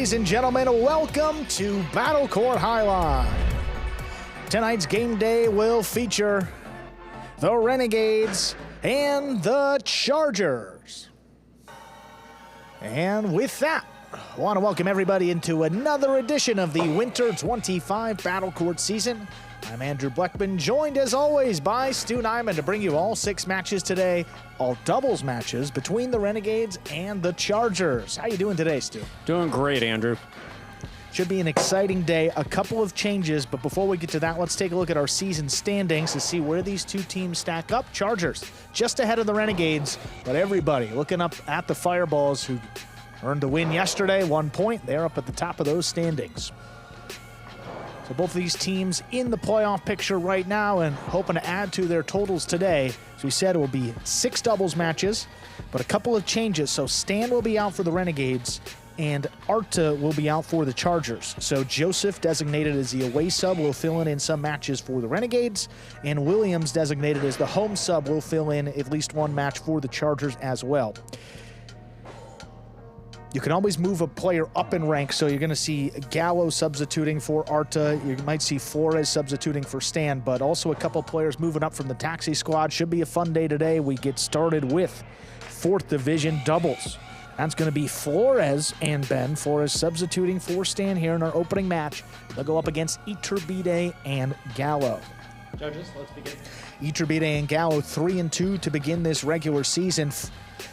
Ladies and gentlemen, welcome to Battle Court Jai-Alai. Tonight's game day will feature the Renegades and the Chargers. And with that, I want to welcome everybody into another edition of the Winter 25 Battle Court season. I'm Andrew Bleckman, joined as always by Stu Nyman to bring you all 6 matches today, all doubles matches between the Renegades and the Chargers. How you doing today, Stu? Doing great, Andrew. Should be an exciting day. A couple of changes, but before we get to that, let's take a look at our season standings to see where these two teams stack up. Chargers just ahead of the Renegades, but everybody looking up at the Fireballs, who earned a win yesterday, 1 point. They're up at the top of those standings. So both of these teams in the playoff picture right now and hoping to add to their totals today. As we said, it will be 6 doubles matches, but a couple of changes. So Stan will be out for the Renegades and Arta will be out for the Chargers. So Joseph, designated as the away sub, will fill in some matches for the Renegades, and Williams, designated as the home sub, will fill in at least 1 match for the Chargers as well. You can always move a player up in rank, so you're going to see Gallo substituting for Arta. You might see Flores substituting for Stan, but also a couple players moving up from the taxi squad. Should be a fun day today. We get started with 4th Division doubles. That's going to be Flores and Ben. Flores substituting for Stan here in our opening match. They'll go up against Iturbide and Gallo. Judges, let's begin. Iturbide and Gallo 3-2 to begin this regular season.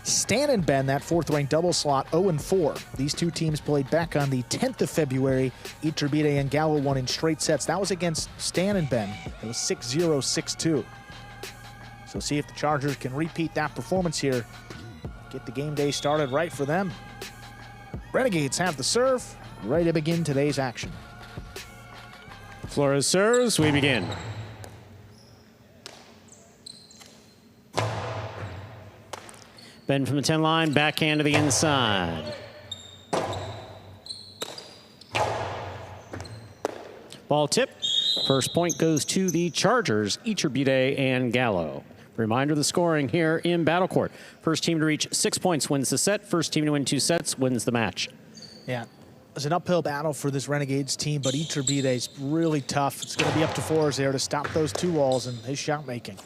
Stan and Ben, that 4th-ranked double slot, 0-4. These two teams played back on the 10th of February. Iturbide and Gallo won in straight sets. That was against Stan and Ben. It was 6-0, 6-2. So see if the Chargers can repeat that performance here. Get the game day started right for them. Renegades have the serve, ready to begin today's action. Flores serves, we begin. Ben from the 10 line, backhand to the inside. Ball tip. First point goes to the Chargers, Iturbide and Gallo. Reminder of the scoring here in Battle Court. First team to reach 6 points wins the set. First team to win 2 sets wins the match. Yeah, it's an uphill battle for this Renegades team, but Iturbide is really tough. It's going to be up to Flores there to stop those 2 walls and his shot making.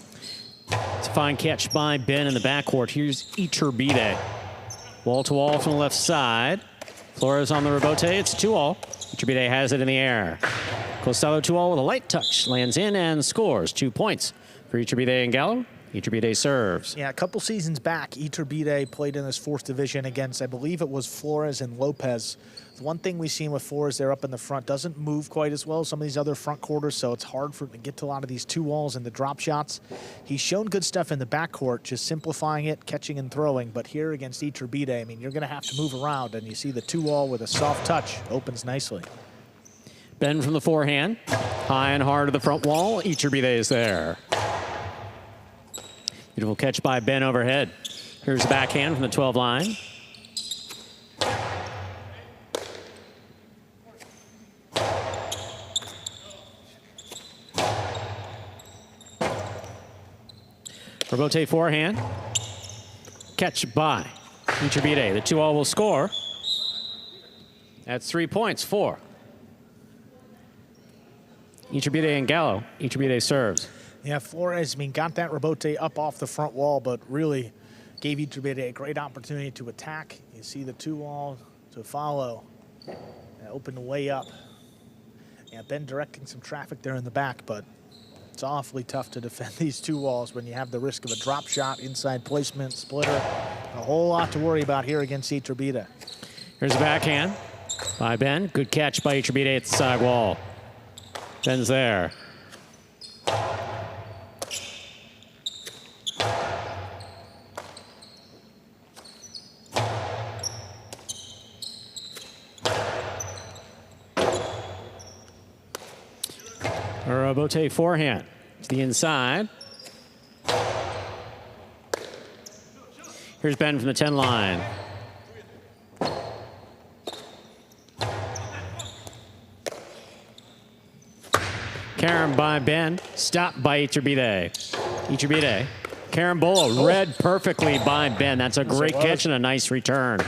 It's a fine catch by Ben in the backcourt. Here's Iturbide. Wall to wall from the left side. Flores on the rebote. It's 2-all. Iturbide has it in the air. Costello 2-all with a light touch. Lands in and scores 2 points for Iturbide and Gallo. Iturbide serves. Yeah, a couple seasons back, Iturbide played in this 4th division against, I believe it was Flores and Lopez. The one thing we've seen with Flores there up in the front, doesn't move quite as well as some of these other front quarters, so it's hard for him to get to a lot of these 2 walls and the drop shots. He's shown good stuff in the backcourt, just simplifying it, catching and throwing, but here against Iturbide, I mean, you're going to have to move around, and you see the 2 wall with a soft touch opens nicely. Ben from the forehand, high and hard to the front wall. Iturbide is there. Beautiful catch by Ben overhead. Here's the backhand from the 12 line. Rebote forehand. Catch by Iturbide. The 2-all will score. That's 3 points for Iturbide and Gallo. Iturbide serves. Yeah, Flores, I mean, got that rebote up off the front wall, but really gave Iturbide a great opportunity to attack. You see the 2-wall to follow. Open the way up. Yeah, Ben directing some traffic there in the back, but it's awfully tough to defend these 2 walls when you have the risk of a drop shot, inside placement, splitter. A whole lot to worry about here against Iturbide. Here's a backhand by Ben. Good catch by Iturbide at the side wall. Ben's there. Rebote forehand to the inside. Here's Ben from the 10 line. Carom by Ben, stopped by Iturbide. Iturbide, carambola read perfectly by Ben. That's a great catch and a nice return.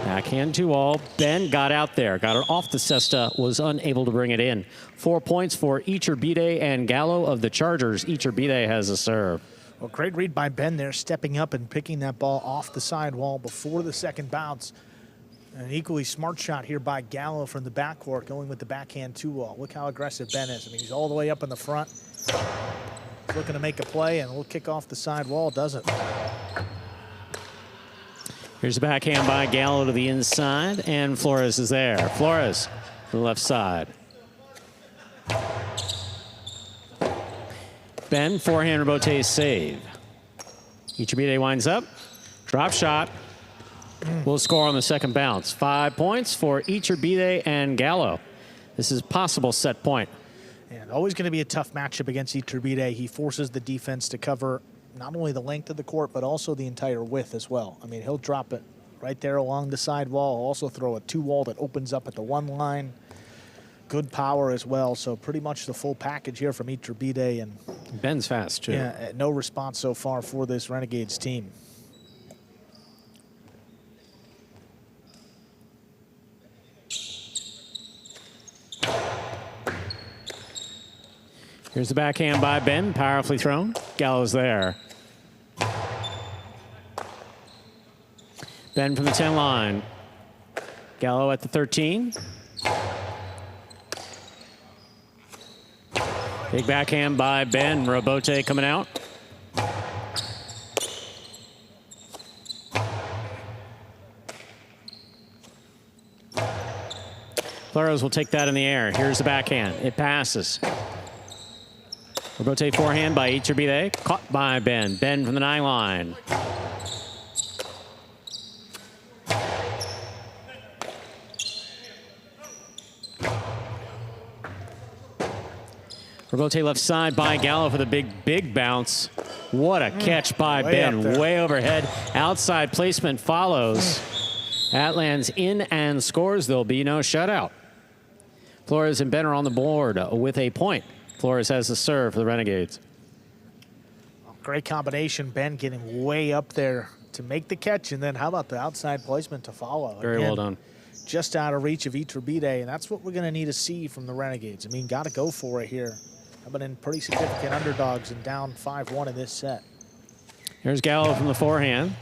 Backhand 2-all. Ben got out there, got it off the cesta, was unable to bring it in. 4 points for Iturbide and Gallo of the Chargers. Iturbide has a serve. Well, great read by Ben there, stepping up and picking that ball off the sidewall before the second bounce. An equally smart shot here by Gallo from the backcourt, going with the backhand 2-all. Look how aggressive Ben is. I mean, he's all the way up in the front. He's looking to make a play, and a little kick off the sidewall, doesn't. Here's the backhand by Gallo to the inside, and Flores is there. Flores to the left side. Ben, forehand rebote save. Iturbide winds up. Drop shot. Will score on the second bounce. 5 points for Iturbide and Gallo. This is possible set point. And always going to be a tough matchup against Iturbide. He forces the defense to cover not only the length of the court, but also the entire width as well. I mean, he'll drop it right there along the sidewall. Also throw a 2-wall that opens up at the 1 line. Good power as well. So pretty much the full package here from Iturbide. And Ben's fast, too. Yeah, no response so far for this Renegades team. Here's the backhand by Ben, powerfully thrown. Gallo's there. Ben from the 10 line. Gallo at the 13. Big backhand by Ben. Robote coming out. Flores will take that in the air. Here's the backhand. It passes. Robote forehand by Iturbide. Caught by Ben. Ben from the 9 line. Robote left side by Gallo for the big bounce. What a catch by Ben. Way overhead. Outside placement follows. That lands in and scores. There'll be no shutout. Flores and Ben are on the board with a point. Flores has the serve for the Renegades. Great combination. Ben getting way up there to make the catch, and then how about the outside placement to follow? Very well done. Just out of reach of Iturbide, and that's what we're going to need to see from the Renegades. I mean, got to go for it here. Coming in pretty significant underdogs and down 5-1 in this set. Here's Gallo from the forehand.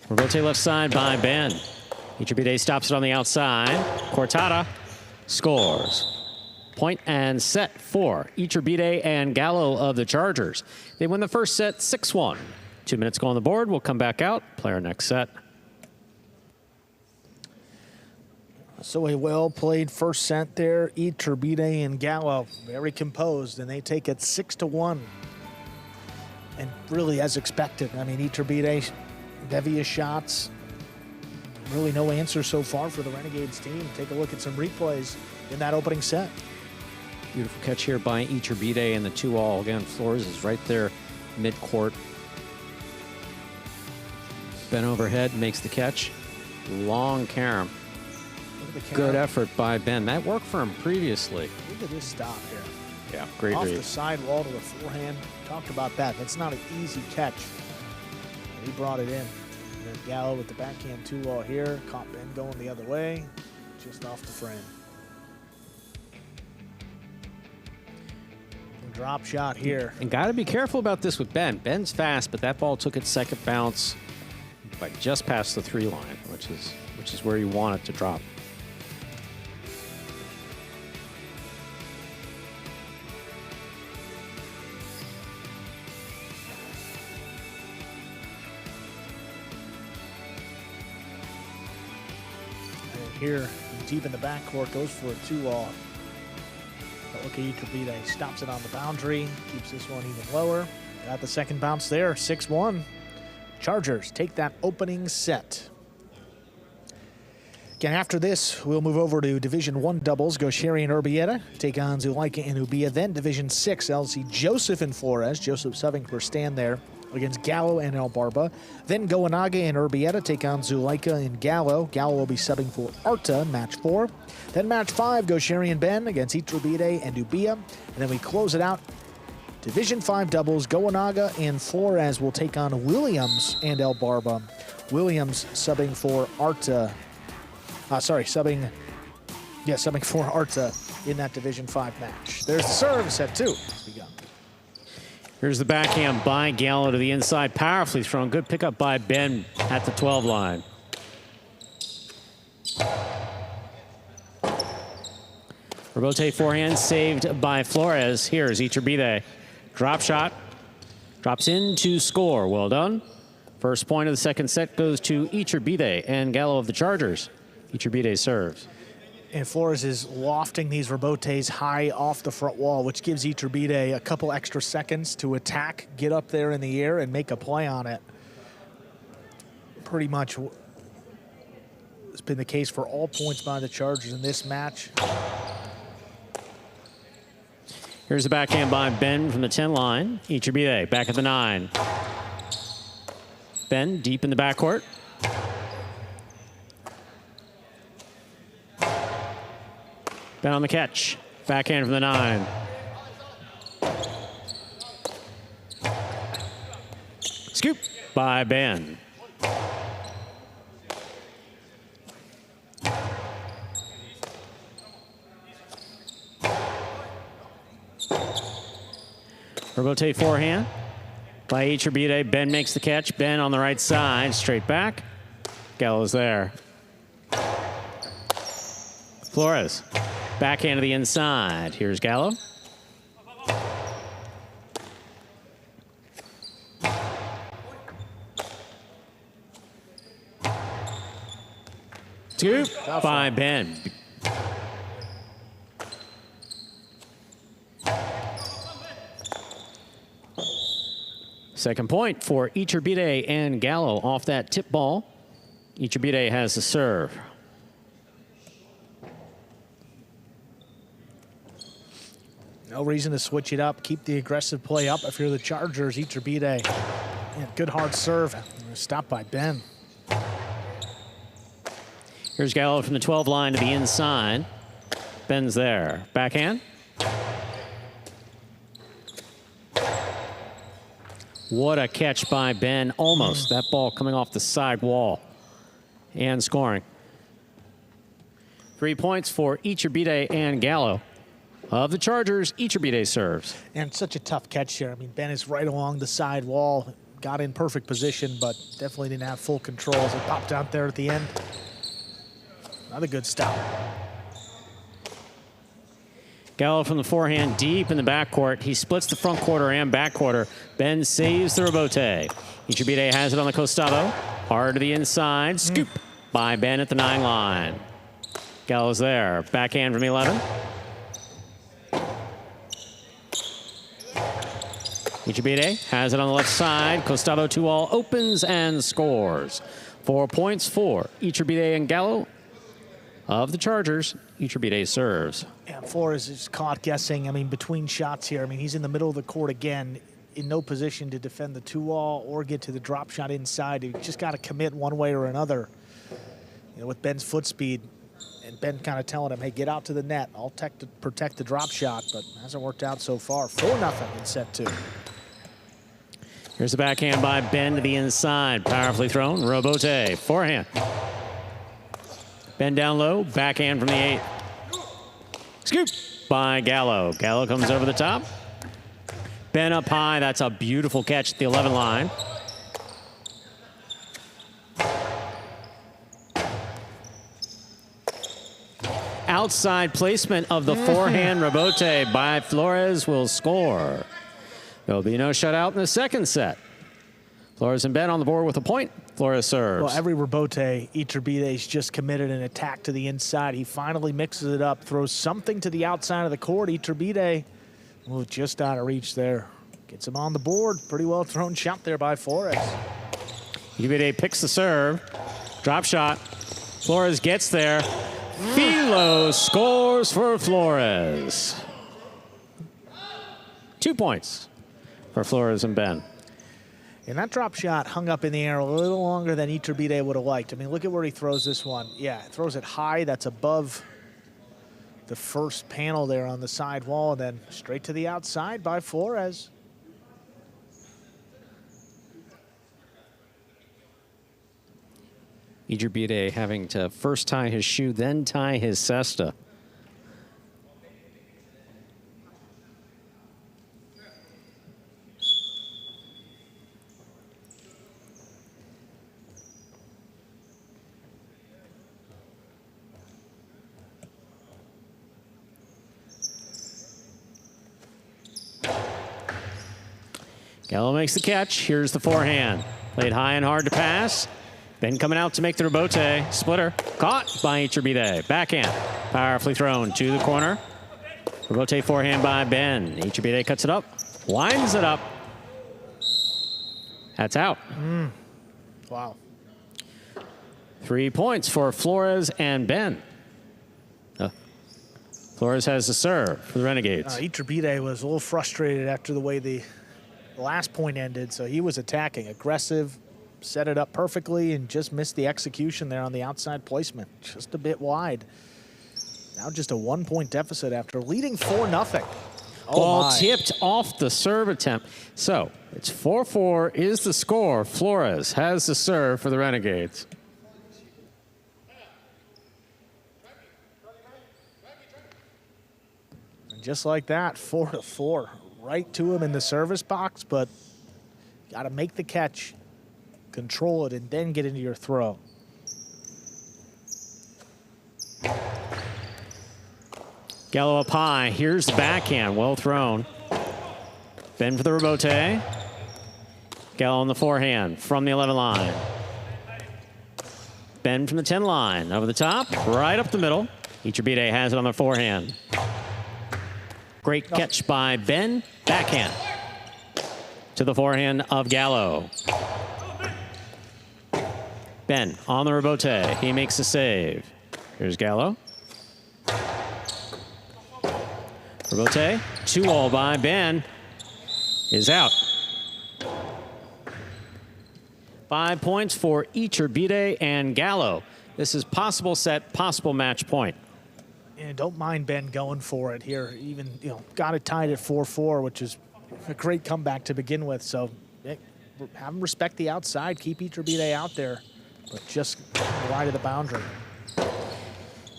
Robote left side by Ben. Iturbide stops it on the outside. Cortada scores. Point and set for Iturbide and Gallo of the Chargers. They win the first set 6-1. 2 minutes go on the board. We'll come back out, play our next set. So a well-played first set there. Iturbide and Gallo very composed, and they take it 6-1. And really as expected. I mean, Iturbide, devious shots. Really no answer so far for the Renegades team. Take a look at some replays in that opening set. Beautiful catch here by Iturbide and the 2-all. Again, Flores is right there mid-court. Ben overhead makes the catch. Long carom. Good effort by Ben. That worked for him previously. Look at this stop here. Yeah, great read. Off the sidewall to the forehand. Talked about that. That's not an easy catch. He brought it in. And then Gallo with the backhand 2-wall here. Caught Ben going the other way. Just off the frame. Drop shot here. And got to be careful about this with Ben. Ben's fast, but that ball took its second bounce by just past the 3 line, which is where you want it to drop. And here, deep in the backcourt, goes for a 2-wall. Look at Iturbide, stops it on the boundary, keeps this one even lower. Got the second bounce there, 6-1. Chargers take that opening set. Again, after this, we'll move over to Division 1 doubles. Gosheri and Urbieta take on Zuleika and Ubia. Then Division 6, LC Joseph and Flores. Joseph subbing for stand there against Gallo and El Barba. Then Goanage and Urbieta take on Zuleika and Gallo. Gallo will be subbing for Arta, match 4. Then match 5, Gosheri and Ben against Iturbide and Ubia. And then we close it out Division 5 doubles, Goenaga and Flores will take on Williams and El Barba. Williams subbing for Arta. Subbing for Arta in that Division 5 match. There's the serve, set 2 as we go. Here's the backhand by Gallo to the inside, powerfully thrown. Good pickup by Ben at the 12 line. Rebote forehand saved by Flores. Here's Iturbide. Drop shot. Drops in to score. Well done. First point of the second set goes to Iturbide and Gallo of the Chargers. Iturbide serves. And Flores is lofting these rebotes high off the front wall, which gives Iturbide a couple extra seconds to attack, get up there in the air, and make a play on it. Pretty much it's been the case for all points by the Chargers in this match. Here's the backhand by Ben from the 10 line. Iturbide back at the 9. Ben deep in the backcourt. Ben on the catch. Backhand from the 9. Scoop by Ben. Rebote forehand by Iturbide. Ben makes the catch. Ben on the right side, straight back. Gallo's there. Flores, backhand to the inside. Here's Gallo. Scoop by Ben. Second point for Iturbide and Gallo off that tip ball. Iturbide has the serve. No reason to switch it up. Keep the aggressive play up if you're the Chargers. Iturbide, good hard serve. Stopped by Ben. Here's Gallo from the 12 line to the inside. Ben's there. Backhand. What a catch by Ben. Almost. That ball coming off the side wall and scoring. 3 points for Iturbide and Gallo. Of the Chargers, Iturbide serves. And such a tough catch here. I mean, Ben is right along the side wall. Got in perfect position, but definitely didn't have full control as it popped out there at the end. Another good stop. Gallo from the forehand deep in the backcourt. He splits the front quarter and back quarter. Ben saves the rebote. Iturbide has it on the Costado. Hard to the inside. Scoop by Ben at the 9 line. Gallo's there. Backhand from 11. Iturbide has it on the left side. Costado 2-all opens and scores. 4 points for Iturbide and Gallo. Of the Chargers, Iturbide serves. Yeah, Flores is caught guessing. I mean, between shots here. I mean, he's in the middle of the court again, in no position to defend the 2-all or get to the drop shot inside. He just got to commit one way or another. With Ben's foot speed, and Ben kind of telling him, hey, get out to the net. I'll protect the drop shot, but hasn't worked out so far. 4-0 in set 2. Here's the backhand by Ben to the inside. Powerfully thrown. Rebote. Forehand. Ben down low. Backhand from the 8. Scoop by Gallo. Gallo comes over the top. Ben up high. That's a beautiful catch at the 11 line. Outside placement of the forehand rebote by Flores will score. There'll be no shutout in the second set. Flores and Ben on the board with a point. Flores serves. Well, every rebote, Iturbide's just committed an attack to the inside. He finally mixes it up, throws something to the outside of the court. Iturbide, just out of reach there. Gets him on the board. Pretty well thrown shot there by Flores. Iturbide picks the serve. Drop shot. Flores gets there. Filo scores for Flores. 2 points for Flores and Ben. And that drop shot hung up in the air a little longer than Iturbide would have liked. I mean, look at where he throws this one. Yeah, throws it high. That's above the first panel there on the side wall, and then straight to the outside by Flores. Iturbide having to first tie his shoe, then tie his cesta. Gallo makes the catch. Here's the forehand. Played high and hard to pass. Ben coming out to make the rebote. Splitter. Caught by Iturbide. Backhand. Powerfully thrown to the corner. Rebote forehand by Ben. Iturbide cuts it up. Winds it up. That's out. Wow. 3 points for Flores and Ben. Flores has the serve for the Renegades. Iturbide was a little frustrated after the way the last point ended, so he was attacking, aggressive, set it up perfectly, and just missed the execution there on the outside placement. Just a bit wide. Now just a 1-point deficit after leading 4-0. Ball tipped off the serve attempt. So it's 4-4 is the score. Flores has the serve for the Renegades. And just like that, 4-4. Right to him in the service box, but got to make the catch, control it, and then get into your throw. Gallo up high. Here's the backhand. Well thrown. Ben for the rebote. Gallo on the forehand from the 11 line. Ben from the 10 line. Over the top. Right up the middle. Iturbide has it on the forehand. Great catch by Ben. Backhand to the forehand of Gallo. Ben on the rebote. He makes the save. Here's Gallo. Rebote. 2-all by Ben. Is out. 5 points for Iturbide and Gallo. This is possible set, possible match point. And don't mind Ben going for it here. Even, got it tied at 4-4, which is a great comeback to begin with. So have him respect the outside. Keep Iturbide out there, but just wide of the boundary.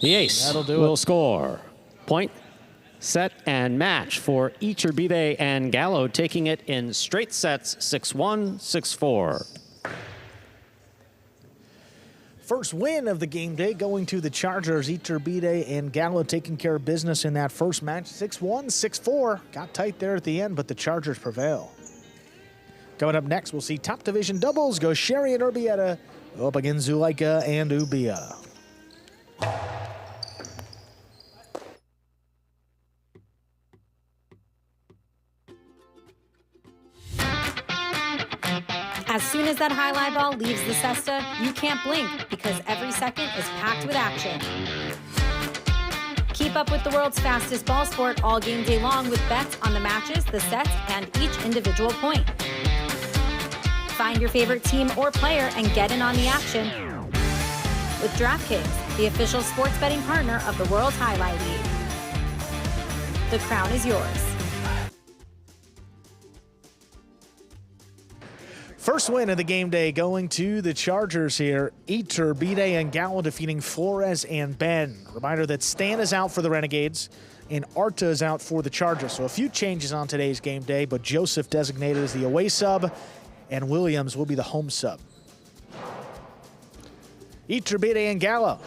The ace will score. Point, set, and match for Iturbide and Gallo, taking it in straight sets, 6-1, 6-4. First win of the game day going to the Chargers. Iturbide and Gallo taking care of business in that first match. 6-1, 6-4. Got tight there at the end, but the Chargers prevail. Coming up next, we'll see top division doubles go Sherry and Urbieta up against Zuleika and Ubia. As soon as that highlight ball leaves the cesta, you can't blink because every second is packed with action. Keep up with the world's fastest ball sport all game day long with bets on the matches, the sets, and each individual point. Find your favorite team or player and get in on the action with DraftKings, the official sports betting partner of the World Jai-Alai League. The crown is yours. First win of the game day going to the Chargers here. Iturbide and Gallo defeating Flores and Ben. Reminder that Stan is out for the Renegades and Arta is out for the Chargers. So a few changes on today's game day, but Joseph designated as the away sub and Williams will be the home sub. Iturbide and Gallo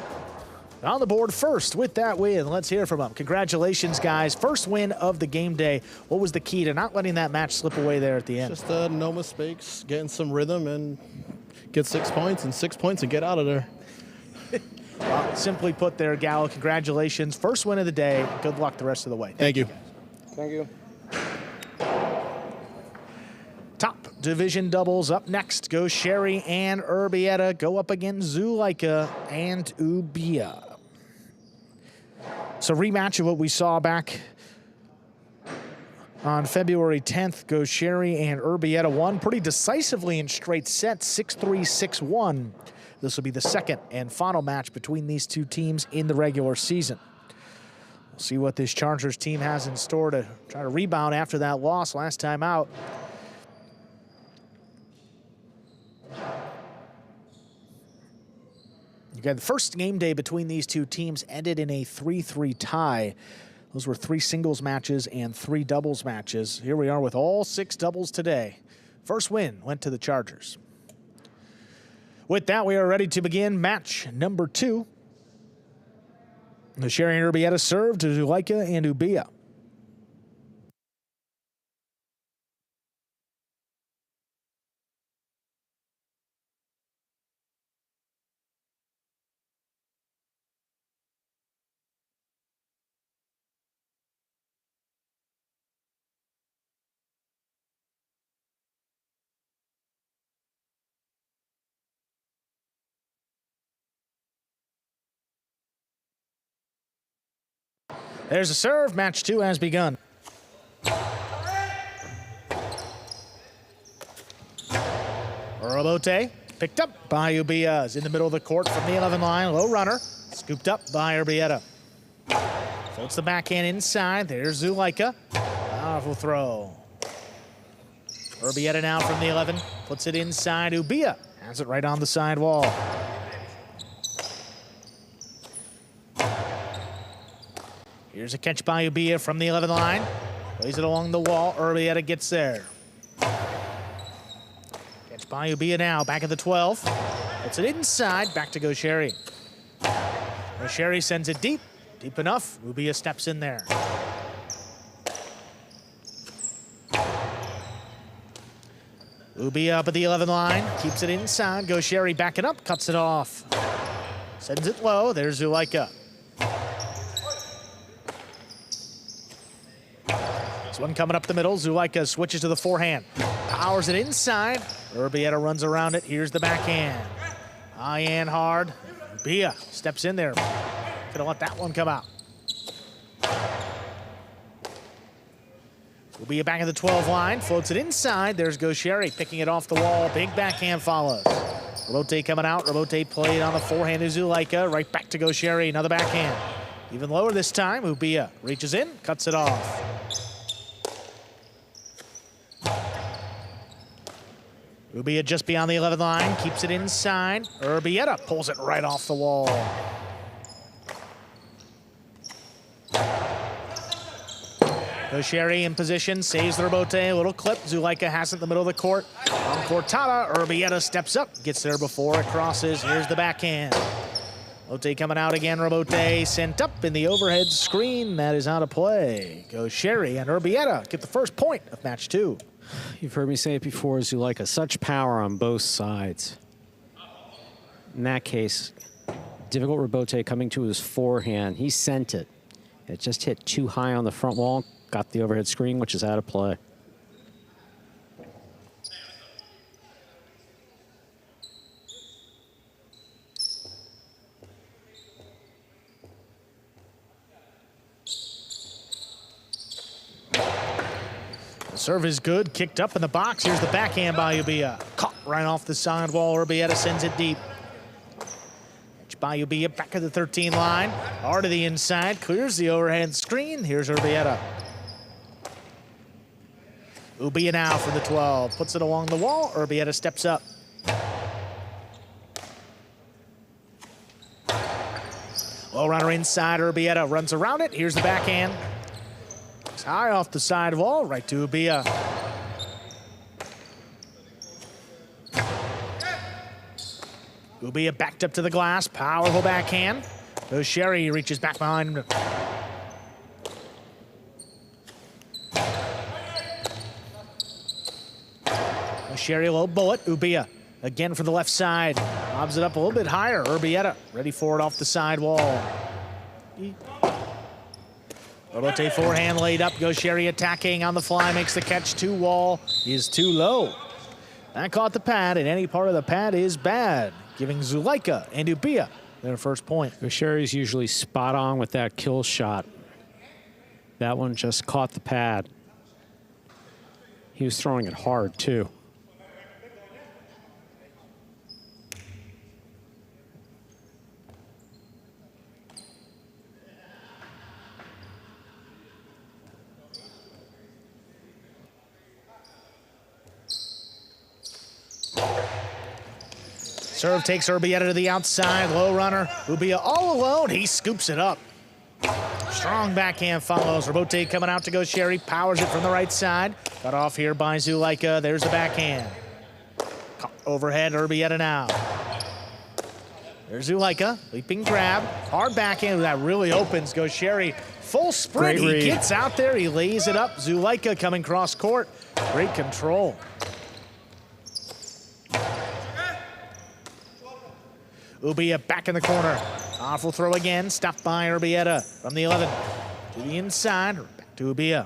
on the board first with that win. Let's hear from them. Congratulations, guys. First win of the game day. What was the key to not letting that match slip away there at the end? Just no mistakes, getting some rhythm, and get 6 points and get out of there. Well, simply put there, Gallo, congratulations. First win of the day. Good luck the rest of the way. Thank you. Thank you. Top division doubles up next. Go Sherry and Urbieta go up against Zuleika and Ubia. So rematch of what we saw back on February 10th. Go Sherry and Urbieta won pretty decisively in straight sets, 6-3, 6-1. This will be the second and final match between these two teams in the regular season. We'll see what this Chargers team has in store to try to rebound after that loss last time out. Again, the first game day between these two teams ended in a 3-3 tie. Those were 3 singles matches and 3 doubles matches. Here we are with all 6 doubles today. First win went to the Chargers. With that, we are ready to begin match number 2. The Sherry and Urbieta serve to Zuleika and Ubia. There's a serve. Match 2 has begun. Robote picked up by Ubia. Is in the middle of the court from the 11 line. Low runner. Scooped up by Urbieta. Floats the backhand inside. There's Zuleika. Powerful throw. Urbieta now from the 11. Puts it inside. Ubia has it right on the side wall. Here's a catch by Ubia from the 11 line. Plays it along the wall. Urbieta gets there. Catch by Ubia now. Back at the 12. Puts it inside. Back to Gaucheri. Gaucheri sends it deep. Deep enough. Ubia steps in there. Ubia up at the 11 line. Keeps it inside. Gaucheri backing up. Cuts it off. Sends it low. There's Zuleika. One coming up the middle. Zuleika switches to the forehand. Powers it inside. Urbieta runs around it. Here's the backhand. High and hard. Ubia steps in there. Gonna let that one come out. Ubia back at the 12 line. Floats it inside. There's Gaucheri picking it off the wall. Big backhand follows. Robote coming out. Robote played on the forehand to Zuleika. Right back to Gaucheri. Another backhand. Even lower this time. Ubia reaches in. Cuts it off. Ubia just beyond the 11 line, keeps it inside. Urbieta pulls it right off the wall. Gaucheri in position, saves the Robote, a little clip. Zuleika has it in the middle of the court. On Cortada, Urbieta steps up, gets there before it crosses. Here's the backhand. Robote coming out again, Robote sent up in the overhead screen. That is out of play. Gaucheri and Urbieta get the first point of match 2. You've heard me say it before, Zuleika, such power on both sides. In that case, difficult Robote coming to his forehand. He sent it. It just hit too high on the front wall, got the overhead screen, which is out of play. Serve is good, kicked up in the box. Here's the backhand by Ubia. Caught right off the side wall. Urbieta sends it deep. Catch by Ubia back at the 13 line. Hard to the inside, clears the overhead screen. Here's Urbieta. Ubia now from the 12. Puts it along the wall. Urbieta steps up. Low runner inside. Urbieta runs around it. Here's the backhand. High off the side wall, right to Ubia. Ubia backed up to the glass, powerful backhand. Gaucheri reaches back behind him. Gaucheri low bullet, Ubia again from the left side. Lobs it up a little bit higher, Urbieta ready for it off the side wall. Robote forehand laid up. Gaucheri attacking on the fly, makes the catch. 2 wall is too low. That caught the pad, and any part of the pad is bad, giving Zuleika and Ubia their first point. Gaucheri's usually spot on with that kill shot. That one just caught the pad. He was throwing it hard, too. Serve takes Urbieta to the outside. Low runner. Ubia all alone. He scoops it up. Strong backhand follows. Rebote coming out to go Sherry. Powers it from the right side. Cut off here by Zulaika. There's the backhand. Overhead, Urbieta now. There's Zulaika. Leaping grab. Hard backhand. That really opens. Goes Sherry. Full sprint. He gets out there. He lays it up. Zulaika coming cross court. Great control. Ubia back in the corner. Off will throw again. Stopped by Urbieta from the 11. To the inside. Back to Ubia.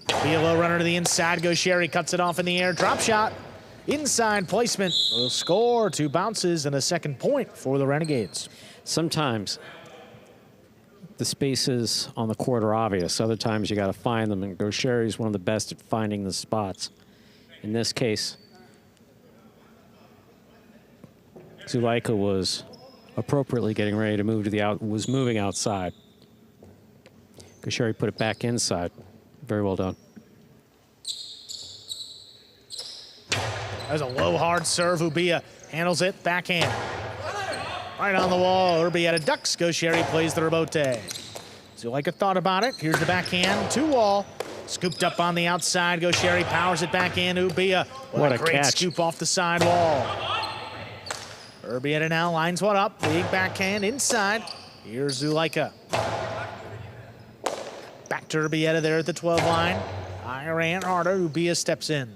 Ubia low runner to the inside. Goes Sherry. Cuts it off in the air. Drop shot. Inside placement. Will score. 2 bounces and a second point for the Renegades. Sometimes the spaces on the court are obvious. Other times you got to find them, and Gosherry is one of the best at finding the spots. In this case, Zulaika was appropriately getting ready to move to the was moving outside. Gosherry put it back inside. Very well done. That was a low, hard serve. Ubia handles it. Backhand. Right on the wall. Urbieta ducks. Gosherry plays the rebote. Zulaika thought about it. Here's the backhand. 2-wall. Scooped up on the outside. Gosherry powers it back in. Ubia. What a great catch. scoop off the side wall. Urbieta now lines one up. Big backhand inside. Here's Zulaika. Back to Urbieta there at the 12 line. Higher and harder. Ubia steps in.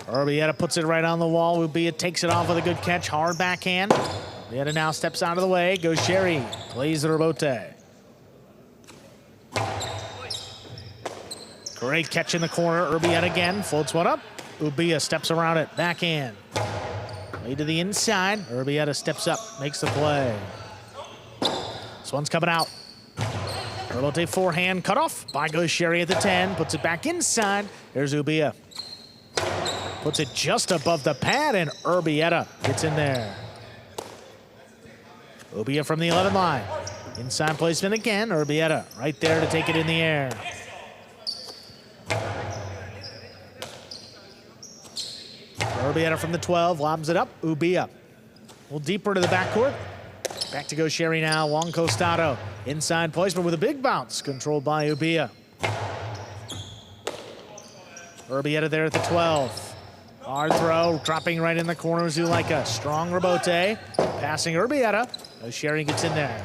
Urbieta puts it right on the wall. Ubia takes it off with a good catch. Hard backhand. Urbieta now steps out of the way. Goes Sherry. Plays the rebote. Great catch in the corner. Urbieta again. Floats one up. Ubia steps around it. Backhand. Play to the inside. Urbieta steps up. Makes the play. This one's coming out. Rebote forehand. Cut off by Goes Sherry at the 10. Puts it back inside. There's Ubia. Puts it just above the pad, and Urbieta gets in there. Ubia from the 11 line. Inside placement again. Urbieta right there to take it in the air. Urbieta from the 12, lobs it up. Ubia. A little deeper to the backcourt. Back to go Sherry now. Long Costado. Inside placement with a big bounce. Controlled by Ubia. Urbieta there at the 12. Hard throw, dropping right in the corner. Zulaika, strong rebote. Passing Urbieta. Sherry gets in there.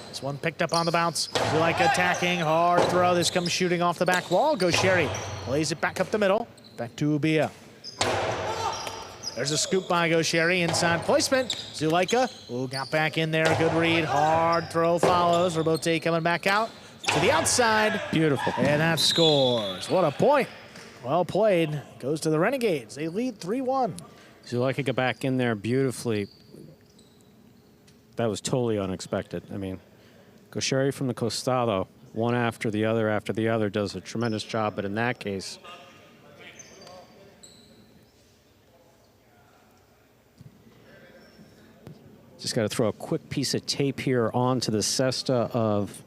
This one picked up on the bounce. Zulaika attacking, hard throw. This comes shooting off the back wall. Goes Sherry. Plays it back up the middle. Back to Ubia. There's a scoop by Go Sherry. Inside placement. Zulaika. Ooh, got back in there. Good read. Hard throw follows. Rebote coming back out to the outside. Beautiful. And that scores. What a point. Well played. Goes to the Renegades. They lead 3-1. Zulaika got back in there beautifully. That was totally unexpected. I mean, Gosherry from the Costado, one after the other, does a tremendous job. But in that case, just got to throw a quick piece of tape here onto the cesta of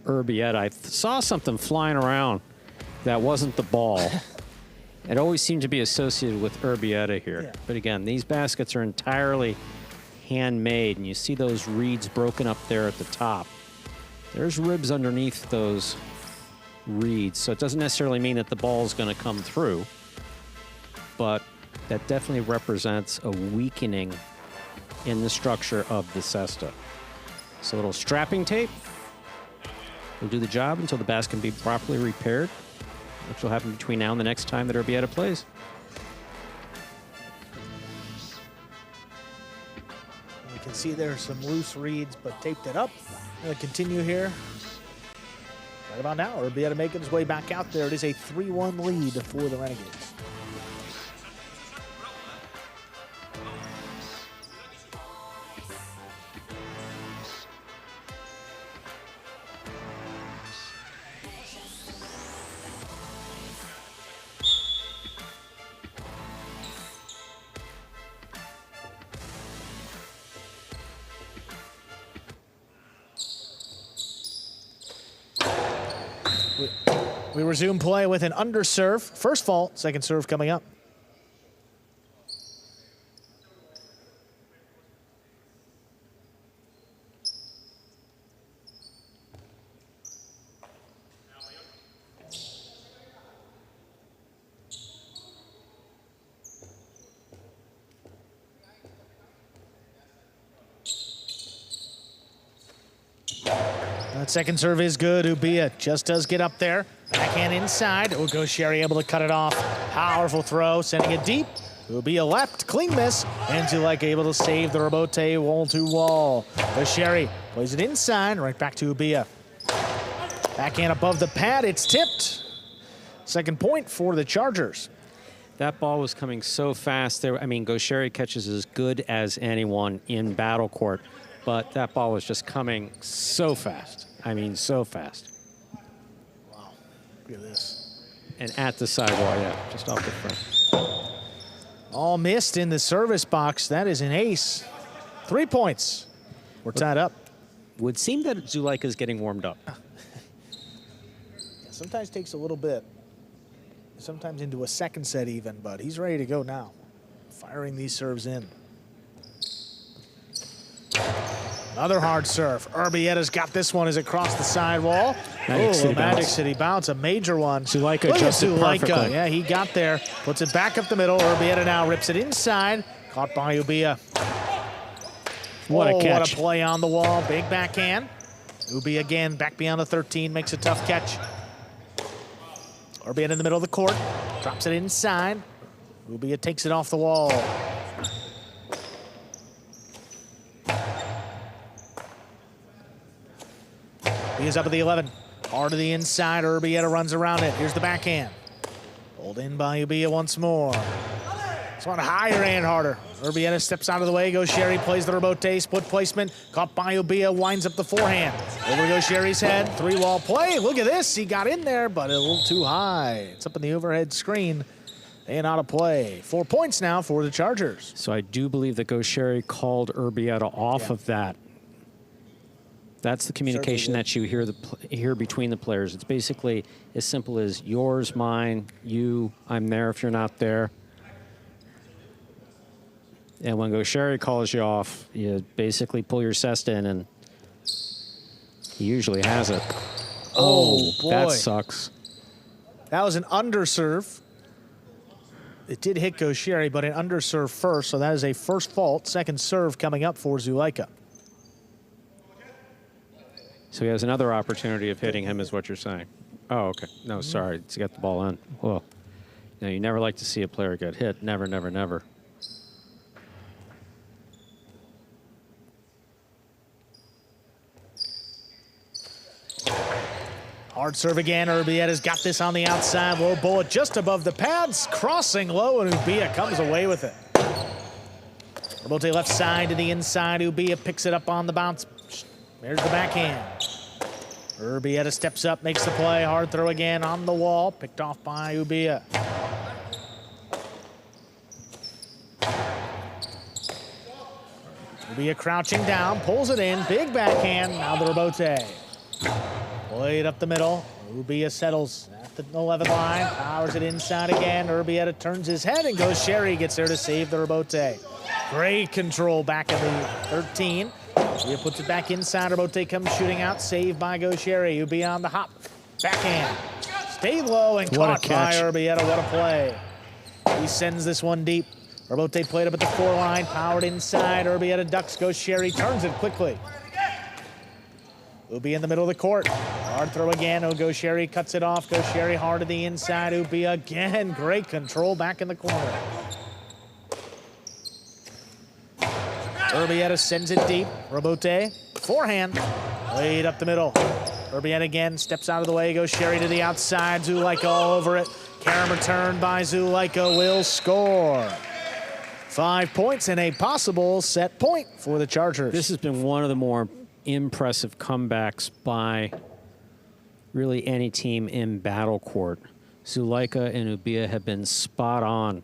Urbieta. I saw something flying around. That wasn't the ball. It always seemed to be associated with Urbieta here. Yeah. But again, these baskets are entirely handmade, and you see those reeds broken up there at the top. There's ribs underneath those reeds, so it doesn't necessarily mean that the ball's going to come through, but that definitely represents a weakening in the structure of the cesta. So a little strapping tape will do the job until the basket can be properly repaired, which will happen between now and the next time that Urbieta plays. You can see there's some loose reeds, but taped it up. I'm going to continue here. Right about now, Urbieta making his way back out there. It is a 3-1 lead for the Renegades. We resume play with an underserve. First fault, second serve coming up. That second serve is good. Ubia just does get up there. Backhand inside. Gaucheri able to cut it off. Powerful throw, sending it deep. Ubia left, clean miss. And Zulaika able to save the rebote wall-to-wall. Gaucheri plays it inside, right back to Ubia. Backhand above the pad, it's tipped. Second point for the Chargers. That ball was coming so fast. I mean, Gaucheri catches as good as anyone in battle court, but that ball was just coming so fast. I mean, so fast. Wow, look at this. And at the sidewall, yeah, just off the front. All missed in the service box. That is an ace. 3 points. We're tied up. Would seem that Zulaika is getting warmed up. Sometimes takes a little bit. Sometimes into a second set even, but he's ready to go now. Firing these serves in. Another hard serve. Urbietta's got this one as it crossed the sidewall. Magic City bounce, a major one. Zulaika adjusted perfectly. Yeah, he got there. Puts it back up the middle. Urbieta now rips it inside. Caught by Ubia. What a catch. What a play on the wall. Big backhand. Ubia again, back beyond the 13, makes a tough catch. Urbieta in the middle of the court. Drops it inside. Ubia takes it off the wall. He is up at the 11. Hard to the inside. Urbieta runs around it. Here's the backhand. Pulled in by Ubia once more. This one higher and harder. Urbieta steps out of the way. Gaucheri plays the rebote. Split placement. Caught by Ubia. Winds up the forehand. Over Gaucheri's head. 3-wall play. Look at this. He got in there, but a little too high. It's up in the overhead screen. And out of play. 4 points now for the Chargers. So I do believe that Gaucheri called Urbieta off of that. That's the communication that you hear between the players. It's basically as simple as yours, mine, you, I'm there if you're not there. And when Gaucheri calls you off, you basically pull your cesta in, and he usually has it. Oh, boy. That sucks. That was an underserve. It did hit Gaucheri, but an underserve first, so that is a first fault. Second serve coming up for Zulaika. So he has another opportunity of hitting him, is what you're saying. Oh, okay. No, sorry. To get the ball in. Whoa. Now, you never like to see a player get hit. Never, never, never. Hard serve again. Urbieta's got this on the outside. Low bullet just above the pads. Crossing low, and Ubia comes away with it. Rebote left side to the inside. Ubia picks it up on the bounce. There's the backhand. Urbieta steps up, makes the play. Hard throw again on the wall. Picked off by Ubia. Ubia crouching down, pulls it in. Big backhand. Now the rebote. Played up the middle. Ubia settles at the 11 line. Powers it inside again. Urbieta turns his head and Gaucheri gets there to save the rebote. Great control back in the 13. Ubia puts it back inside. Rebote comes shooting out. Saved by Gaucheri. Ubia on the hop. Backhand. Stayed low and caught by Urbieta. What a play. He sends this one deep. Rebote played up at the 4 line. Powered inside. Urbieta ducks. Gaucheri turns it quickly. Ubia in the middle of the court. Hard throw again. Gaucheri cuts it off. Gaucheri hard to the inside. Ubia again. Great control back in the corner. Urbieta sends it deep. Rebote. Forehand. Played up the middle. Urbieta again. Steps out of the way. Gaucheri to the outside. Zulaika all over it. Carom returned by Zulaika will score. 5 points and a possible set point for the Chargers. This has been one of the more impressive comebacks by really any team in battle court. Zulaika and Ubia have been spot on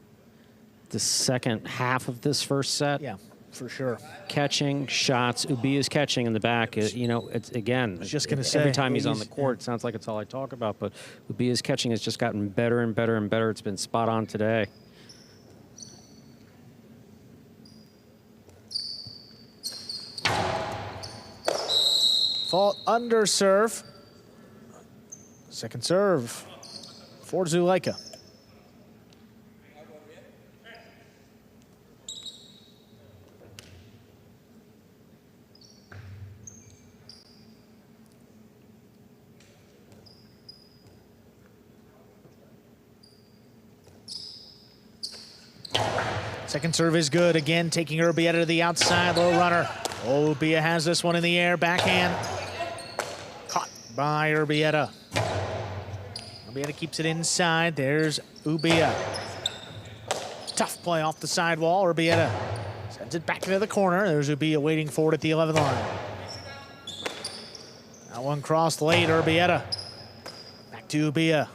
the second half of this first set. Yeah. For sure. Catching shots. Ubi is catching in the back. You know, it's again. I was just going to say. Every time he's on the court, it sounds like it's all I talk about, but Ubi is catching has just gotten better and better and better. It's been spot on today. Fault under serve. Second serve for Zulaika. Second serve is good. Again, taking Urbieta to the outside. Low runner. Ubia has this one in the air. Backhand. Caught by Urbieta. Urbieta keeps it inside. There's Ubia. Tough play off the sidewall. Urbieta sends it back into the corner. There's Ubia waiting for it at the 11th line. That one crossed late. Urbieta. Back to Ubia.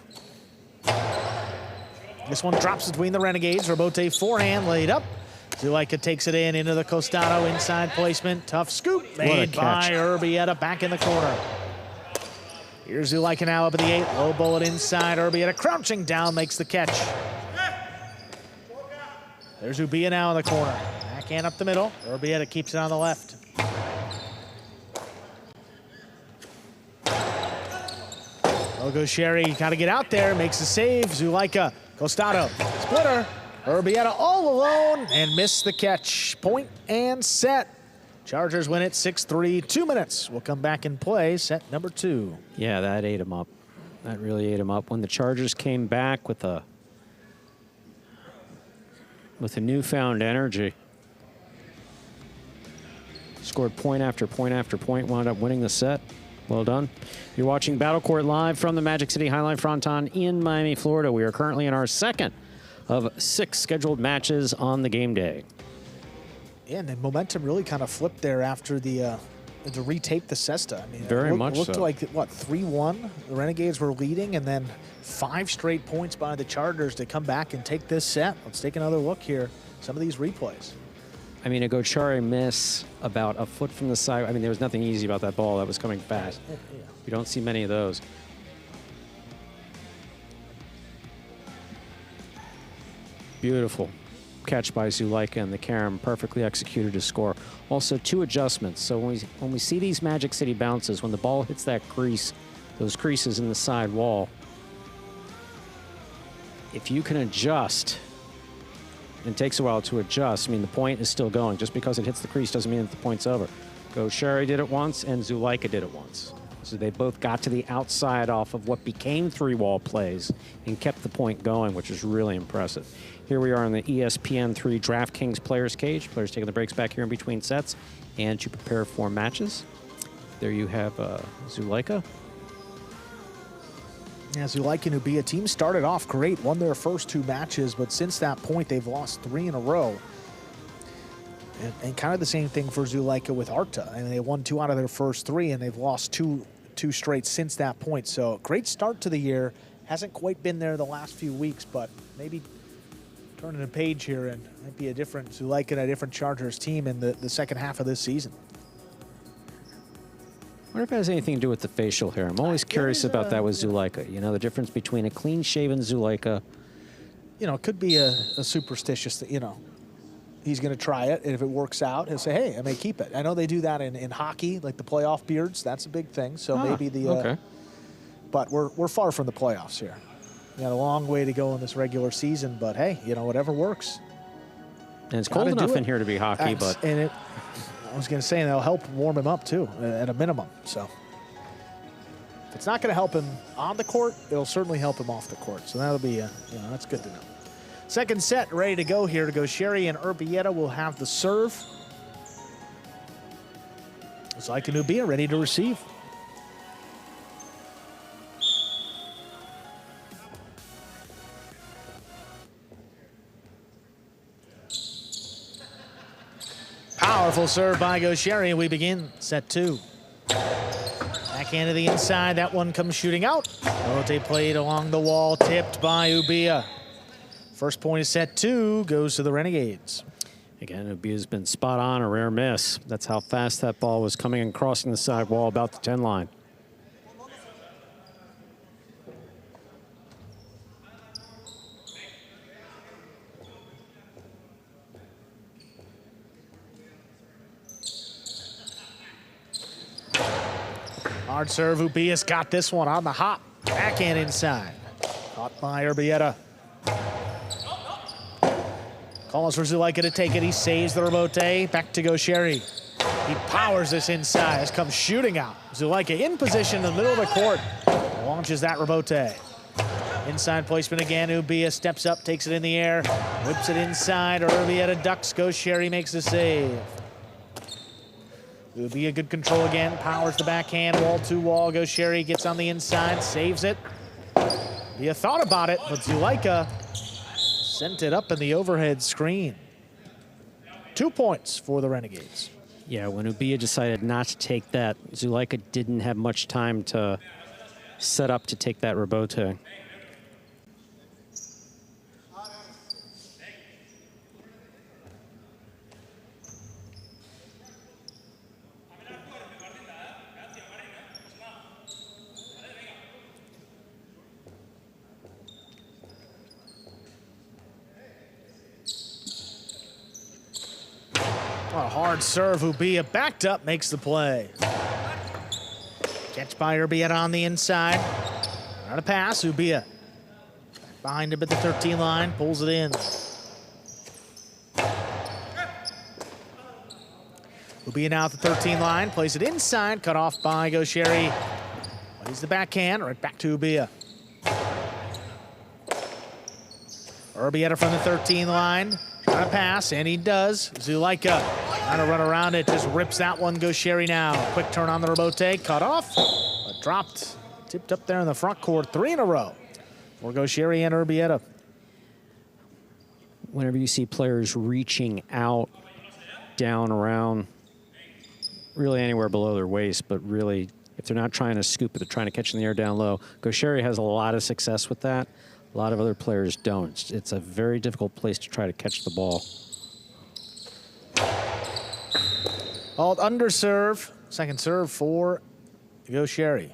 This one drops between the Renegades. Robote forehand laid up. Zulaika takes it into the Costado inside placement. Tough scoop made by Urbieta back in the corner. Here's Zulaika now up at the 8. Low bullet inside. Urbieta crouching down makes the catch. There's Ubia now in the corner. Backhand up the middle. Urbieta keeps it on the left. Logo Sherry got to get out there. Makes the save. Zulaika. Costado, splitter, Urbieta all alone and missed the catch. Point and set. Chargers win it 6-3, 2 minutes. We'll come back and play set number 2. Yeah, that ate him up. That really ate him up. When the Chargers came back with a newfound energy. Scored point after point after point, wound up winning the set. Well done. You're watching Battle Court live from the Magic City Fronton in Miami, Florida. We are currently in our second of 6 scheduled matches on the game day. Yeah, and the momentum really kind of flipped there after the to retape the Cesta. I mean, Very much looked so. like, what, 3-1? The Renegades were leading, and then 5 straight points by the Chargers to come back and take this set. Let's take another look here. Some of these replays. I mean, a Gochari miss about a foot from the side. I mean, there was nothing easy about that ball. That was coming fast. Yeah. You don't see many of those. Beautiful catch by Zulaika and the carom, perfectly executed to score. Also, 2 adjustments. So when we see these Magic City bounces, when the ball hits that crease, those creases in the side wall, if you can adjust, and it takes a while to adjust, I mean, the point is still going. Just because it hits the crease doesn't mean that the point's over. Gochari did it once, and Zulaika did it once. So they both got to the outside off of what became 3-wall plays and kept the point going, which is really impressive. Here we are in the ESPN3 DraftKings Players Cage. Players taking the breaks back here in between sets and to prepare for matches. There you have Zulaika. Yeah, Zulaika and Ubia team started off great, won their first 2 matches, but since that point, they've lost 3 in a row. And kind of the same thing for Zulaika with Arta. I mean, they won 2 out of their first 3, and they've lost two straight since that point. So great start to the year. Hasn't quite been there the last few weeks, but maybe turning a page here and might be a different Zulaika and a different Chargers team in the second half of this season. I wonder if it has anything to do with the facial hair. I'm always curious about that with Zulaika. You know, the difference between a clean-shaven Zulaika. You know, it could be a superstitious, you know, he's going to try it, and if it works out, he'll say, hey, I may keep it. I know they do that in hockey, like the playoff beards. That's a big thing. So maybe the okay. But we're far from the playoffs here. We got a long way to go in this regular season, but hey, you know, whatever works. And it's cold enough in here to be hockey, but... And I was going to say, that'll help warm him up, too, at a minimum. So if it's not going to help him on the court, it'll certainly help him off the court. So that'll be, you know, that's good to know. Second set ready to go here to go. Sherry and Urbieta will have the serve. Zulaika and Ubia ready to receive. Powerful serve by Gochari. We begin set 2. Backhand to the inside. That one comes shooting out. Rote played along the wall, tipped by Ubia. First point of set 2 goes to the Renegades. Again, Ubia's been spot on, a rare miss. That's how fast that ball was coming and crossing the side wall about the 10 line. Hard serve, Ubia's got this one on the hop. Backhand inside. Caught by Urbieta. Calls for Zulaika to take it. He saves the rebote. Back to Gaucheri. He powers this inside. This comes shooting out. Zulaika in position in the middle of the court. Launches that rebote. Inside placement again. Ubia steps up, takes it in the air. Whips it inside. Urbieta ducks. Gaucheri makes the save. Ubia good control again. Powers the backhand. Wall to wall. Gaucheri gets on the inside. Saves it. Ubia thought about it, but Zulaika sent it up in the overhead screen. 2 points for the Renegades. Yeah, when Ubia decided not to take that, Zulaika didn't have much time to set up to take that rebote. A hard serve, Ubia backed up, makes the play. Catch by Urbieta on the inside. Not a pass, Ubia. Behind him at the 13 line, pulls it in. Ubia now at the 13 line, plays it inside, cut off by Gaucheri. Plays the backhand, right back to Ubia. Urbieta from the 13 line. Trying to pass, and he does. Zulaika trying to run around it, just rips that one. Gaucheri now. Quick turn on the rebote, cut off, but dropped. Tipped up there in the front court, 3 in a row for Gaucheri and Urbieta. Whenever you see players reaching out, down, around, really anywhere below their waist, but really, if they're not trying to scoop it, they're trying to catch in the air down low. Gaucheri has a lot of success with that. A lot of other players don't. It's a very difficult place to try to catch the ball. Alt under serve. Second serve for Gaucheri.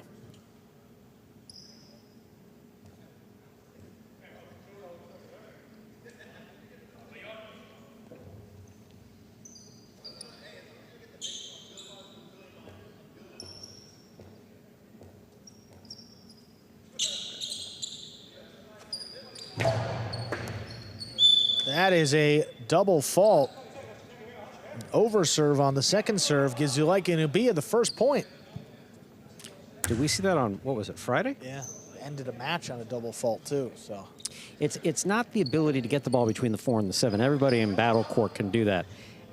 That is a double fault. An overserve on the second serve gives Zulaika and Ubia the first point. Did we see that on, what was it, Friday? Yeah, ended a match on a double fault too, so. It's not the ability to get the ball between the 4 and the 7. Everybody in battle court can do that.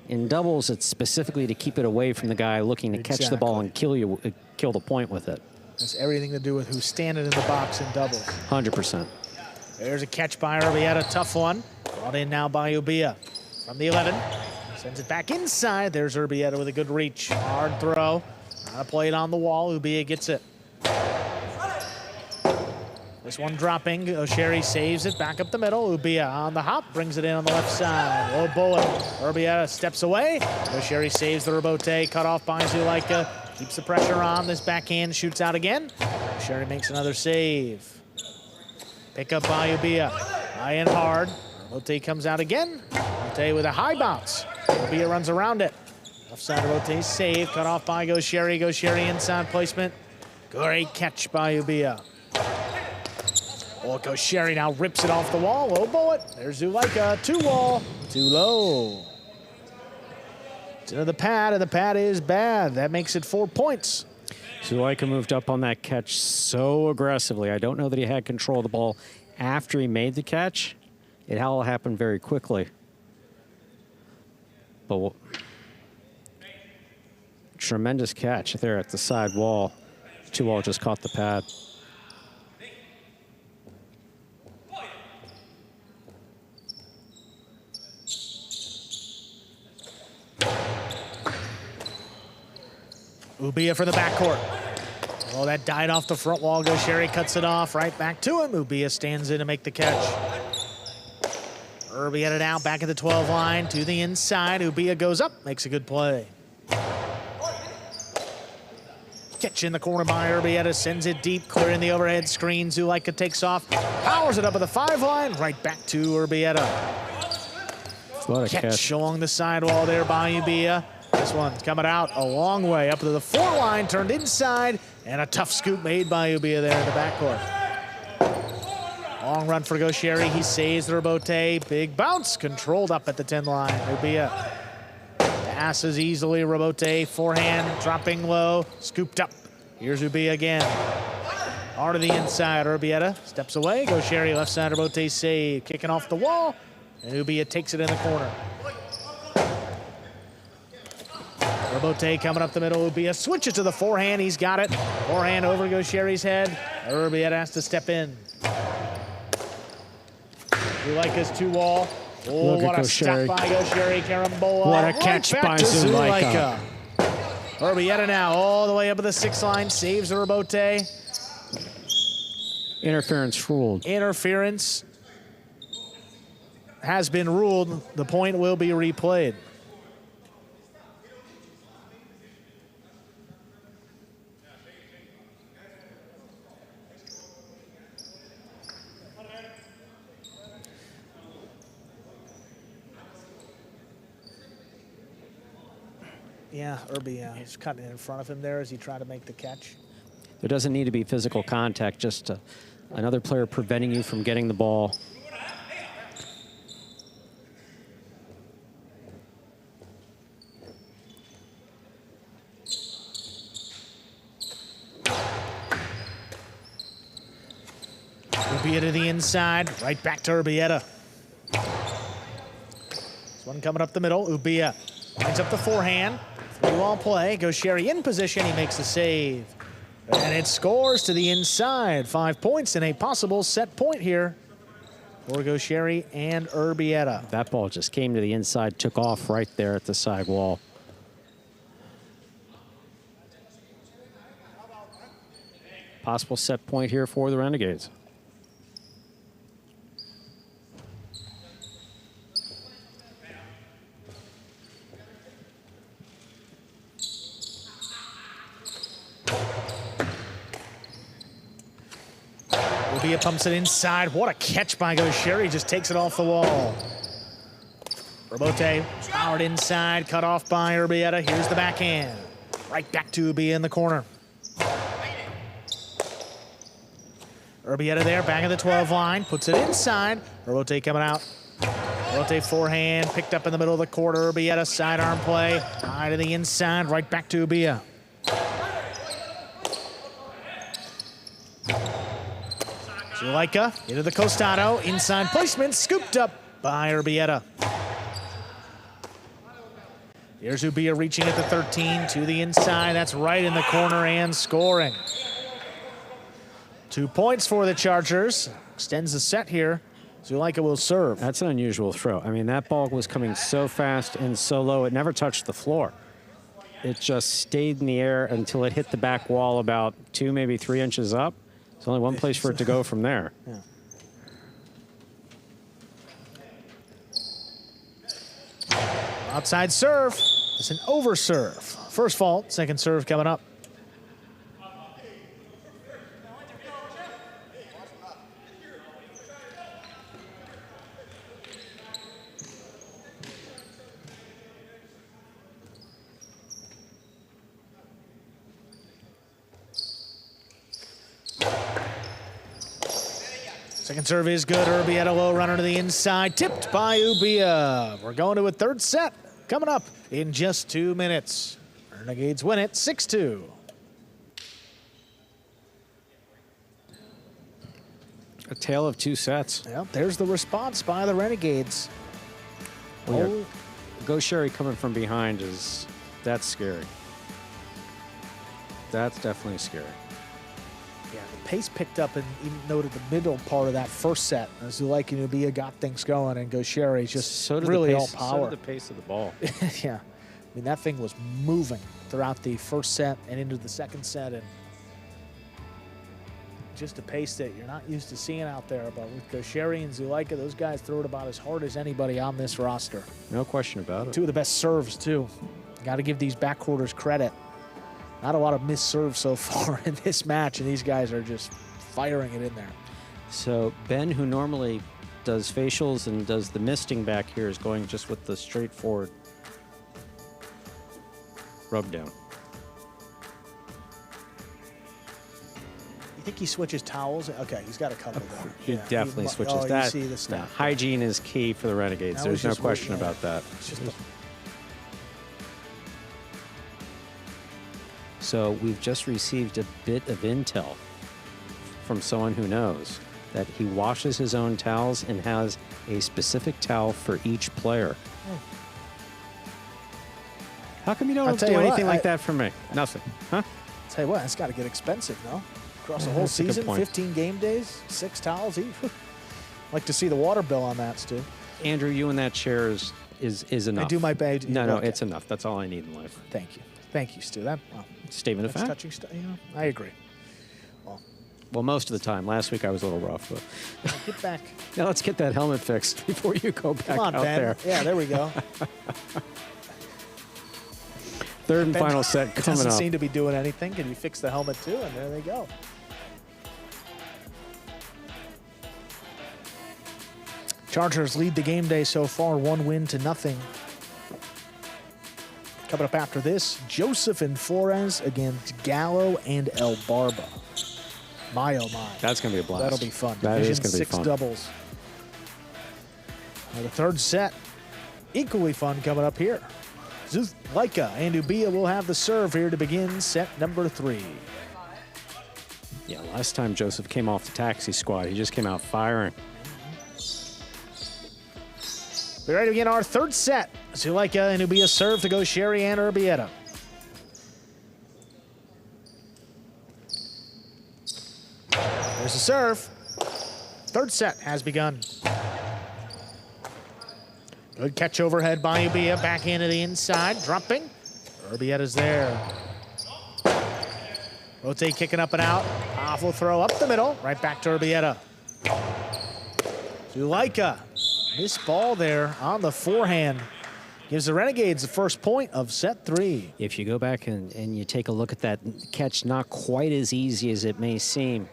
In doubles, it's specifically to keep it away from the guy looking to catch the ball and kill the point with it. It's everything to do with who's standing in the box in doubles. 100%. There's a catch by Urbieta, tough one. Brought in now by Ubia from the 11. Sends it back inside. There's Urbieta with a good reach. Hard throw. Trying to play it on the wall. Ubia gets it. This one dropping. Gaucheri saves it back up the middle. Ubia on the hop. Brings it in on the left side. Low bullet. Urbieta steps away. Gaucheri saves the rebote. Cut off by Zulaika. Keeps the pressure on. This backhand shoots out again. Gaucheri makes another save. Pick up by Ubia. High and hard. Rote comes out again. Rote with a high bounce. Ubia runs around it. Left side of Rote save. Cut off by Gaucheri. Gaucheri inside placement. Great catch by Ubia. Oh, Gaucheri now rips it off the wall. Low bullet. There's Zulaika. 2 wall. Too low. It's into the pad, and the pad is bad. That makes it 4 points. Zulaika moved up on that catch so aggressively. I don't know that he had control of the ball after he made the catch. It all happened very quickly. But tremendous catch there at the side wall. 2 wall just caught the pad. Ubia for the backcourt. Oh, that died off the front wall. Gaucheri cuts it off. Right back to him. Ubia stands in to make the catch. Urbieta now back at the 12 line to the inside. Ubia goes up, makes a good play. Catch in the corner by Urbieta, sends it deep, clearing the overhead screen. Zulaika takes off, powers it up at the 5 line, right back to Urbieta. What a catch. Along the sidewall there by Ubia. This one's coming out a long way up to the 4 line, turned inside, and a tough scoop made by Ubia there in the backcourt. Long run for Gaucheri, he saves the rebote. Big bounce, controlled up at the 10 line. Ubia passes easily, rebote, forehand, dropping low, scooped up. Here's Ubia again. Hard to the inside, Urbieta steps away. Gaucheri left side, rebote save, kicking off the wall, and Ubia takes it in the corner. Rebote coming up the middle, Ubia switches to the forehand, he's got it. Forehand over Gaucheri's head. Urbieta has to step in. Zulaika's 2-wall. Oh, Look what at a step Gaucheri. by Gaucheri, Carambola. What a right catch back by to Zulaika. Urbieta now all the way up at the 6 line, saves the rebote. Interference ruled. Interference has been ruled. The point will be replayed. Yeah, Urbieta, he's cutting it in front of him there as he tried to make the catch. There doesn't need to be physical contact, just another player preventing you from getting the ball. Urbieta to the inside, right back to Urbieta. This one coming up the middle, Ubia lines up the forehand. 3-ball play, Gaucheri in position, he makes the save. And it scores to the inside. 5 points and a possible set point here for Gaucheri and Urbieta. That ball just came to the inside, took off right there at the side wall. Possible set point here for the Renegades. Ubia pumps it inside. What a catch by Gaucheri. Just takes it off the wall. Rebote powered inside, cut off by Urbieta. Here's the backhand. Right back to Ubia in the corner. Urbieta there, back of the 12 line, puts it inside. Rebote coming out. Rebote forehand, picked up in the middle of the court. Urbieta sidearm play, high to the inside, right back to Ubia. Zulaika into the Costado, inside placement, scooped up by Urbieta. Here's Ubia reaching at the 13 to the inside. That's right in the corner and scoring. 2 points for the Chargers. Extends the set here. Zulaika will serve. That's an unusual throw. I mean, that ball was coming so fast and so low, it never touched the floor. It just stayed in the air until it hit the back wall about 2, maybe 3 inches up. There's only one place for it to go from there. Yeah. Outside serve. It's an over serve. First fault, second serve coming up. Second serve is good. Urbieta low runner to the inside. Tipped by Ubia. We're going to a third set coming up in just 2 minutes. Renegades win it 6-2. A tale of 2 sets. Well, there's the response by the Renegades. Oh, Gaucheri coming from behind that's scary. That's definitely scary. Yeah, the pace picked up and even noted the middle part of that first set. As Zulaika and Ubia got things going, and Gaucheri just really all power. So did the pace of the ball. Yeah, I mean, that thing was moving throughout the first set and into the second set. And just a pace that you're not used to seeing out there. But with Gaucheri and Zulaika, those guys throw it about as hard as anybody on this roster. No question about it. Two of the best serves, too. Got to give these backcourters credit. Not a lot of missed serves so far in this match, and these guys are just firing it in there. So Ben, who normally does facials and does the misting back here, is going just with the straightforward rub down. You think he switches towels? Okay, he's got a couple there. He definitely switches you that. see the stuff. Hygiene is key for the Renegades. That There's was no just question weird, yeah. about that. It's just So we've just received a bit of intel from someone who knows that he washes his own towels and has a specific towel for each player. How come you don't do anything like that for me? Nothing, huh? Tell you what, it's got to get expensive, no? Across the whole That's a good season, point. 15 game days, 6 towels each. Like to see the water bill on that, Stu. Andrew, you in that chair is enough. I do my best. No, Okay. it's enough. That's all I need in life. Thank you, Stu. That Statement of that's fact. touching stuff. You know, I agree. Well, most of the time. Last week I was a little rough, but Get back. now let's get that helmet fixed before you go back Come on, out Ben. there. Yeah, there we go. Third and Ben final set coming doesn't up. seem to be doing anything. Can you fix the helmet too? And there they go. Chargers lead the game day so far, 1-0. Coming up after this, Joseph and Flores against Gallo and El Barba. My oh my. That's going to be a blast. That'll be fun. That is Division going to be 6 fun. doubles. Now the third set, equally fun coming up here. Zulaika and Ubia will have the serve here to begin set number 3. Yeah, last time Joseph came off the taxi squad, he just came out firing. We're ready to begin our third set. Zulaika and Ubia serve to go Sherry and Urbieta. There's the serve. Third set has begun. Good catch overhead by Ubia. Back into the inside. Dropping. Urbieta's there. Rote kicking up and out. Powerful throw up the middle. Right back to Urbieta. Zulaika. This ball there on the forehand gives the Renegades the first point of set 3. If you go back and you take a look at that catch, not quite as easy as it may seem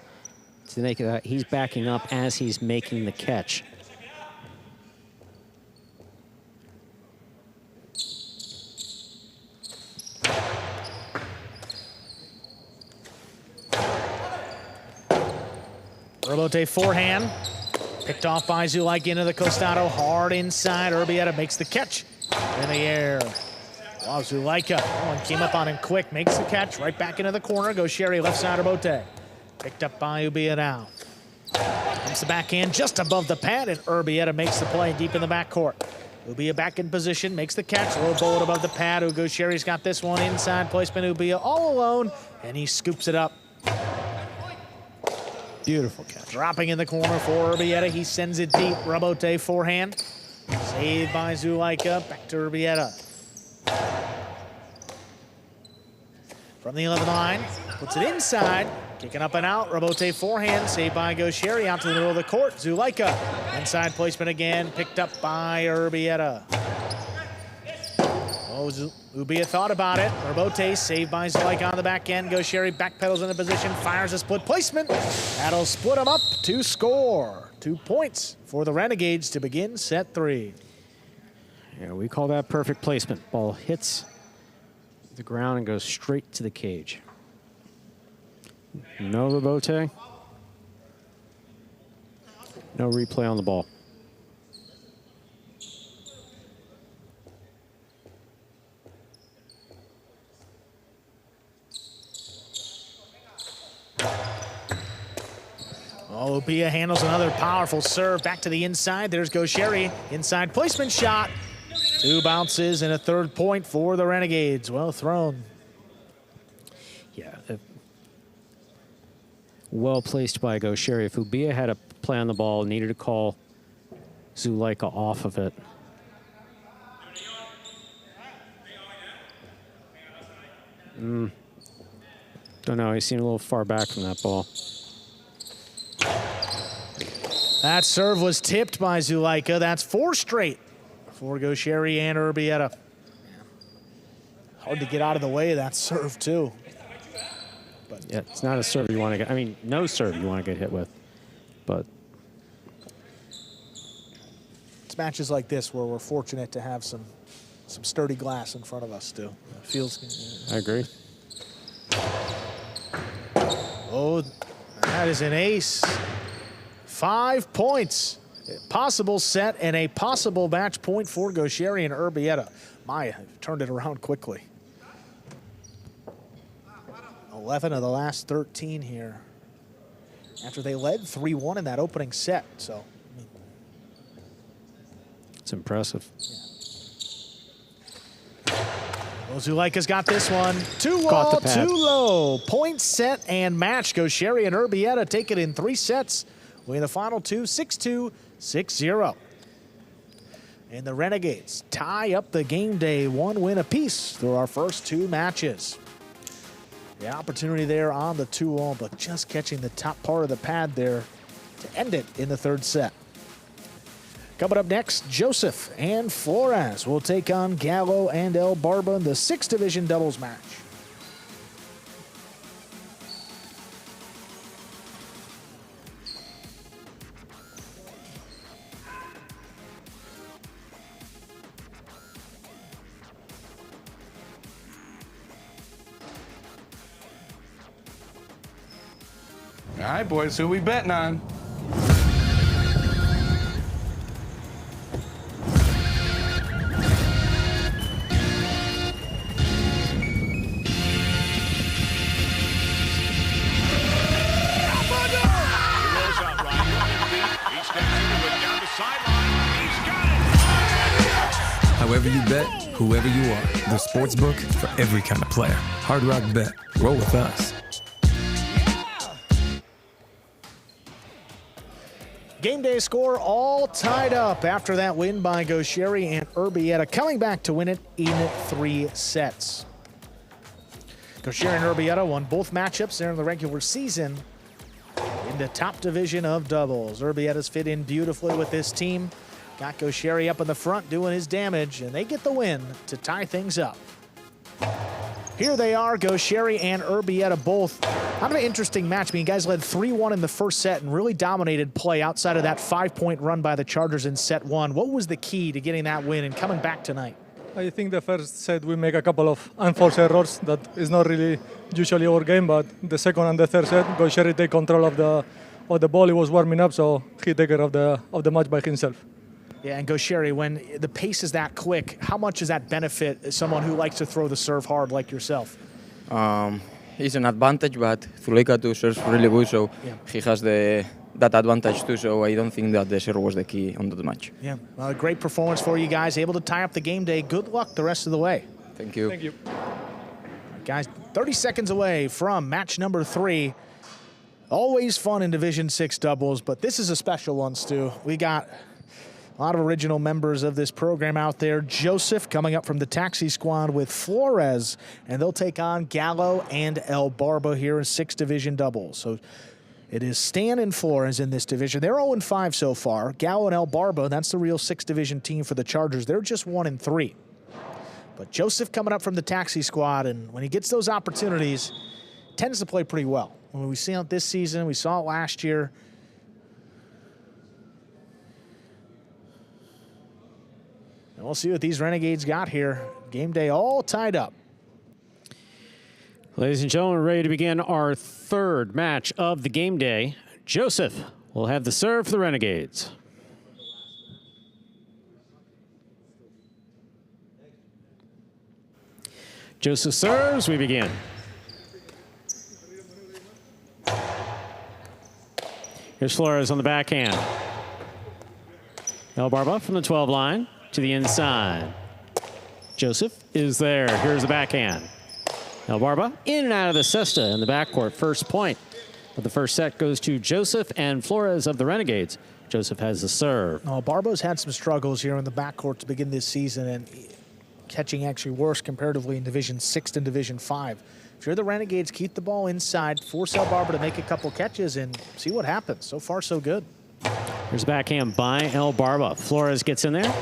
to make it. He's backing up as he's making the catch. Robote forehand. Picked off by Zulaika into the costado. Hard inside. Urbieta makes the catch in the air. Wow, Zulaika. One came up on him quick. Makes the catch. Right back into the corner. Goes Sherry left side of Robote. Picked up by Ubia now. Comes the backhand just above the pad, and Urbieta makes the play deep in the backcourt. Ubia back in position. Makes the catch. Low bullet above the pad. Ugo Sherry's got this one inside. Placement Ubia all alone, and he scoops it up. Beautiful catch. Dropping in the corner for Urbieta. He sends it deep. Robote forehand. Saved by Zulaika. Back to Urbieta. From the 11 line. Puts it inside. Kicking up and out. Robote forehand. Saved by Gaucheri out to the middle of the court. Zulaika. Inside placement again. Picked up by Urbieta. Oh, Ubia thought about it. Robote saved by Zulaika on the back end. Gaucheri backpedals into position, fires a split placement. That'll split them up to score. 2 points for the Renegades to begin set 3. Yeah, we call that perfect placement. Ball hits the ground and goes straight to the cage. No Robote. No replay on the ball. Oh, Ubia handles another powerful serve back to the inside. There's Gaucheri. Inside placement shot. 2 bounces and a third point for the Renegades. Well thrown. Yeah. Well placed by Gaucheri. If Ubia had a play on the ball, needed to call Zulaika off of it. Don't know. He seemed a little far back from that ball. That serve was tipped by Zulaika. That's 4 straight for Gaucheri and Urbieta. Hard to get out of the way of that serve, too. But yeah, it's not a serve you want to get. I mean, no serve you want to get hit with. But it's matches like this where we're fortunate to have some sturdy glass in front of us, too. It feels. I agree. Oh, that is an ace. 5 points. A possible set and a possible match point for Gaucheri and Urbieta. Maya turned it around quickly. 11 of the last 13 here. After they led 3-1 in that opening set, so. It's impressive. Yeah. Well, Zulaika's got this one. Too low, too low. Point set and match. Gaucheri and Urbieta take it in 3 sets. Win the final 2, 6-2, 6-0. And the Renegades tie up the game day 1 win apiece through our first 2 matches. The opportunity there on the 2-all, but just catching the top part of the pad there to end it in the 3rd set. Coming up next, Joseph and Flores will take on Gallo and El Barba in the 6th division doubles match. All right, boys, who we betting on? However you bet, whoever you are, the sportsbook for every kind of player. Hard Rock Bet. Roll with us. Game day score all tied up after that win by Gaucheri and Urbieta, coming back to win it in 3 sets. Gaucheri and Urbieta won both matchups there in the regular season in the top division of doubles. Urbieta's fit in beautifully with this team. Got Gaucheri up in the front doing his damage, and they get the win to tie things up. Here they are, Gaucheri and Urbieta both. Kind of an interesting match. I mean, you guys led 3-1 in the first set and really dominated play outside of that 5-point run by the Chargers in set 1. What was the key to getting that win and coming back tonight? I think the first set we make a couple of unforced errors. That is not really usually our game, but the second and the third set, Gaucheri take control of the ball. He was warming up, so he take care of the match by himself. Yeah, and Gaucheri, when the pace is that quick, how much does that benefit someone who likes to throw the serve hard like yourself? It's an advantage, but Zulaika too serves really good, so he has that advantage too, so I don't think that the serve was the key on that match. Yeah, well, a great performance for you guys, able to tie up the game day. Good luck the rest of the way. Thank you. Thank you. Guys, 30 seconds away from match number 3. Always fun in Division 6 doubles, but this is a special one, Stu. We got a lot of original members of this program out there. Joseph coming up from the taxi squad with Flores, and they'll take on Gallo and El Barba here in 6th division doubles. So it is Stan and Flores in this division. They're 0-5 so far. Gallo and El Barba, that's the real 6th division team for the Chargers. They're just 1-3. But Joseph coming up from the taxi squad, and when he gets those opportunities, tends to play pretty well. When we see it this season, we saw it last year. And we'll see what these Renegades got here. Game day all tied up. Ladies and gentlemen, we're ready to begin our 3rd match of the game day. Joseph will have the serve for the Renegades. Joseph serves, we begin. Here's Flores on the backhand. El Barba from the 12 line to the inside. Joseph is there. Here's the backhand. El Barba in and out of the cesta in the backcourt. First point of the first set goes to Joseph and Flores of the Renegades. Joseph has the serve. Oh, Barba's had some struggles here in the backcourt to begin this season, and catching actually worse comparatively in Division 6 and Division 5. If you're the Renegades, keep the ball inside, force El Barba to make a couple catches, and see what happens. So far, so good. Here's a backhand by El Barba. Flores gets in there.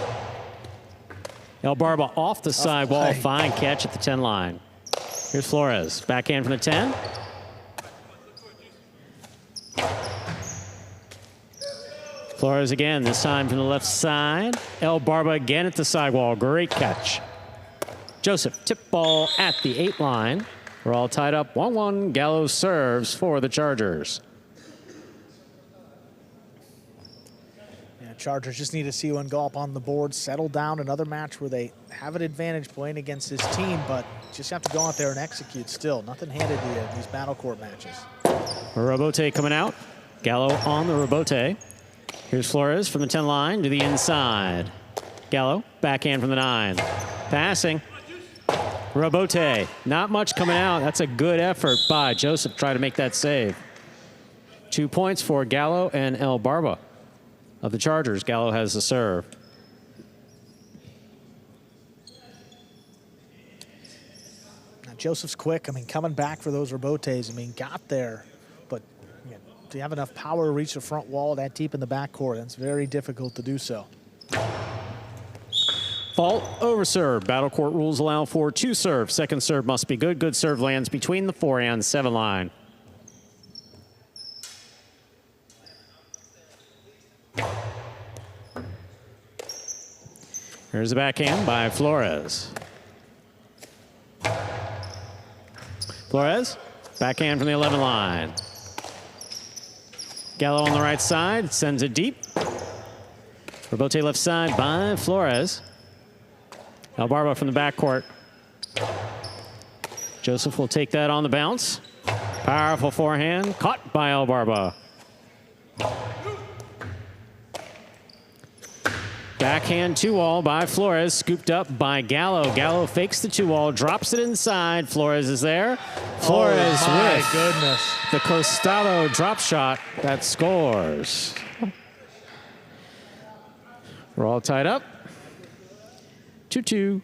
El Barba off the sidewall. Fine catch at the 10 line. Here's Flores. Backhand from the 10. Flores again, this time from the left side. El Barba again at the sidewall. Great catch. Joseph, tip ball at the 8 line. We're all tied up 1-1. Gallo serves for the Chargers. Yeah, Chargers just need to see one go up on the board, settle down. Another match where they have an advantage playing against this team, but just have to go out there and execute still. Nothing handed to you in these battle court matches. Robote coming out. Gallo on the Robote. Here's Flores from the 10 line to the inside. Gallo, backhand from the 9. Passing. Robote, not much coming out. That's a good effort by Joseph. Try to make that save. 2 points for Gallo and El Barba of the Chargers. Gallo has the serve. Now Joseph's quick. I mean, coming back for those Robotes. I mean, got there, but you know, do you have enough power to reach the front wall that deep in the backcourt? It's very difficult to do so. Fault over serve. Battle court rules allow for 2 serves. Second serve must be good. Good serve lands between the 4 and 7 line. Here's a backhand by Flores. Flores, backhand from the 11 line. Gallo on the right side, sends it deep. Robote left side by Flores. El Barba from the backcourt. Joseph will take that on the bounce. Powerful forehand, caught by El Barba. Backhand 2-all by Flores, scooped up by Gallo. Gallo fakes the 2-all, drops it inside. Flores is there. Flores with goodness. the Costado drop shot that scores. We're all tied up. 2-2.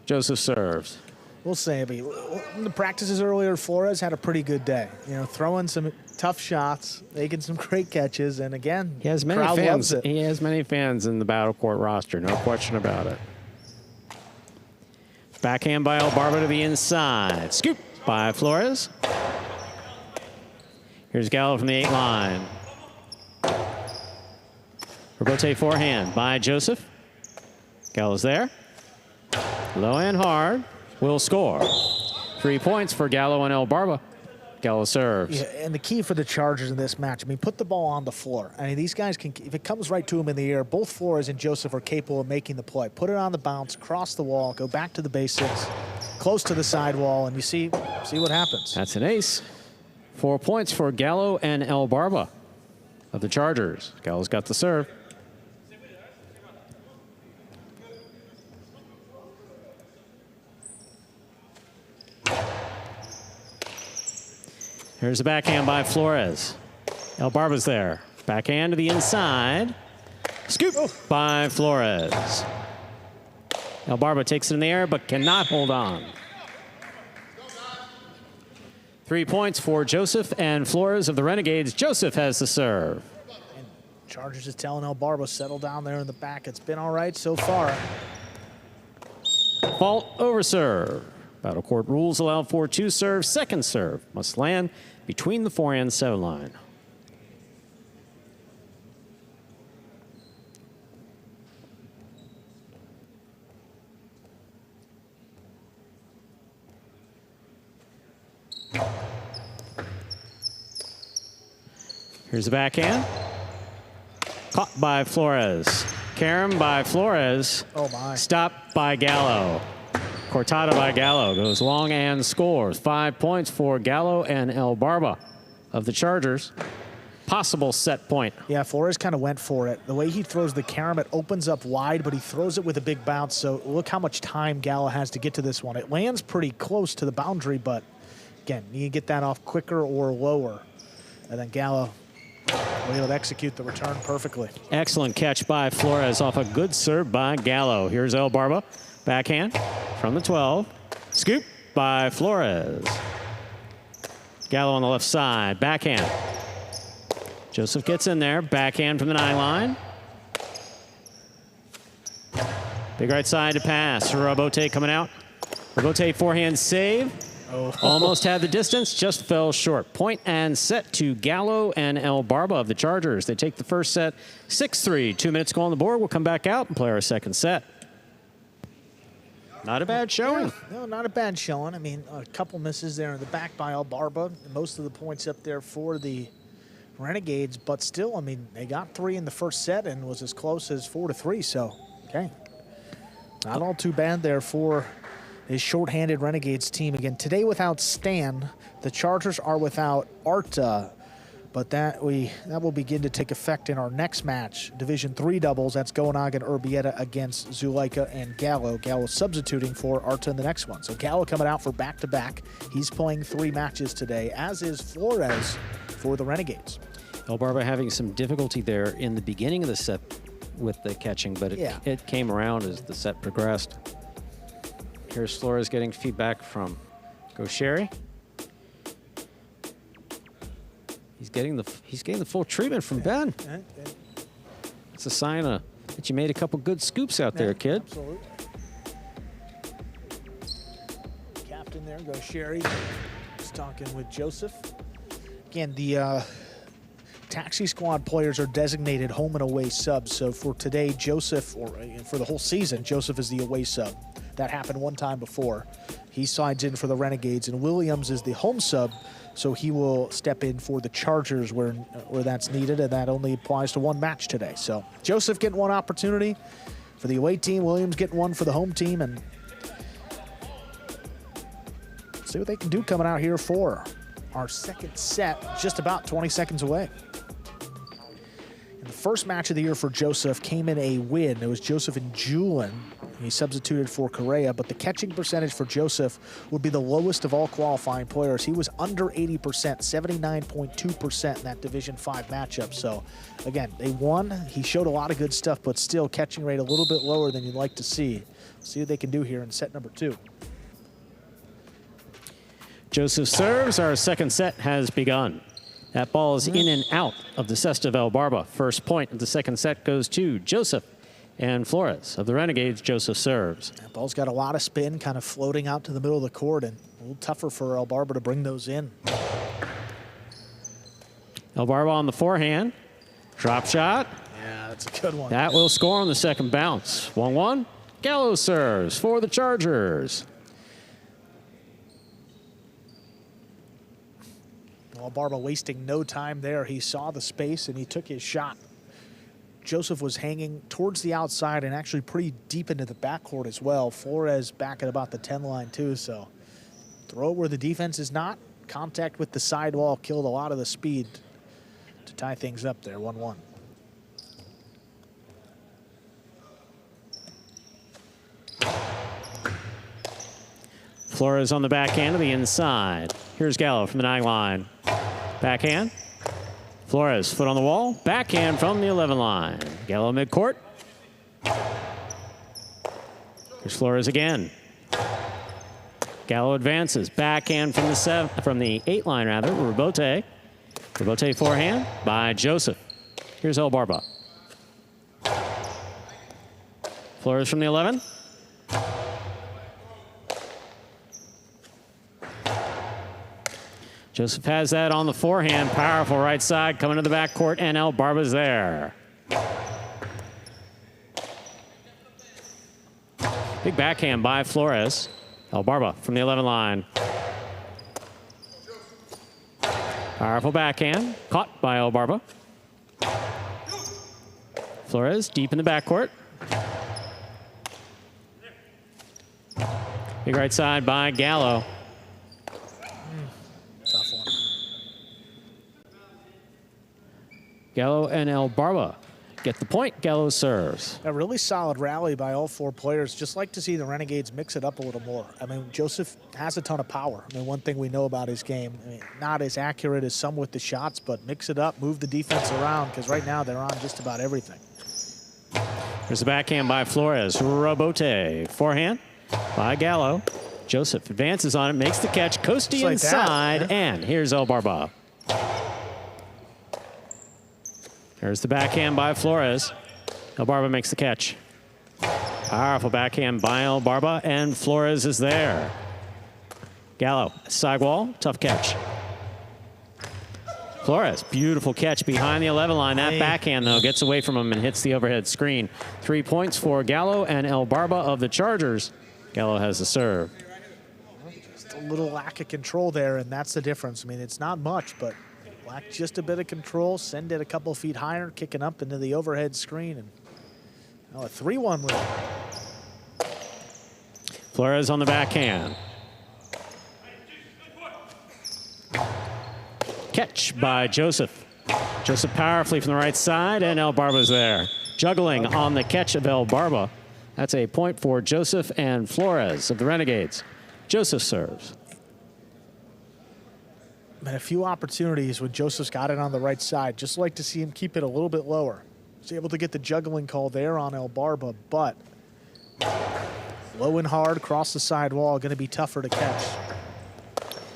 Joseph serves. We'll say, in the practices earlier, Flores had a pretty good day. You know, throwing some tough shots, making some great catches, and again, He has many crowd fans. loves it. He has many fans in the battle court roster, no question about it. Backhand by El Barba to the inside. Scoop by Flores. Here's Gallo from the 8 line. Robote forehand by Joseph. Gallo's there. Low and hard. Will score. 3 points for Gallo and El Barba. Gallo serves. Yeah, and the key for the Chargers in this match, I mean, put the ball on the floor. I mean, these guys can, if it comes right to them in the air, both Flores and Joseph are capable of making the play. Put it on the bounce, cross the wall, go back to the basics, close to the sidewall, and you see what happens. That's an ace. 4 points for Gallo and El Barba of the Chargers. Gallo's got the serve. Here's a backhand by Flores. El Barba's there. Backhand to the inside. Scoop by Flores. El Barba takes it in the air but cannot hold on. 3 points for Joseph and Flores of the Renegades. Joseph has the serve. And Chargers is telling El Barba, settle down there in the back. It's been all right so far. Fault over serve. Battle court rules allow for 2 serves. Second serve must land between the 4 and 7 line. Here's a backhand. Caught by Flores. Carom by Flores. Oh, my. Stopped by Gallo. Cortada by Gallo goes long and scores. 5 points for Gallo and El Barba of the Chargers. Possible set point. Yeah, Flores kind of went for it. The way he throws the carom, it opens up wide, but he throws it with a big bounce. So look how much time Gallo has to get to this one. It lands pretty close to the boundary, but again, you can get that off quicker or lower. And then Gallo was able to execute the return perfectly. Excellent catch by Flores off a good serve by Gallo. Here's El Barba. Backhand from the 12. Scoop by Flores. Gallo on the left side. Backhand. Joseph gets in there, backhand from the 9 line. Big right side to pass. Robote coming out. Robote forehand save. Almost had the distance, just fell short. Point and set to Gallo and El Barba of the Chargers. They take the first set 6-3. 2 minutes go on the board. We'll come back out and play our second set. Not a bad showing. Yeah, no, not a bad showing. I mean, a couple misses there in the back by El Barba. Most of the points up there for the Renegades, but still, I mean, they got 3 in the first set and was as close as 4-3. So, okay, not all too bad there for his shorthanded Renegades team. Again, today without Stan, the Chargers are without Arta, but that will begin to take effect in our next match, Division 3 doubles. That's Goenaga and Urbieta against Zuleika and Gallo. Gallo substituting for Arta in the next one. So Gallo coming out for back-to-back. He's playing 3 matches today, as is Flores for the Renegades. El Barba having some difficulty there in the beginning of the set with the catching, but it came around as the set progressed. Here's Flores getting feedback from Gaucheri. He's getting the full treatment from Ben. It's a sign that you made a couple good scoops out there, kid. Absolutely. Captain there, Gaucheri, is talking with Joseph. Again, the taxi squad players are designated home and away subs. So for today, Joseph, or for the whole season, Joseph is the away sub. That happened one time before. He sides in for the Renegades, and Williams is the home sub, so he will step in for the Chargers where that's needed, and that only applies to 1 match today. So Joseph getting 1 opportunity for the away team, Williams getting 1 for the home team, and see what they can do coming out here for our second set, just about 20 seconds away. And the first match of the year for Joseph came in a win. It was Joseph and Julin. He substituted for Correa, but the catching percentage for Joseph would be the lowest of all qualifying players. He was under 80%, 79.2% in that Division 5 matchup. So, again, they won. He showed a lot of good stuff, but still catching rate a little bit lower than you'd like to see. See what they can do here in set number 2. Joseph serves. Our second set has begun. That ball is in and out of the cesta of El Barba. First point of the second set goes to Joseph. And Flores of the Renegades, Joseph serves. That ball's got a lot of spin, kind of floating out to the middle of the court, and a little tougher for El Barba to bring those in. El Barba on the forehand. Drop shot. Yeah, that's a good one. That will score on the second bounce. 1-1. Gallo serves for the Chargers. El Barba wasting no time there. He saw the space, and he took his shot. Joseph was hanging towards the outside and actually pretty deep into the backcourt as well. Flores back at about the 10 line too, so throw it where the defense is not. Contact with the sidewall killed a lot of the speed to tie things up there, 1-1. Flores on the backhand to the inside. Here's Gallo from the 9 line. Backhand. Flores, foot on the wall, backhand from the 11 line. Gallo midcourt. Here's Flores again. Gallo advances, backhand from the 8 line rather. Robote. Robote forehand by Joseph. Here's El Barba. Flores from the 11. Joseph has that on the forehand. Powerful right side coming to the backcourt, and El Barba's there. Big backhand by Flores. El Barba from the 11 line. Powerful backhand. Caught by El Barba. Flores deep in the backcourt. Big right side by Gallo. Tough one. Gallo and El Barba get the point. Gallo serves. A really solid rally by all 4 players. Just like to see the Renegades mix it up a little more. I mean, Joseph has a ton of power. I mean, one thing we know about his game, I mean, not as accurate as some with the shots, but mix it up, move the defense around, because right now they're on just about everything. There's the backhand by Flores. Robote. Forehand by Gallo. Joseph advances on it, makes the catch, coasty like inside, that, and here's El Barba. There's the backhand by Flores. El Barba makes the catch. Powerful backhand by El Barba, and Flores is there. Gallo, sidewall, tough catch. Flores, beautiful catch behind the 11 line. That backhand, though, gets away from him and hits the overhead screen. 3 points for Gallo and El Barba of the Chargers. Gallo has the serve. Just a little lack of control there, and that's the difference. I mean, it's not much, but lack just a bit of control. Send it a couple feet higher, kicking up into the overhead screen. And now a 3-1 lead. Flores on the backhand. Catch by Joseph. Joseph powerfully from the right side, and El Barba's there. Juggling on the catch of El Barba. That's a point for Joseph and Flores of the Renegades. Joseph serves. Been a few opportunities when Joseph's got it on the right side. Just like to see him keep it a little bit lower. He's able to get the juggling call there on El Barba, but low and hard across the sidewall, going to be tougher to catch.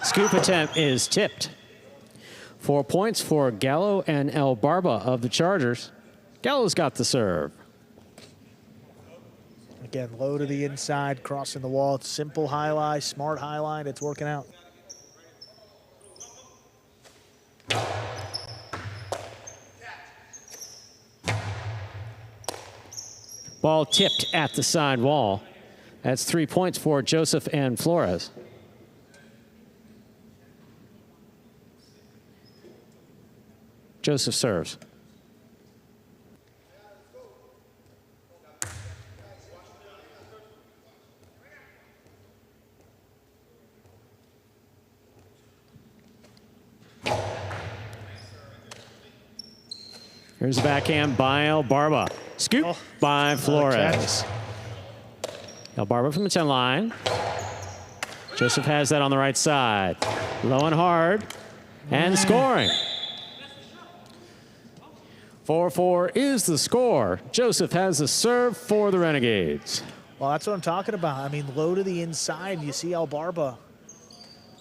Scoop attempt is tipped. 4 points for Gallo and El Barba of the Chargers. Gallo's got the serve. Again, low to the inside, crossing the wall. It's simple high line, smart high line. It's working out. Ball tipped at the side wall. That's 3 points for Joseph and Flores. Joseph serves. Here's the backhand by El Barba. Scoop by Flores. El Barba from the 10 line. Joseph has that on the right side. Low and hard. And scoring. 4-4 is the score. Joseph has the serve for the Renegades. Well, that's what I'm talking about. I mean, low to the inside. You see El Barba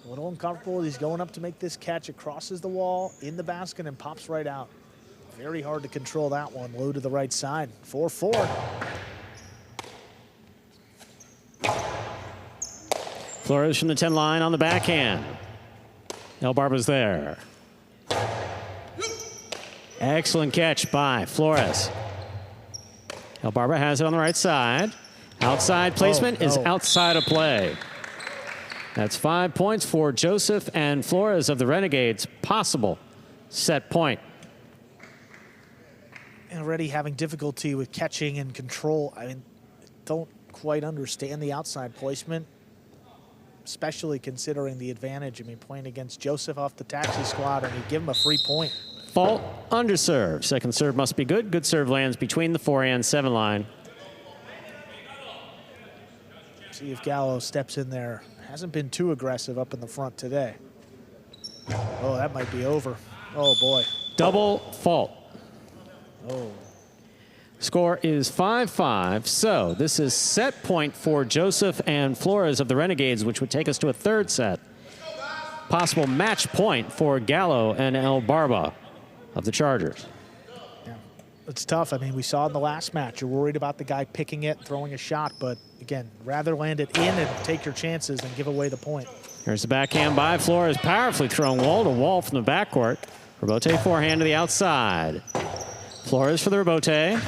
a little uncomfortable. He's going up to make this catch. It crosses the wall in the basket and pops right out. Very hard to control that one. Low to the right side. 4-4. Flores from the 10 line on the backhand. El Barba's there. Excellent catch by Flores. El Barba has it on the right side. Outside placement is outside of play. That's 5 points for Joseph and Flores of the Renegades. Possible set point. Already having difficulty with catching and control. I mean, don't quite understand the outside placement, especially considering the advantage. I mean, playing against Joseph off the taxi squad, and you give him a free point. Fault, underserve. Second serve must be good. Good serve lands between the 4 and 7 line. See if Gallo steps in there. Hasn't been too aggressive up in the front today. Oh, that might be over. Oh, boy. Double fault. Oh. Score is 5-5. So this is set point for Joseph and Flores of the Renegades, which would take us to a third set. Possible match point for Gallo and El Barba of the Chargers. Yeah, it's tough. I mean, we saw in the last match, you're worried about the guy picking it, throwing a shot, but again, rather land it in and take your chances than give away the point. Here's the backhand by Flores, powerfully thrown wall to wall from the backcourt. Rebote forehand to the outside. Flores for the rebote.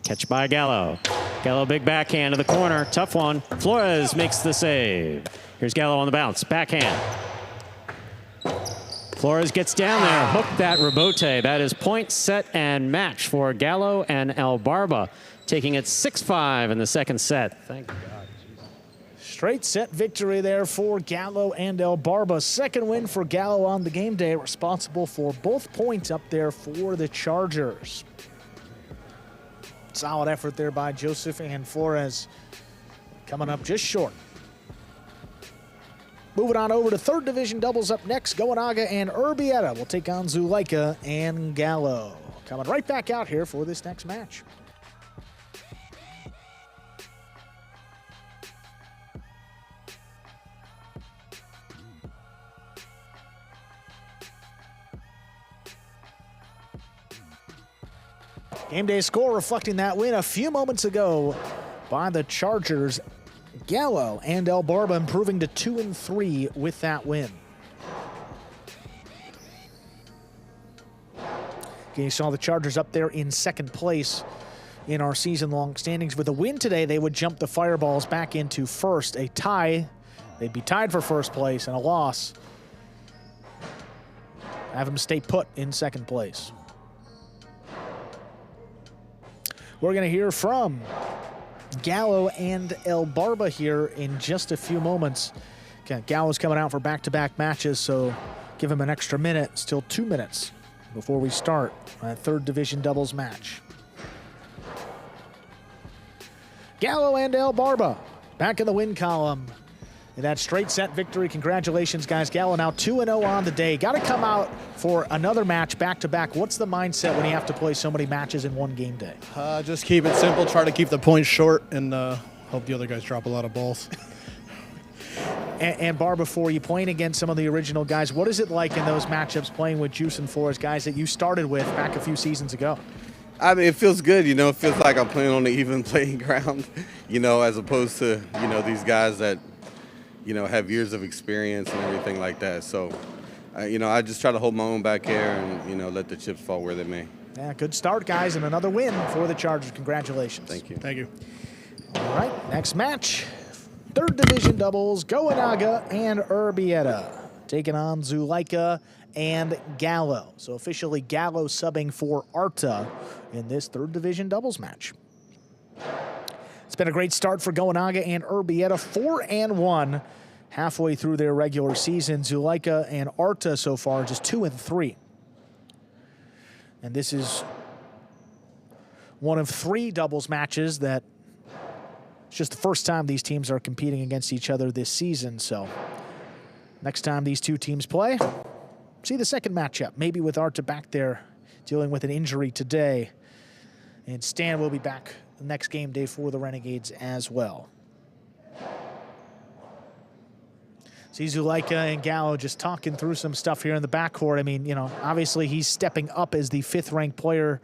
Catch by Gallo. Gallo big backhand to the corner, tough one. Flores makes the save. Here's Gallo on the bounce, backhand. Flores gets down there, hooked that rebote. That is point, set, and match for Gallo and El Barba, taking it 6-5 in the second set. Thank God. Straight set victory there for Gallo and El Barba. Second win for Gallo on the game day, responsible for both points up there for the Chargers. Solid effort there by Joseph and Flores. Coming up just short. Moving on over to third division doubles up next. Goanaga and Urbieta will take on Zuleika and Gallo. Coming right back out here for this next match. Game day score reflecting that win a few moments ago by the Chargers. Gallo and El Barba improving to 2-3 with that win. Okay, you saw the Chargers up there in second place in our season-long standings. With a win today, they would jump the Fireballs back into first. A tie, they'd be tied for first place, and a loss have them stay put in second place. We're going to hear from Gallo and El Barba here in just a few moments. Okay, Gallo's coming out for back-to-back matches, so give him an extra minute. Still 2 minutes before we start our third division doubles match. Gallo and El Barba back in the win column in that straight set victory. Congratulations, guys. Gallo now 2-0 on the day. Got to come out for another match back-to-back. What's the mindset when you have to play so many matches in one game day? Just keep it simple, try to keep the points short, and hope the other guys drop a lot of balls. And Barba, before you playing against some of the original guys, what is it like in those matchups playing with Juice and Flores, guys that you started with back a few seasons ago? I mean, it feels good, you know. It feels like I'm playing on the even playing ground, you know, as opposed to, you know, these guys that, you know, have years of experience and everything like that. So, you know, I just try to hold my own back here and, you know, let the chips fall where they may. Yeah, good start, guys, and another win for the Chargers. Congratulations. Thank you. Thank you. All right, next match. Third division doubles, Goenaga and Urbieta taking on Zuleika and Gallo. So officially Gallo subbing for Arta in this third division doubles match. It's been a great start for Goenaga and Urbieta, 4-1 halfway through their regular season. Zuleika and Arta so far just 2-3. And this is one of 3 doubles matches that it's just the first time these teams are competing against each other this season. So next time these two teams play, see the second matchup, maybe with Arta back there dealing with an injury today. And Stan will be back the next game day for the Renegades as well. See Zuleika and Gallo just talking through some stuff here in the backcourt. I mean, you know, obviously he's stepping up as the 5th-ranked player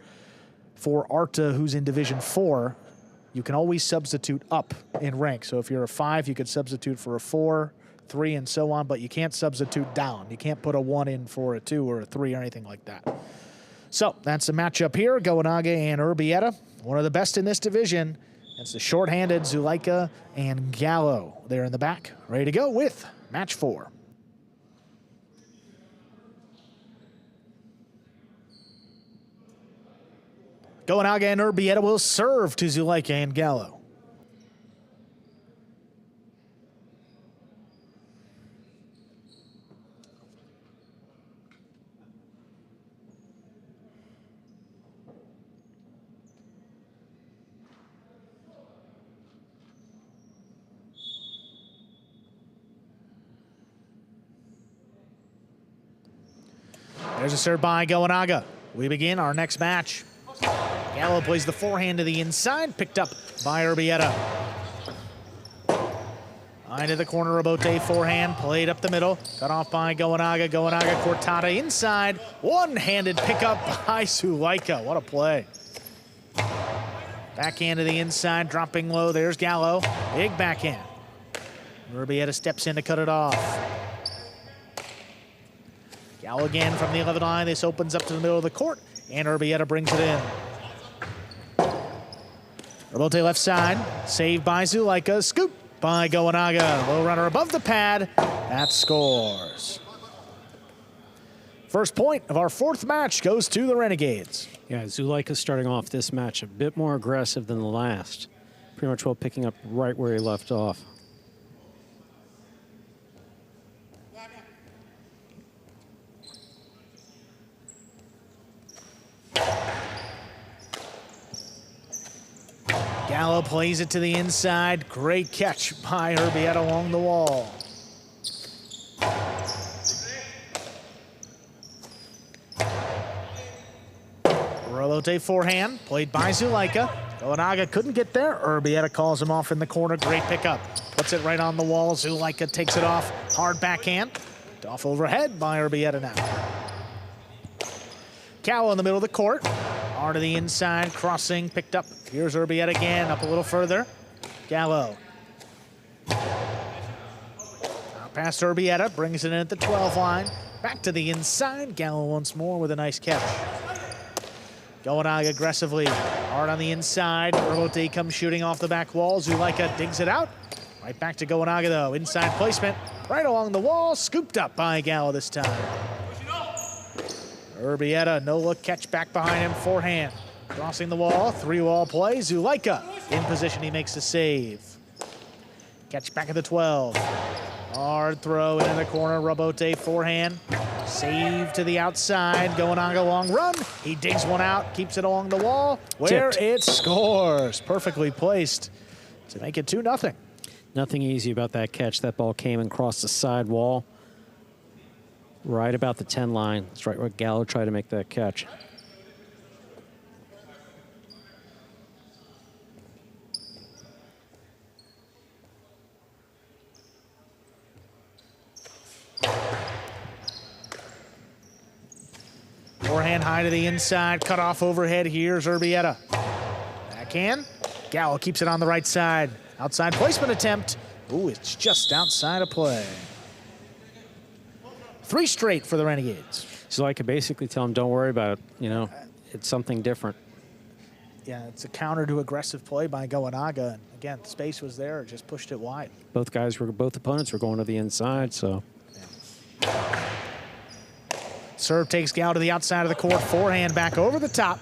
for Arta, who's in Division 4. You can always substitute up in rank. So if you're a 5, you could substitute for a 4, 3, and so on, but you can't substitute down. You can't put a 1 in for a 2 or a 3 or anything like that. So that's the matchup here, Goenaga and Urbieta, one of the best in this division. That's the short-handed Zuleika and Gallo. They're in the back, ready to go with match 4. Goenaga and Urbieta will serve to Zuleika and Gallo. There's a serve by Goenaga. We begin our next match. Gallo plays the forehand to the inside, picked up by Urbieta. Into the corner, Robote forehand, played up the middle, cut off by Goenaga. Goenaga cortada inside, one-handed pickup by Zuleika. What a play. Backhand to the inside, dropping low. There's Gallo, big backhand. Urbieta steps in to cut it off. Gallo again from the 11th line. This opens up to the middle of the court, and Urbieta brings it in. Robote left side, saved by Zuleika, scoop by Goenaga. Low runner above the pad, that scores. First point of our 4th match goes to the Renegades. Yeah, Zuleika starting off this match a bit more aggressive than the last. Pretty much well picking up right where he left off. Gallo plays it to the inside. Great catch by Urbieta along the wall. Robote forehand, played by Zuleika. Goenaga couldn't get there. Urbieta calls him off in the corner. Great pickup. Puts it right on the wall. Zuleika takes it off. Hard backhand. Off overhead by Urbieta now. Gallo in the middle of the court. Hard to the inside, crossing, picked up. Here's Urbieta again, up a little further. Gallo. Past Urbieta, brings it in at the 12 line. Back to the inside. Gallo once more with a nice catch. Gaonaga aggressively. Hard on the inside. Urlote comes shooting off the back wall. Zulaika digs it out. Right back to Gaonaga though. Inside placement. Right along the wall. Scooped up by Gallo this time. Urbieta, no look catch back behind him. Forehand. Crossing the wall. 3-wall play. Zulaika in position. He makes the save. Catch back at the 12. Hard throw into the corner, Rabote forehand. Save to the outside, Gaonaga long run. He digs one out, keeps it along the wall, where it scores. Perfectly placed to make it 2-0. Nothing easy about that catch. That ball came and crossed the side wall. Right about the 10 line. That's right where Gallo tried to make that catch. Forehand high to the inside, cut off overhead. Here's Urbieta. Backhand. Gallo keeps it on the right side. Outside placement attempt. Ooh, it's just outside of play. 3 straight for the Renegades. So I could basically tell him, don't worry about it. You know, it's something different. Yeah, it's a counter to aggressive play by Gaonaga. And again, space was there, it just pushed it wide. Both opponents were going to the inside, so. Yeah. Serve takes Gallo to the outside of the court. Forehand back over the top.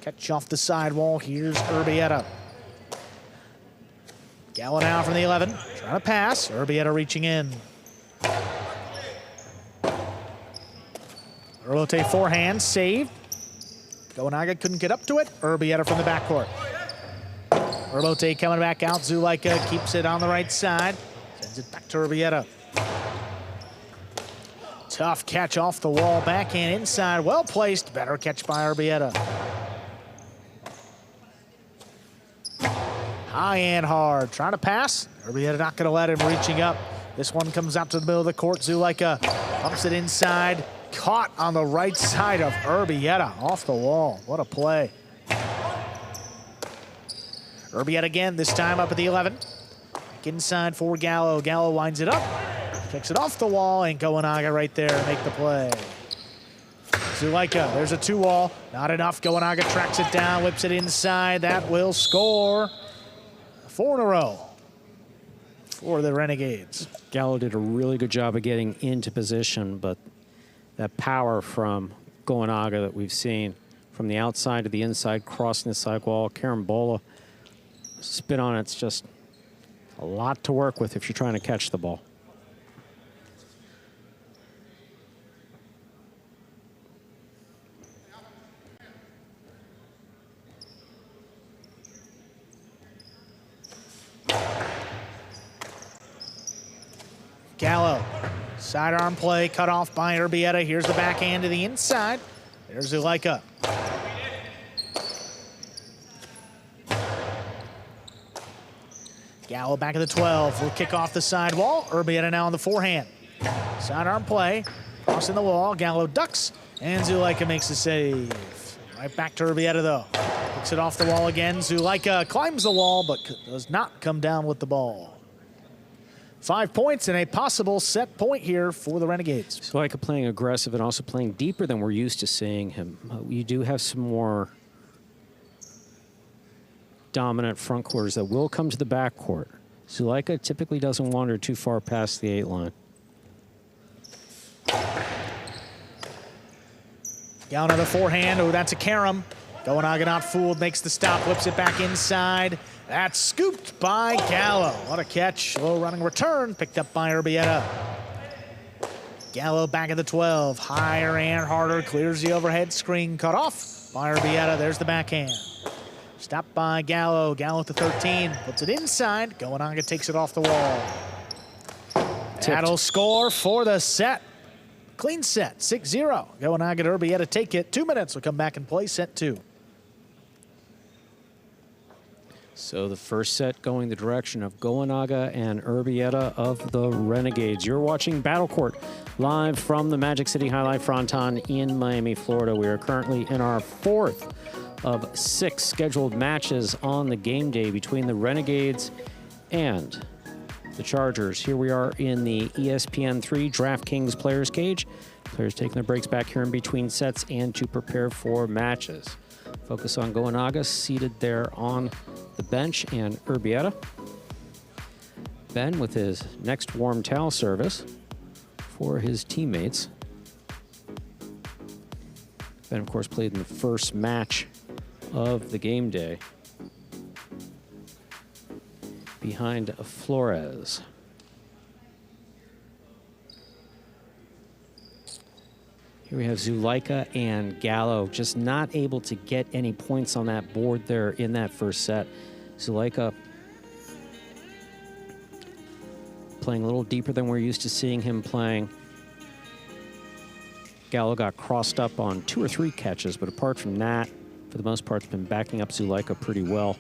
Catch off the side wall. Here's Urbieta. Gallo now from the 11. Trying to pass. Urbieta reaching in. Urlote forehand. Saved. Gaonaga couldn't get up to it. Urbieta from the backcourt. Urlote coming back out. Zulaika keeps it on the right side. Sends it back to Urbieta. Tough catch off the wall, backhand inside, well placed. Better catch by Urbieta. High and hard, trying to pass. Urbieta not gonna let him, reaching up. This one comes out to the middle of the court. Zulaika pumps it inside. Caught on the right side of Urbieta, off the wall. What a play. Urbieta again, this time up at the 11. Back inside for Gallo. Gallo winds it up. Kicks it off the wall, and Gaonaga right there to make the play. Zulaika, there's a 2-wall. Not enough. Gaonaga tracks it down, whips it inside. That will score. 4 in a row for the Renegades. Gallo did a really good job of getting into position, but that power from Gaonaga that we've seen from the outside to the inside, crossing the side wall, carambola, spin on it's just a lot to work with if you're trying to catch the ball. Gallo, sidearm play, cut off by Urbieta. Here's the backhand to the inside. There's Zulaika. Gallo back at the 12. Will kick off the side wall. Urbieta now on the forehand. Sidearm play, crossing the wall. Gallo ducks, and Zulaika makes the save. Right back to Urbieta though. Kicks it off the wall again. Zulaika climbs the wall, but does not come down with the ball. 5 points and a possible set point here for the Renegades. Zulaika playing aggressive and also playing deeper than we're used to seeing him. You do have some more dominant front quarters that will come to the back court. Zulaika typically doesn't wander too far past the 8 line. Down on the forehand. Oh, that's a carom. Gaonaga not fooled, makes the stop, whips it back inside. That's scooped by Gallo. What a catch. Low running return, picked up by Urbieta. Gallo back at the 12. Higher and harder, clears the overhead screen, cut off by Urbieta. There's the backhand. Stopped by Gallo. Gallo at the 13, puts it inside. Gaonaga takes it off the wall. That'll score for the set. Clean set, 6-0. Gaonaga and Urbieta take it. 2 minutes, we'll come back and play set 2. So the first set going the direction of Gaonaga and Urbieta of the Renegades. You're watching Battle Court live from the Magic City Jai-Alai Fronton in Miami, Florida. We are currently in our 4th of 6 scheduled matches on the game day between the Renegades and the Chargers. Here we are in the ESPN3 DraftKings Players Cage. Players taking their breaks back here in between sets and to prepare for matches. Focus on Goenaga, seated there on the bench, and Urbieta. Ben with his next warm towel service for his teammates. Ben, of course, played in the first match of the game day behind Flores. Here we have Zulaika and Gallo just not able to get any points on that board there in that first set. Zulaika playing a little deeper than we're used to seeing him playing. Gallo got crossed up on 2 or 3 catches, but apart from that, for the most part, has been backing up Zulaika pretty well.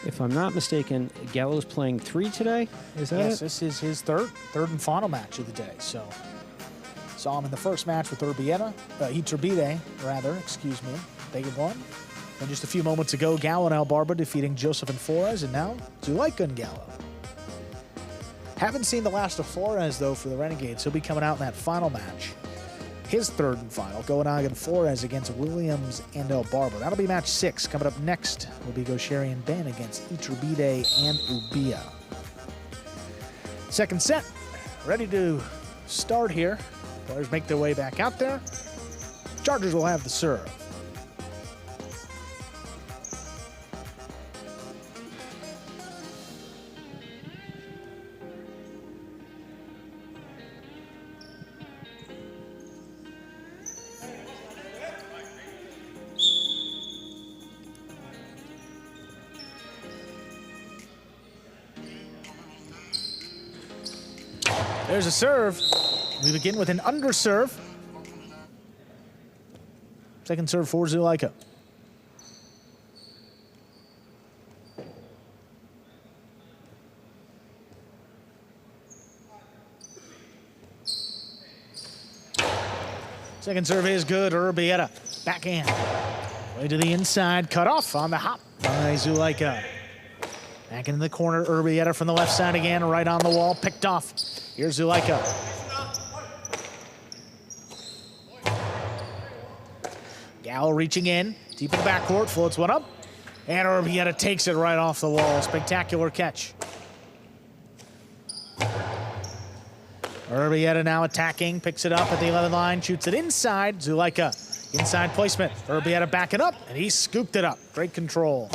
If I'm not mistaken, Gallo's playing 3 today. Is that Yes, it? this is his third and final match of the day. So saw him in the first match with Iturbide, excuse me, beg your pardon. And just a few moments ago, Gallo and Albarba defeating Joseph and Flores, and now Zulaika and Gallo. Haven't seen the last of Flores, though, for the Renegades. He'll be coming out in that final match. His third and final, Goenaga and Flores against Williams and Albarba. That'll be match 6. Coming up next will be Gosheri and Ben against Iturbide and Ubia. Second set, ready to start here. Players make their way back out there. Chargers will have the serve. There's a serve. We begin with an underserve. Second serve for Zulaika. Second serve is good. Urbieta, backhand. Way to the inside, cut off on the hop by Zulaika. Back into the corner, Urbieta from the left side again, right on the wall, picked off. Here's Zulaika. Gallo reaching in, deep in the backcourt, floats one up. And Urbieta takes it right off the wall. Spectacular catch. Urbieta now attacking, picks it up at the 11 line, shoots it inside. Zulaika, inside placement. Urbieta backing up, and he scooped it up. Great control.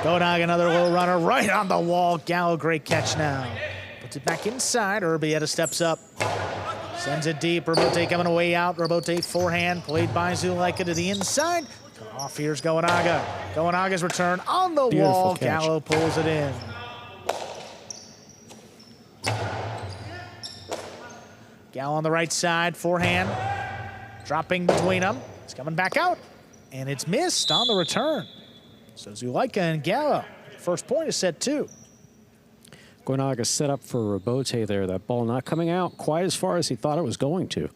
Goenaga, another low runner, right on the wall. Gallo, great catch now. Puts it back inside. Urbieta steps up. Sends it deep. Robote coming away out. Robote forehand, played by Zulaika to the inside. Come off, here's Goenaga. Goenaga's return on the wall. Catch. Gallo pulls it in. Gallo on the right side, forehand. Dropping between them. It's coming back out. And it's missed on the return. So Zulaika and Gallo, first point is set 2. Goenaga set up for Robote there. That ball not coming out quite as far as he thought it was going to.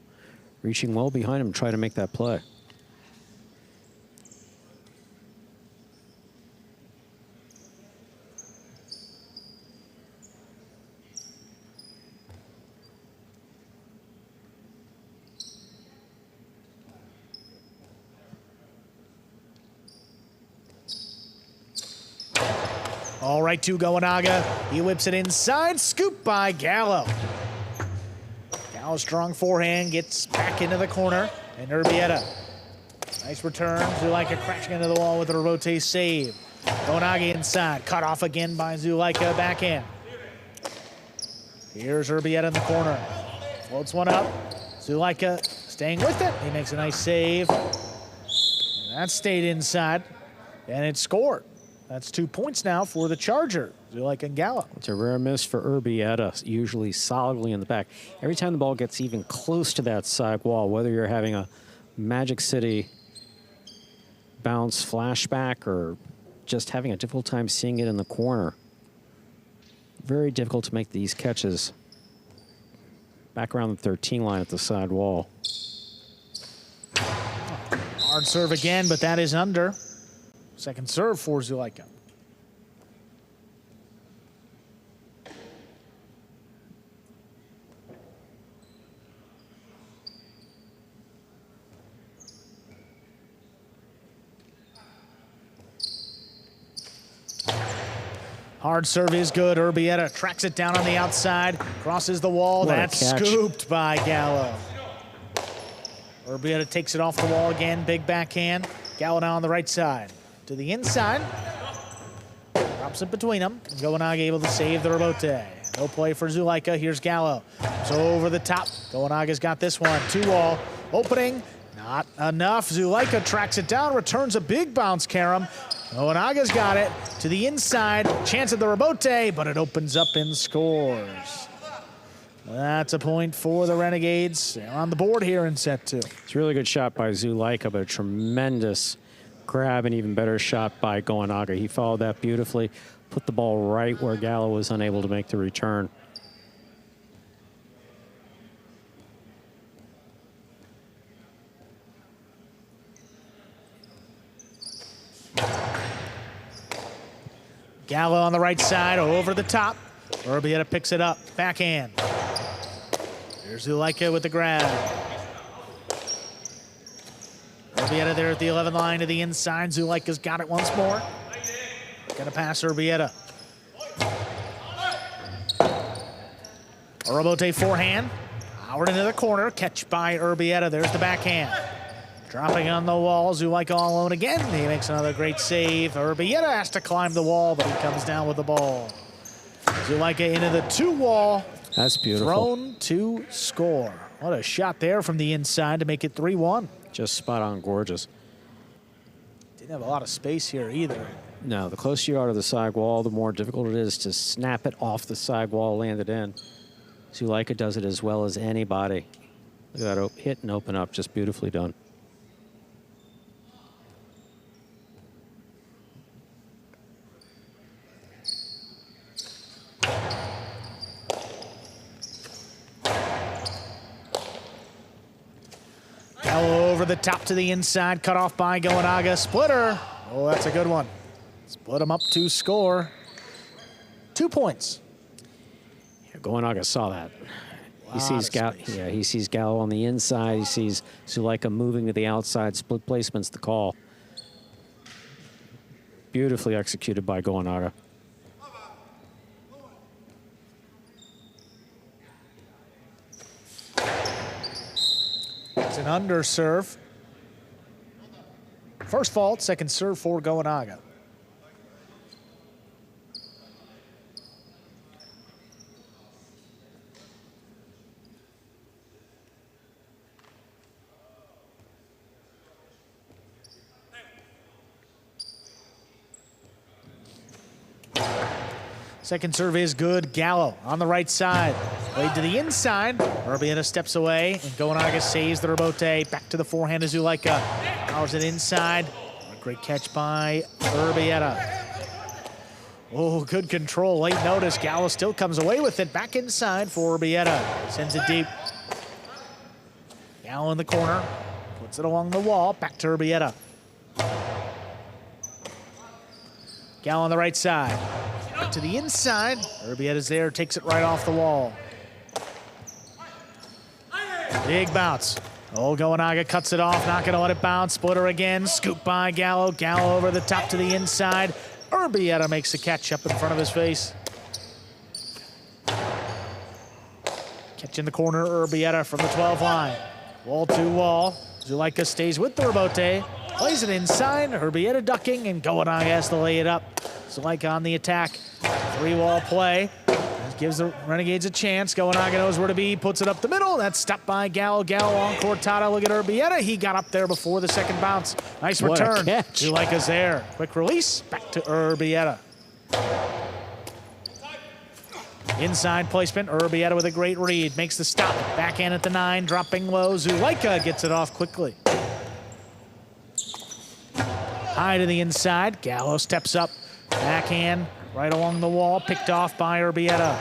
Reaching well behind him, trying to make that play. All right to Goenaga. He whips it inside. Scoop by Gallo. Gallo strong forehand. Gets back into the corner. And Urbieta. Nice return. Zulaika crashing into the wall with a Robote save. Goenaga inside. Cut off again by Zulaika. Backhand. Here's Urbieta in the corner. Floats one up. Zulaika staying with it. He makes a nice save. And that stayed inside. And it's scored. That's 2 points now for the Charger, Zulaika and Gallo. It's a rare miss for Urbieta, usually solidly in the back. Every time the ball gets even close to that side wall, whether you're having a Magic City bounce flashback or just having a difficult time seeing it in the corner. Very difficult to make these catches. Back around the 13 line at the side wall. Hard serve again, but that is under. Second serve for Zulaika. Hard serve is good. Urbieta tracks it down on the outside, crosses the wall. What a That's catch. scooped by Gallo. Urbieta takes it off the wall again. Big backhand. Gallo now on the right side. To the inside. Drops it between them. Gowanag able to save the rebote. No play for Zulaika. Here's Gallo. So over the top. Gowanaga's got this one. 2-wall. Opening. Not enough. Zulaika tracks it down. Returns a big bounce, Karam. Gowanaga's got it. To the inside. Chance at the rebote, but it opens up and scores. That's a point for the Renegades. They're on the board here in set 2. It's a really good shot by Zulaika, but a tremendous grab and even better shot by Gowanaga. He followed that beautifully, put the ball right where Gallo was unable to make the return. Gallo on the right side, over the top. Urbieta picks it up, backhand. Here's Zulaika with the grab. Urbieta there at the 11 line to the inside. Zulaika's got it once more. Gonna pass Urbieta. Orobote forehand. Howard into the corner. Catch by Urbieta. There's the backhand. Dropping on the wall. Zulaika all alone again. He makes another great save. Urbieta has to climb the wall, but he comes down with the ball. Zulaika into the 2-wall. That's beautiful. Thrown to score. What a shot there from the inside to make it 3-1. Just spot on gorgeous. Didn't have a lot of space here either. No, the closer you are to the side wall, the more difficult it is to snap it off the side wall, land it in. Zulaika does it as well as anybody. Look at that hit and open up, just beautifully done. Gallo over the top to the inside, cut off by Gowanaga. Splitter. Oh, that's a good one. Split him up to score. 2 points. Yeah, Gowanaga saw that. He sees Gallo on the inside. He sees Zulaika moving to the outside. Split placement's the call. Beautifully executed by Gowanaga. It's an under serve. First fault, second serve for Gowanaga. Second serve is good. Gallo on the right side. Played to the inside. Urbieta steps away, and Gowanaga saves the rebote. Back to the forehand of Zulaika. Powers it inside. A great catch by Urbieta. Oh, good control. Late notice. Gallo still comes away with it. Back inside for Urbieta. Sends it deep. Gallo in the corner. Puts it along the wall. Back to Urbieta. Gallo on the right side. To the inside. Urbieta's there, takes it right off the wall. Big bounce. Oh, Gowanaga cuts it off, not gonna let it bounce. Splitter again, scoop by Gallo. Gallo over the top to the inside. Urbieta makes the catch up in front of his face. Catch in the corner, Urbieta from the 12 line. Wall to wall. Zulaika stays with the rebote. Plays it inside. Urbieta ducking, and Gowanaga has to lay it up. Zulaika on the attack. 3-wall play. Gives the Renegades a chance. Gowanaga knows where to be. Puts it up the middle. That's stopped by Gallo. Gallo on Cortada. Look at Urbieta. He got up there before the second bounce. Nice What a return. catch. Zulaika's there. Quick release. Back to Urbieta. Inside placement. Urbieta with a great read. Makes the stop. Backhand at the 9. Dropping low. Zulaika gets it off quickly. High to the inside. Gallo steps up. Backhand right along the wall. Picked off by Urbieta.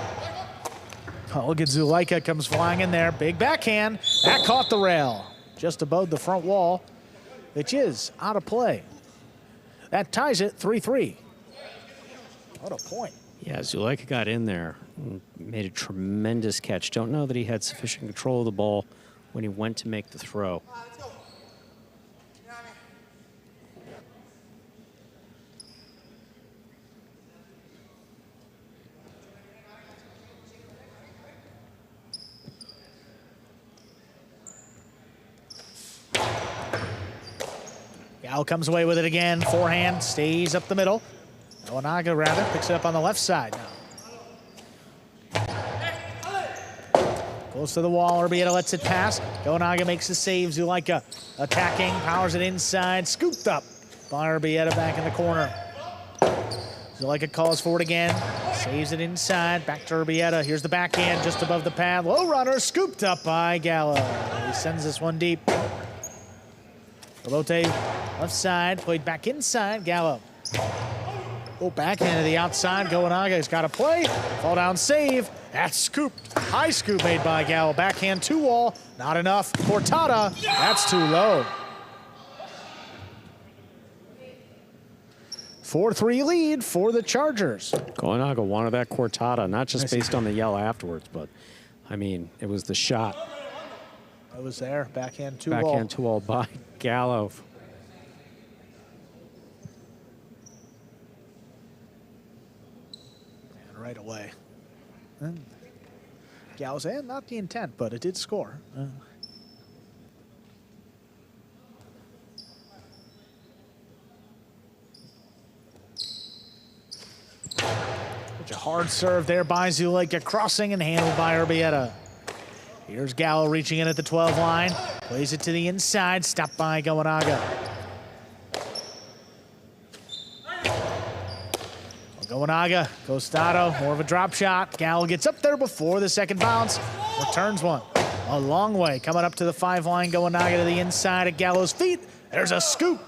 Oh, look at Zulaika comes flying in there. Big backhand. That caught the rail. Just above the front wall, which is out of play. That ties it 3-3. What a point. Yeah, Zulaika got in there and made a tremendous catch. Don't know that he had sufficient control of the ball when he went to make the throw. Gal comes away with it again. Forehand stays up the middle. Owanaga, rather, picks it up on the left side now. Goes to the wall. Urbieta lets it pass. Owanaga makes the save. Zulaika attacking, powers it inside. Scooped up by Urbieta back in the corner. Zulaika calls for it again. Saves it inside. Back to Urbieta. Here's the backhand just above the pad. Low runner scooped up by Gallo. He sends this one deep. Rabote left side, played back inside. Gallo. Oh, backhand to the outside. Gowanaga's got to play. Fall down save. That's scooped. High scoop made by Gallo. Backhand 2-wall. Not enough. Cortada. That's too low. 4-3 lead for the Chargers. Gowanaga wanted that Cortada, not just based on the yell afterwards, but, I mean, it was the shot. It was there. Backhand 2-wall. Backhand 2-wall by Gallo. And right away. Gallo's in, not the intent, but it did score. Such a hard serve there by Zulaika, crossing and handled by Urbieta. Here's Gallo reaching in at the 12 line. Plays it to the inside, stopped by Gowanaga. Gowanaga, Costado, more of a drop shot. Gallo gets up there before the second bounce. Returns one. A long way coming up to the 5 line. Gowanaga to the inside at Gallo's feet. There's a scoop.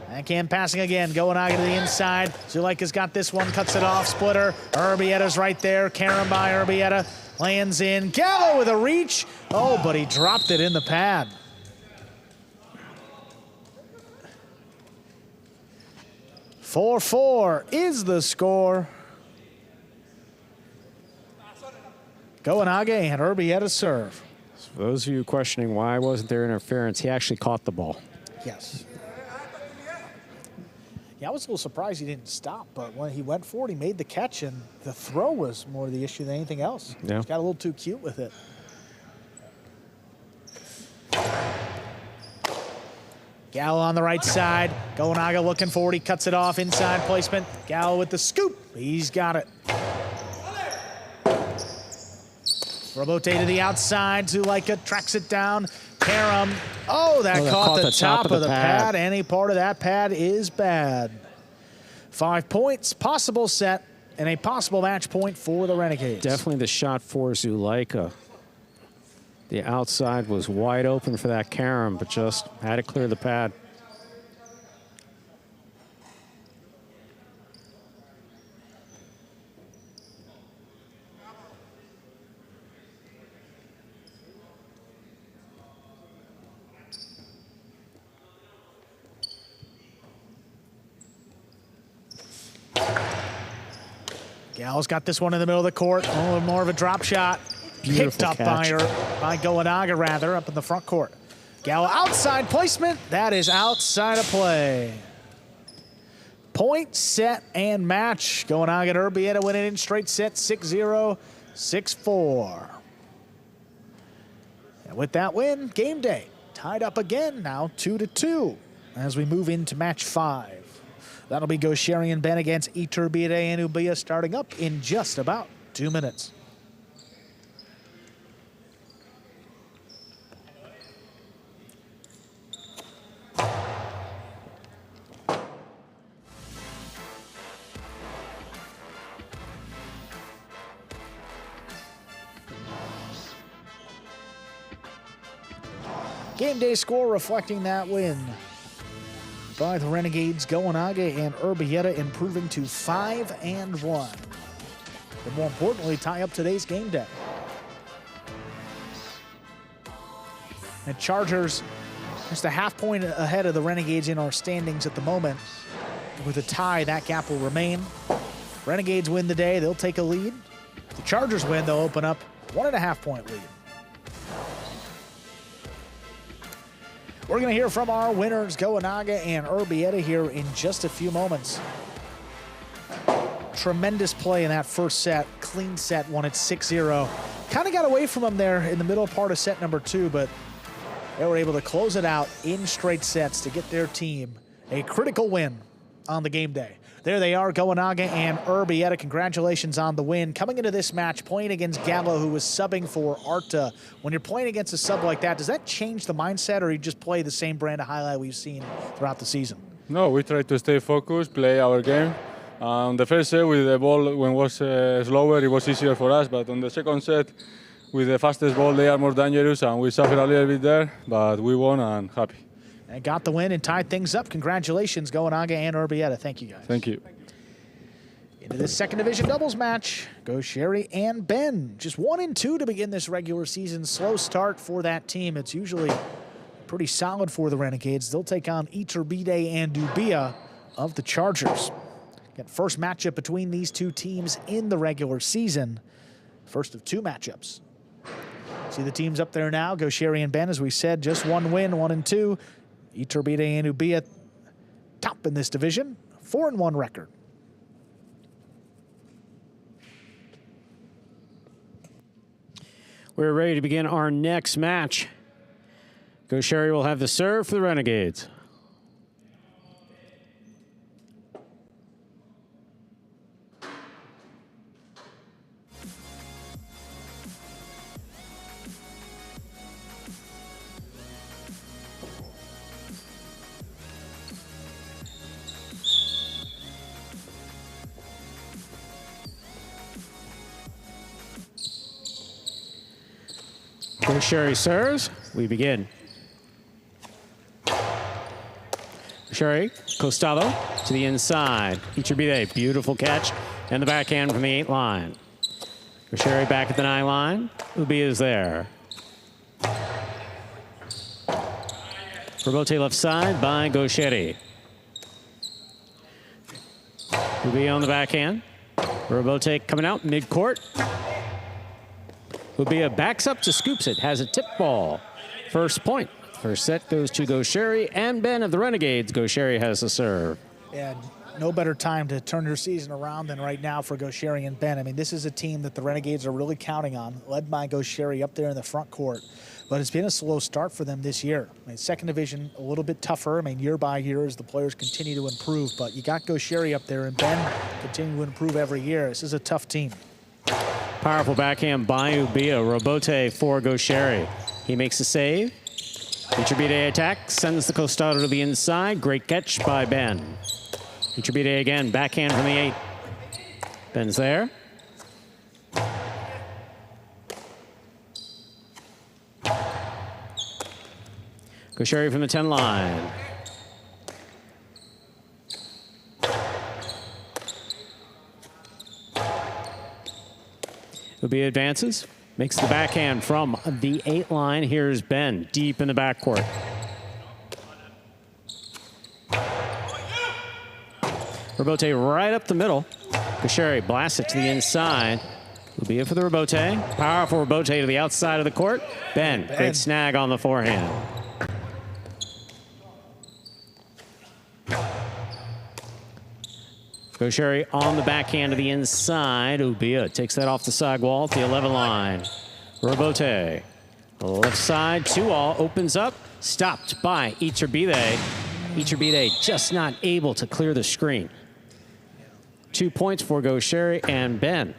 Backhand passing again. Gowanaga to the inside. Zulaika's got this one, cuts it off. Splitter. Urbieta's right there. Karen by Urbieta. Lands in. Gallo with a reach. Oh, but he dropped it in the pad. 4-4 is the score. Gowanaga and Urbieta serve. So for those of you questioning why wasn't there interference, he actually caught the ball. Yes. Yeah, I was a little surprised he didn't stop, but when he went for it, he made the catch, and the throw was more the issue than anything else. Yeah. He got a little too cute with it. Gallo on the right side. Gowanaga looking for it. He cuts it off. Inside placement. Gallo with the scoop. He's got it. Rabote to the outside. Zulaika tracks it down. Karam. Oh, that caught the top of the pad. Any part of that pad is bad. 5 points, possible set, and a possible match point for the Renegades. Definitely the shot for Zulaika. The outside was wide open for that Karam, but just had to clear the pad. Gallo's got this one in the middle of the court. Oh, more of a drop shot. Beautiful Picked up catch. by Gowanaga, rather, up in the front court. Gallo outside placement. That is outside of play. Point, set, and match. Gowanaga and Urbieta winning in straight set 6-0, 6-4. And with that win, game day tied up again now 2-2 as we move into match 5. That'll be Gosharian Ben against Iturbide and Ubia starting up in just about 2 minutes. Game day score reflecting that win. by the Renegades. Goanaga and Urbieta improving to 5-1. But more importantly, tie up today's game day. And Chargers just a half point ahead of the Renegades in our standings at the moment. With a tie, that gap will remain. Renegades win the day, they'll take a lead. If the Chargers win, they'll open up 1.5 point lead. We're going to hear from our winners, Goanaga and Urbieta, here in just a few moments. Tremendous play in that first set. Clean set, won it 6-0. Kind of got away from them there in the middle part of set number 2, but they were able to close it out in straight sets to get their team a critical win on the game day. There they are, Goanaga and Urbieta. Congratulations on the win. Coming into this match, playing against Gallo, who was subbing for Arta. When you're playing against a sub like that, does that change the mindset, or you just play the same brand of highlight we've seen throughout the season? No, we try to stay focused, play our game. The first set with the ball, when it was slower, it was easier for us. But on the second set, with the fastest ball, they are more dangerous, and we suffered a little bit there. But we won and happy. And got the win and tied things up. Congratulations, Goanaga and Urbieta. Thank you, guys. Thank you. Into this second division doubles match, go Sherry and Ben. Just 1-2 to begin this regular season. Slow start for that team. It's usually pretty solid for the Renegades. They'll take on Iturbide and Dubia of the Chargers. Got first matchup between these two teams in the regular season. First of 2 matchups. See the teams up there now. Go Sherry and Ben, as we said, just 1 win, 1-2. Iturbide and Dubia top in this division, 4-1 record. We're ready to begin our next match. Go Sherry will have the serve for the Renegades. Go Sherry serves. We begin. Sherry, Costado to the inside. Iturbide, beautiful catch. And the backhand from the 8 line. Go Sherry back at the 9 line. Ubi is there. Rebote left side by Go Sherry. Ubi on the backhand. Rebote coming out mid-court. Ubia backs up to scoops it, has a tip ball. First point. First set goes to Go Sherry and Ben of the Renegades. Go Sherry has the serve. And no better time to turn your season around than right now for Go Sherry and Ben. I mean, this is a team that the Renegades are really counting on, led by Go Sherry up there in the front court. But it's been a slow start for them this year. I mean, second division, a little bit tougher. I mean, year by year as the players continue to improve. But you got Go Sherry up there and Ben continue to improve every year. This is a tough team. Powerful backhand by Ubia. Robote for Go Sherry. He makes a save. Iturbide attack, sends the Costado to the inside. Great catch by Ben. Iturbide again, backhand from the 8. Ben's there. Go Sherry from the 10 line. Ubia advances, makes the backhand from the 8 line. Here's Ben, deep in the backcourt. Rebote right up the middle. Go Sherry blasts it to the inside. Ubia for the Rebote. Powerful Rebote to the outside of the court. Ben, great snag on the forehand. Go Sherry on the backhand to the inside. Ubia takes that off the side wall at the 11 line. Rebote, left side, 2-all, opens up, stopped by Iturbide. Iturbide just not able to clear the screen. 2 points for Go Sherry and Ben.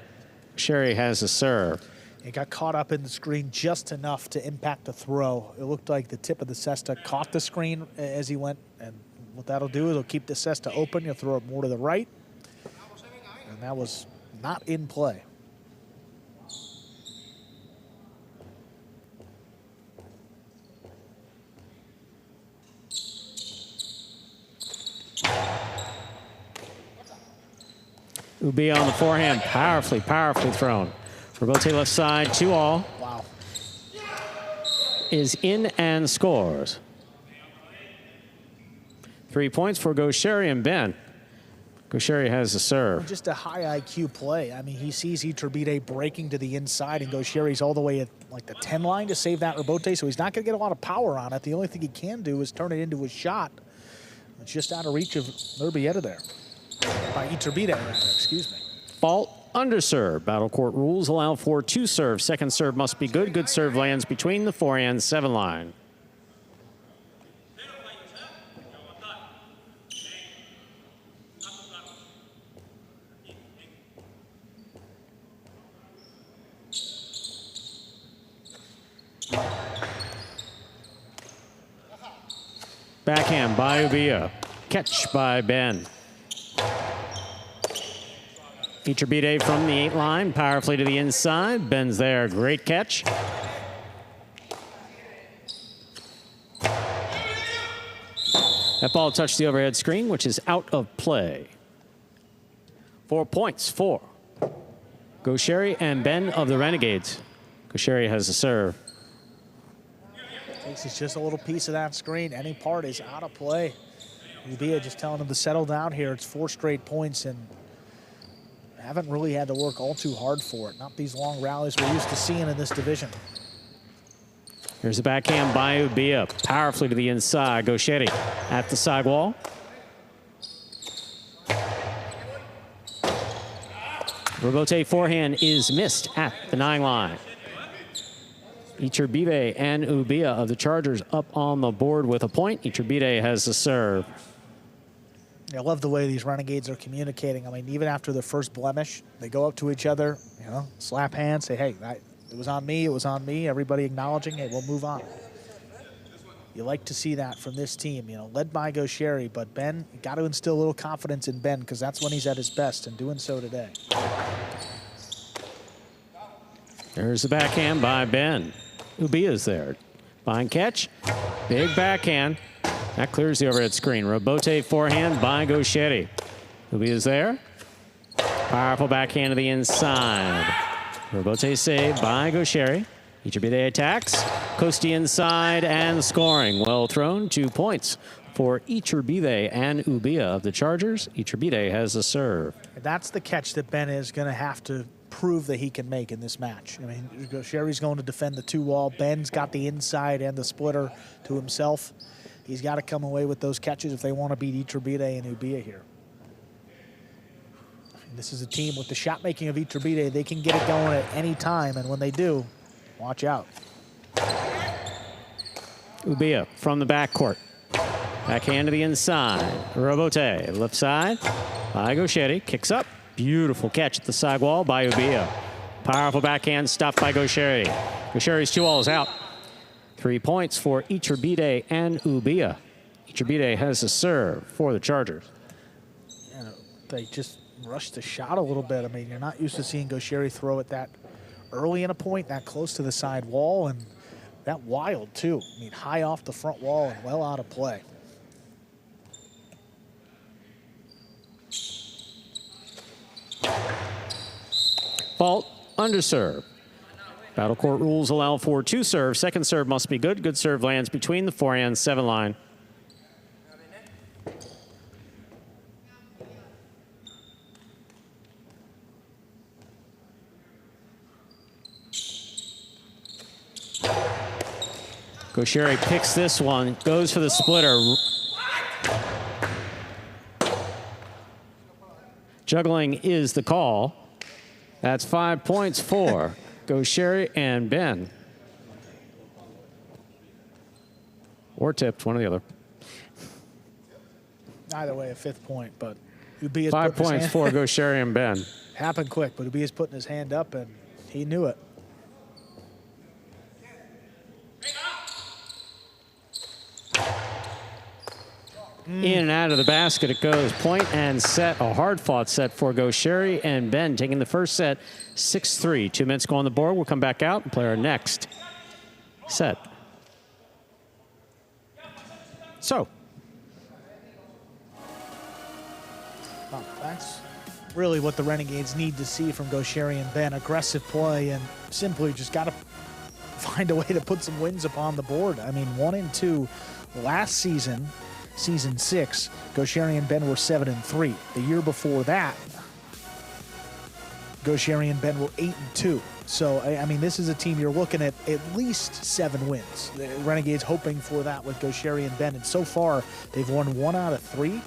Sherry has a serve. He got caught up in the screen just enough to impact the throw. It looked like the tip of the cesta caught the screen as he went, and what that'll do is it'll keep the cesta open. You'll throw it more to the right. And that was not in play. Ubia on the forehand, powerfully thrown. Robote left side, 2-all. Wow. Is in and scores. 3 points for Gaucheri and Ben. Gaucheri has the serve. Just a high IQ play. I mean, he sees Iturbide breaking to the inside, and Gaucheri's all the way at like the 10 line to save that rebote, so he's not going to get a lot of power on it. The only thing he can do is turn it into a shot. It's just out of reach of Urbieta there. By Iturbide, rather, excuse me. Fault, underserve. Battle court rules allow for 2 serves. Second serve must be good. Good serve lands between the forehand 7 line. Backhand by Ubia. Catch by Ben. Iturbide from the 8 line, powerfully to the inside. Ben's there, great catch. That ball touched the overhead screen, which is out of play. 4 points for Gaucheri and Ben of the Renegades. Gaucheri has the serve. Takes just a little piece of that screen. Any part is out of play. Ubia just telling him to settle down here. It's 4 straight points, and haven't really had to work all too hard for it. Not these long rallies we're used to seeing in this division. Here's the backhand by Ubia. Powerfully to the inside. Gaucheri at the sidewall. Robote forehand is missed at the 9 line. Iturbide and Ubia of the Chargers up on the board with a point. Iturbide has the serve. I love the way these Renegades are communicating. I mean, even after the first blemish, they go up to each other, you know, slap hands, say, hey, it was on me, it was on me. Everybody acknowledging, hey, we'll move on. You like to see that from this team, you know, led by Gaucheri, but Ben, you got to instill a little confidence in Ben because that's when he's at his best, and doing so today. There's the backhand by Ben. Ubia's there. Fine catch. Big backhand. That clears the overhead screen. Robote forehand by Gaucheri. Ubia's there. Powerful backhand to the inside. Robote save by Gaucheri. Iturbide attacks. Costi inside and scoring. Well thrown. 2 points for Iturbide and Ubia of the Chargers. Iturbide has the serve. That's the catch that Ben is going to have to prove that he can make in this match. I mean, Gaucheri's going to defend the 2-wall. Ben's got the inside and the splitter to himself. He's got to come away with those catches if they want to beat Iturbide and Ubia here. This is a team with the shot making of Iturbide. They can get it going at any time, and when they do, watch out. Ubia from the backcourt. Backhand to the inside. Robote, left side by Gaucheri. Kicks up. Beautiful catch at the sidewall by Ubia. Powerful backhand stopped by Gaucheri. Gaucheri's 2-all out. 3 points for Iturbide and Ubia. Iturbide has a serve for the Chargers. You know, they just rushed the shot a little bit. I mean, you're not used to seeing Gaucheri throw it that early in a point, that close to the side wall, and that wild, too. I mean, high off the front wall and well out of play. Fault, underserve. Battle court rules allow for 2 serves. Second serve must be good. Good serve lands between the forehand 7 line. Gaucheri picks this one, goes for the splitter. Juggling is the call. That's 5 points for Gaucheri and Ben. Or tipped, one or the other. Either way, a 5th point, but Ubia's 5 points for Gaucheri and Ben. Happened quick, but Ubia's putting his hand up, and he knew it. In and out of the basket it goes. Point and set, a hard-fought set for Gaucheri and Ben, taking the first set 6-3. 2 minutes go on the board. We'll come back out and play our next set. So. Oh, thanks. really what the Renegades need to see from Gaucheri and Ben. Aggressive play, and simply just got to find a way to put some wins upon the board. I mean, 1-2 last season, season 6, Gaucheri and Ben were 7-3. The year before that, Gaucheri and Ben were 8-2. So, I mean, this is a team you're looking at least 7 wins. The Renegades hoping for that with Gaucheri and Ben, and so far they've won 1 out of 3.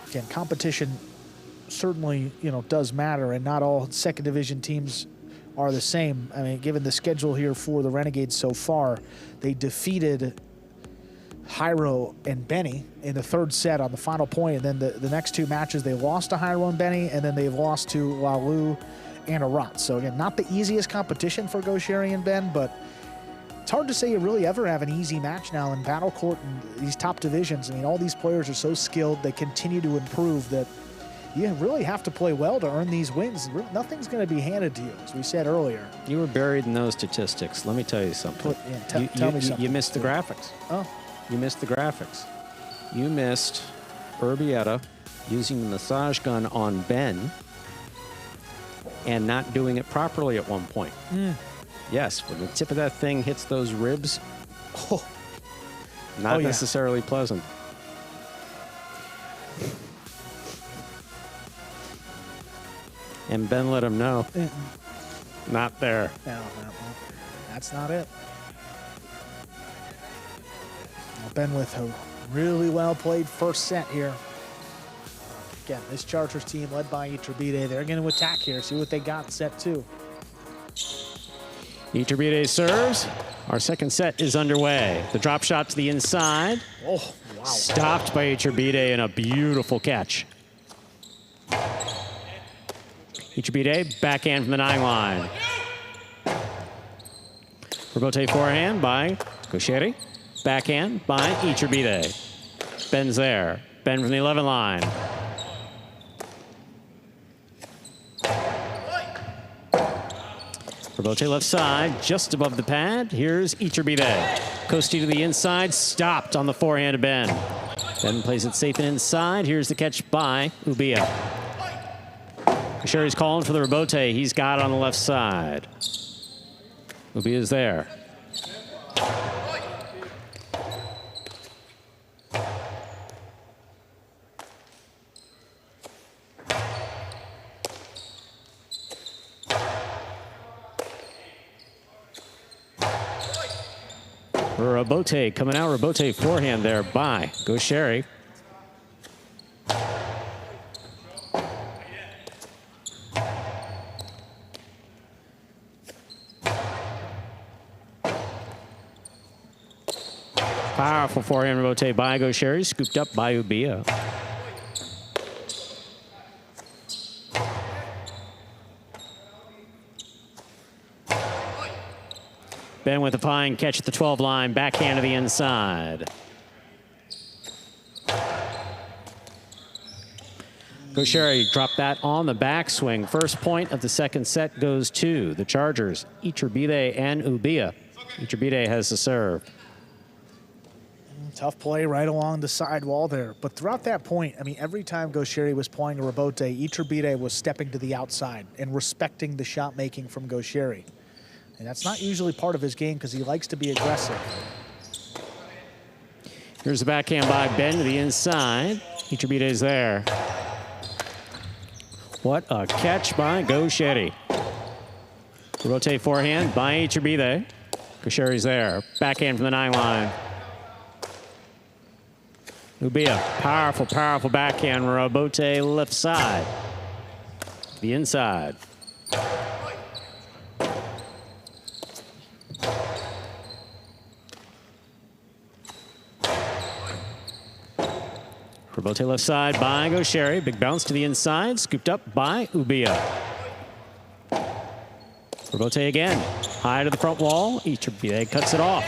Again, competition certainly, does matter, and not all second division teams are the same. I mean, given the schedule here for the Renegades so far, they defeated Jairo and Benny in the 3rd set on the final point, and then the next 2 matches they lost to Jairo and Benny, and then they've lost to Lalu and Arat. So again, not the easiest competition for Gaucheri and Ben, but it's hard to say you really ever have an easy match now in Battle Court and these top divisions. I mean, all these players are so skilled, they continue to improve, that you really have to play well to earn these wins. Nothing's going to be handed to you, as we said earlier. You were buried in those statistics. Let me tell you something. Tell me something. You missed the graphics. Oh. You missed the graphics. You missed Urbieta using the massage gun on Ben and not doing it properly at one point. Yes, when the tip of that thing hits those ribs, not necessarily pleasant. And Ben let him know. Not there. No, that's not it. Well, Ben with a really well-played first set here. Again, this Chargers team led by Iturbide, they're going to attack here, see what they got in set 2. Iturbide serves. Our second set is underway. The drop shot to the inside. Oh, wow. Stopped by Iturbide in a beautiful catch. Iturbide, backhand from the 9 line. Rebote forehand by Gaucheri. Backhand by Iturbide. Ben's there. Ben from the 11 line. Rebote left side, just above the pad. Here's Iturbide. Costi to the inside, stopped on the forehand of Ben. Ben plays it safe and inside. Here's the catch by Ubia. Gaucheri's calling for the rebote. He's got it on the left side. Ubia's there. Rebote coming out. Rebote forehand there by Gaucheri. Powerful forehand rebote by Gaucheri, scooped up by Ubia. Ben with a fine catch at the 12 line, backhand to the inside. Gaucheri dropped that on the backswing. First point of the second set goes to the Chargers, Iturbide and Ubia. Iturbide has the serve. Tough play right along the sidewall there. But throughout that point, I mean, every time Gaucheri was playing a rebote, Iturbide was stepping to the outside and respecting the shot making from Gaucheri. And that's not usually part of his game because he likes to be aggressive. Here's the backhand by Ben to the inside. Iturbide's there. What a catch by Gaucheri. Rotate forehand by Iturbide. Gaucheri's there. Backhand from the 9 line. Ubia, powerful, powerful backhand. Rebote left side. The inside. Rebote left side by Gaucheri. Big bounce to the inside. Scooped up by Ubia. Rebote again. High to the front wall. Iturbide cuts it off.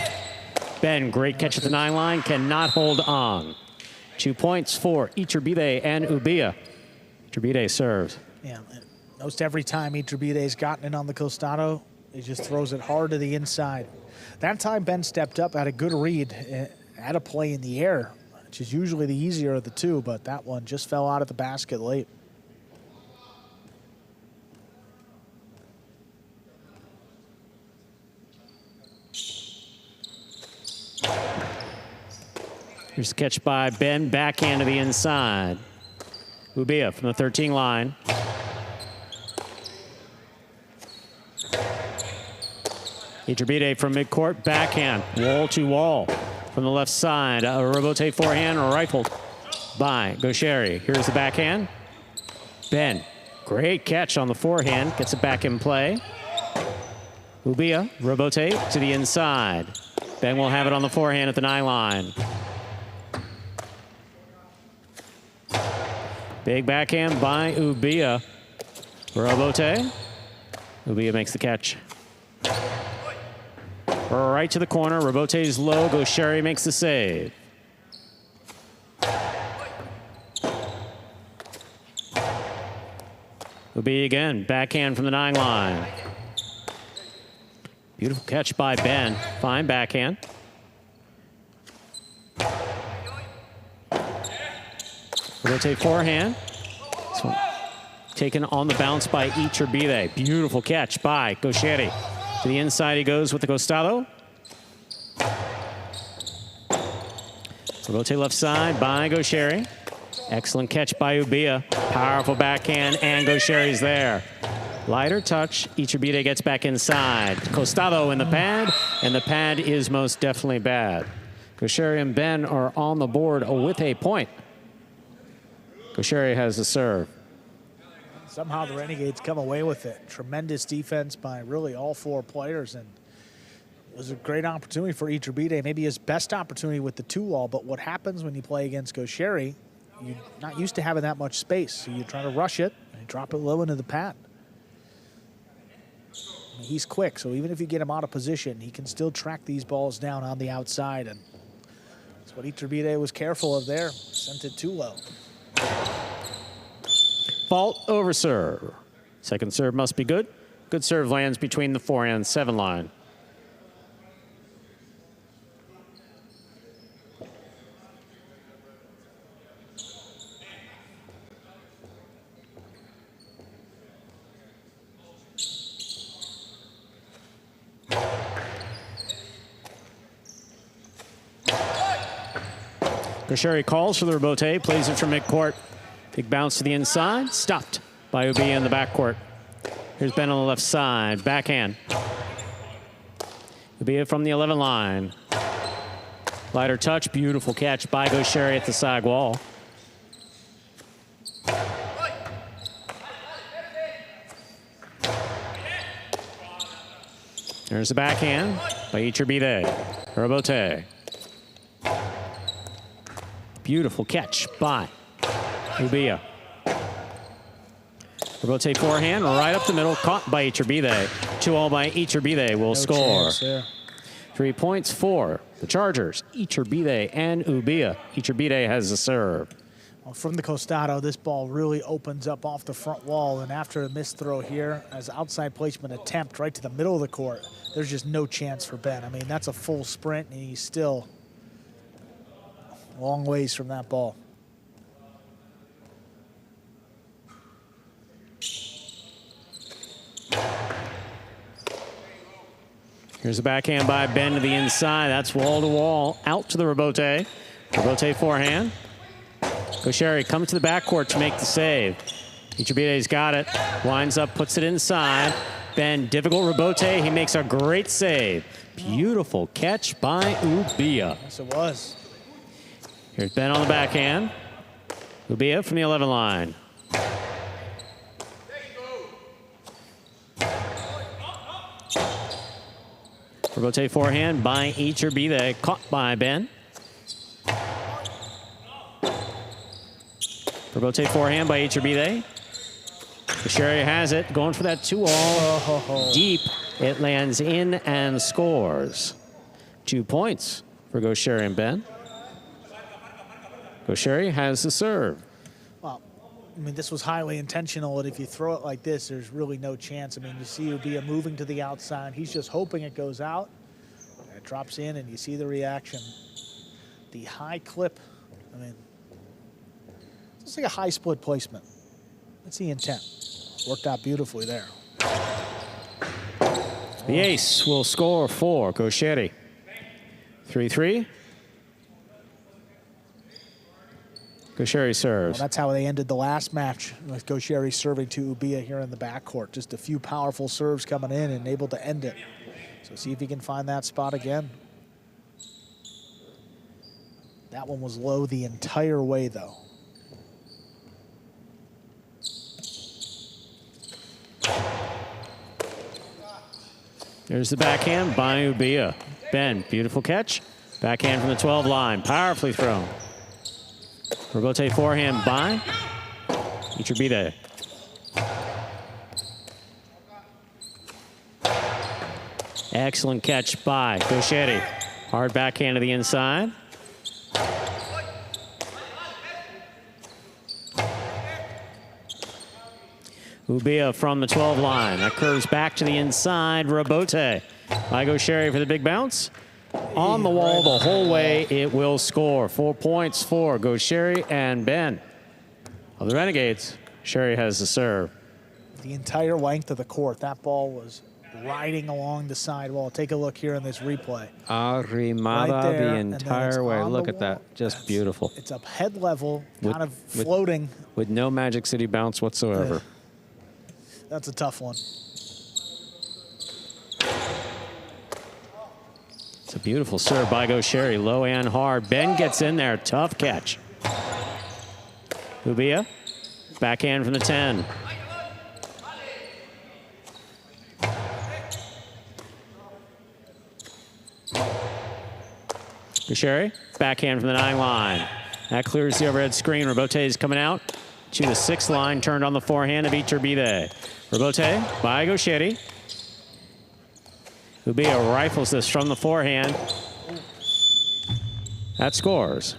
Ben, great catch at the 9 line. Cannot hold on. 2 points for Iturbide and Ubia. Iturbide serves. Yeah, most every time Iturbide's gotten in on the costado, he just throws it hard to the inside. That time Ben stepped up, had a good read, had a play in the air, which is usually the easier of the two, but that one just fell out of the basket late. Here's the catch by Ben, backhand to the inside. Ubia from the 13 line. Iturbide from midcourt, backhand, wall to wall. From the left side, a Robote forehand rifled by Gaucheri. Here's the backhand. Ben, great catch on the forehand, gets it back in play. Ubia, Robote to the inside. Ben will have it on the forehand at the 9 line. Big backhand by Ubia. Robote. Ubia makes the catch. Right to the corner. Robote's low. Gaucheri makes the save. Ubia again. Backhand from the 9 line. Beautiful catch by Ben. Fine backhand. Robote forehand. This one taken on the bounce by Iturbide. Beautiful catch by Gaucheri. To the inside he goes with the costado. Robote left side by Gaucheri. Excellent catch by Ubia. Powerful backhand, and Gaucheri's there. Lighter touch. Iturbide gets back inside. Costado in the pad, and the pad is most definitely bad. Gaucheri and Ben are on the board with a point. Gaucheri has the serve. Somehow the Renegades come away with it. Tremendous defense by really all 4 players, and it was a great opportunity for Iturbide, maybe his best opportunity with the 2-wall, but what happens when you play against Gaucheri, you're not used to having that much space, so you try to rush it and drop it low into the pad. I mean, he's quick, so even if you get him out of position, he can still track these balls down on the outside, and that's what Iturbide was careful of there. Sent it too low. Fault over serve. Second serve must be good. Good serve lands between the 4 and 7 line. Gaucheri calls for the Robote, plays it from midcourt. Big bounce to the inside, stopped by Ubia in the backcourt. Here's Ben on the left side, backhand. Ubia from the 11 line. Lighter touch, beautiful catch by Gaucheri at the side wall. There's the backhand by Iturbide. Robote. Beautiful catch by Ubia. Robote forehand, right up the middle, caught by Iturbide. 2-all by Iturbide will score. 3 points for the Chargers, Iturbide and Ubia. Iturbide has the serve. Well, from the costado, this ball really opens up off the front wall, and after a missed throw here, as outside placement attempt right to the middle of the court, there's just no chance for Ben. I mean, that's a full sprint, and he's still a long ways from that ball. Here's the backhand by Ben to the inside. That's wall to wall, out to the Robote. Robote forehand. Gaucheri comes to the backcourt to make the save. Iturbide's got it. Winds up, puts it inside. Ben, difficult Robote. He makes a great save. Beautiful catch by Ubia. Yes, it was. Here's Ben on the backhand. Ubia from the 11 line. Robote forehand by Iturbide, caught by Ben. Robote forehand by Iturbide. Gaucheri has it, going for that 2-all. Deep, it lands in and scores. 2 points for Gaucheri and Ben. Gaucheri has the serve. Well, I mean, this was highly intentional, and if you throw it like this, there's really no chance. I mean, you see Ubia moving to the outside. He's just hoping it goes out. It drops in, and you see the reaction. The high clip I mean, it's like a high split placement. That's the intent. Worked out beautifully there. The ace will score for Gaucheri. 3-3. Gaucheri serves. Well, that's how they ended the last match, with Gaucheri serving to Ubia here in the backcourt. Just a few powerful serves coming in and able to end it. So see if he can find that spot again. That one was low the entire way, though. There's the backhand by Ubia. Ben, beautiful catch. Backhand from the 12 line, powerfully thrown. Rebote forehand by Iturbide. Excellent catch by Gaucheri. Hard backhand to the inside. Ubia from the 12 line. That curves back to the inside. Rebote by Gaucheri for the big bounce. On the wall the whole way, it will score. 4 points for Gaucheri and Ben of the Renegades. Sherry has the serve. The entire length of the court, that ball was riding along the sidewall. Take a look here in this replay. Arrimada Right there, the and then entire it's way. on Look the at that. Just beautiful. It's up head level, kind of floating. With no Magic City bounce whatsoever. That's a tough one. It's a beautiful serve by Gaucheri, low and hard. Ben gets in there, tough catch. Ubia, backhand from the 10. Gaucheri, backhand from the 9 line. That clears the overhead screen. Rebote is coming out to the 6 line, turned on the forehand of Iturbide. Rebote by Gaucheri. Ubia rifles this from the forehand. That scores.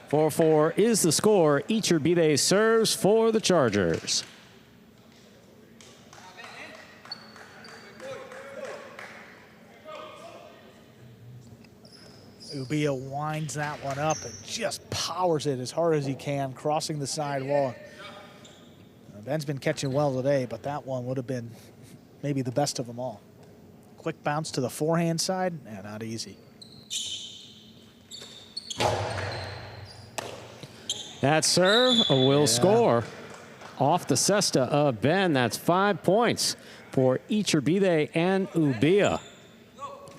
4-4 is the score. Iturbide serves for the Chargers. Ubia winds that one up and just powers it as hard as he can, crossing the sidewall. Ben's been catching well today, but that one would have been maybe the best of them all. Quick bounce to the forehand side, not easy. That serve will score off the cesta of Ben. That's 5 points for Iturbide and Ubia.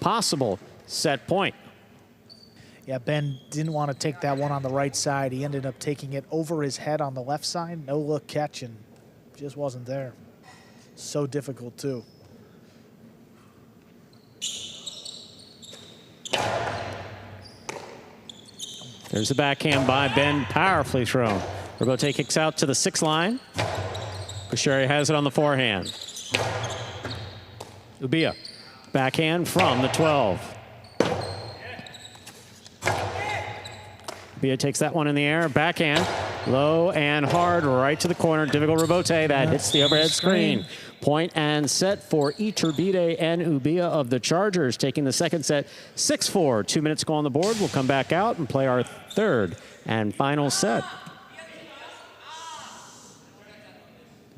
Possible set point. Yeah, Ben didn't want to take that one on the right side. He ended up taking it over his head on the left side. No look catch, and just wasn't there. So difficult, too. There's the backhand by Ben, powerfully thrown. Rebote kicks out to the 6 line. Gaucheri has it on the forehand. Ubia, backhand from the 12. Ubia takes that one in the air, backhand, low and hard, right to the corner. Difficult rebote that hits the overhead screen. Point and set for Iturbide and Ubia of the Chargers, taking the second set 6-4. 2 minutes go on the board. We'll come back out and play our third and final set.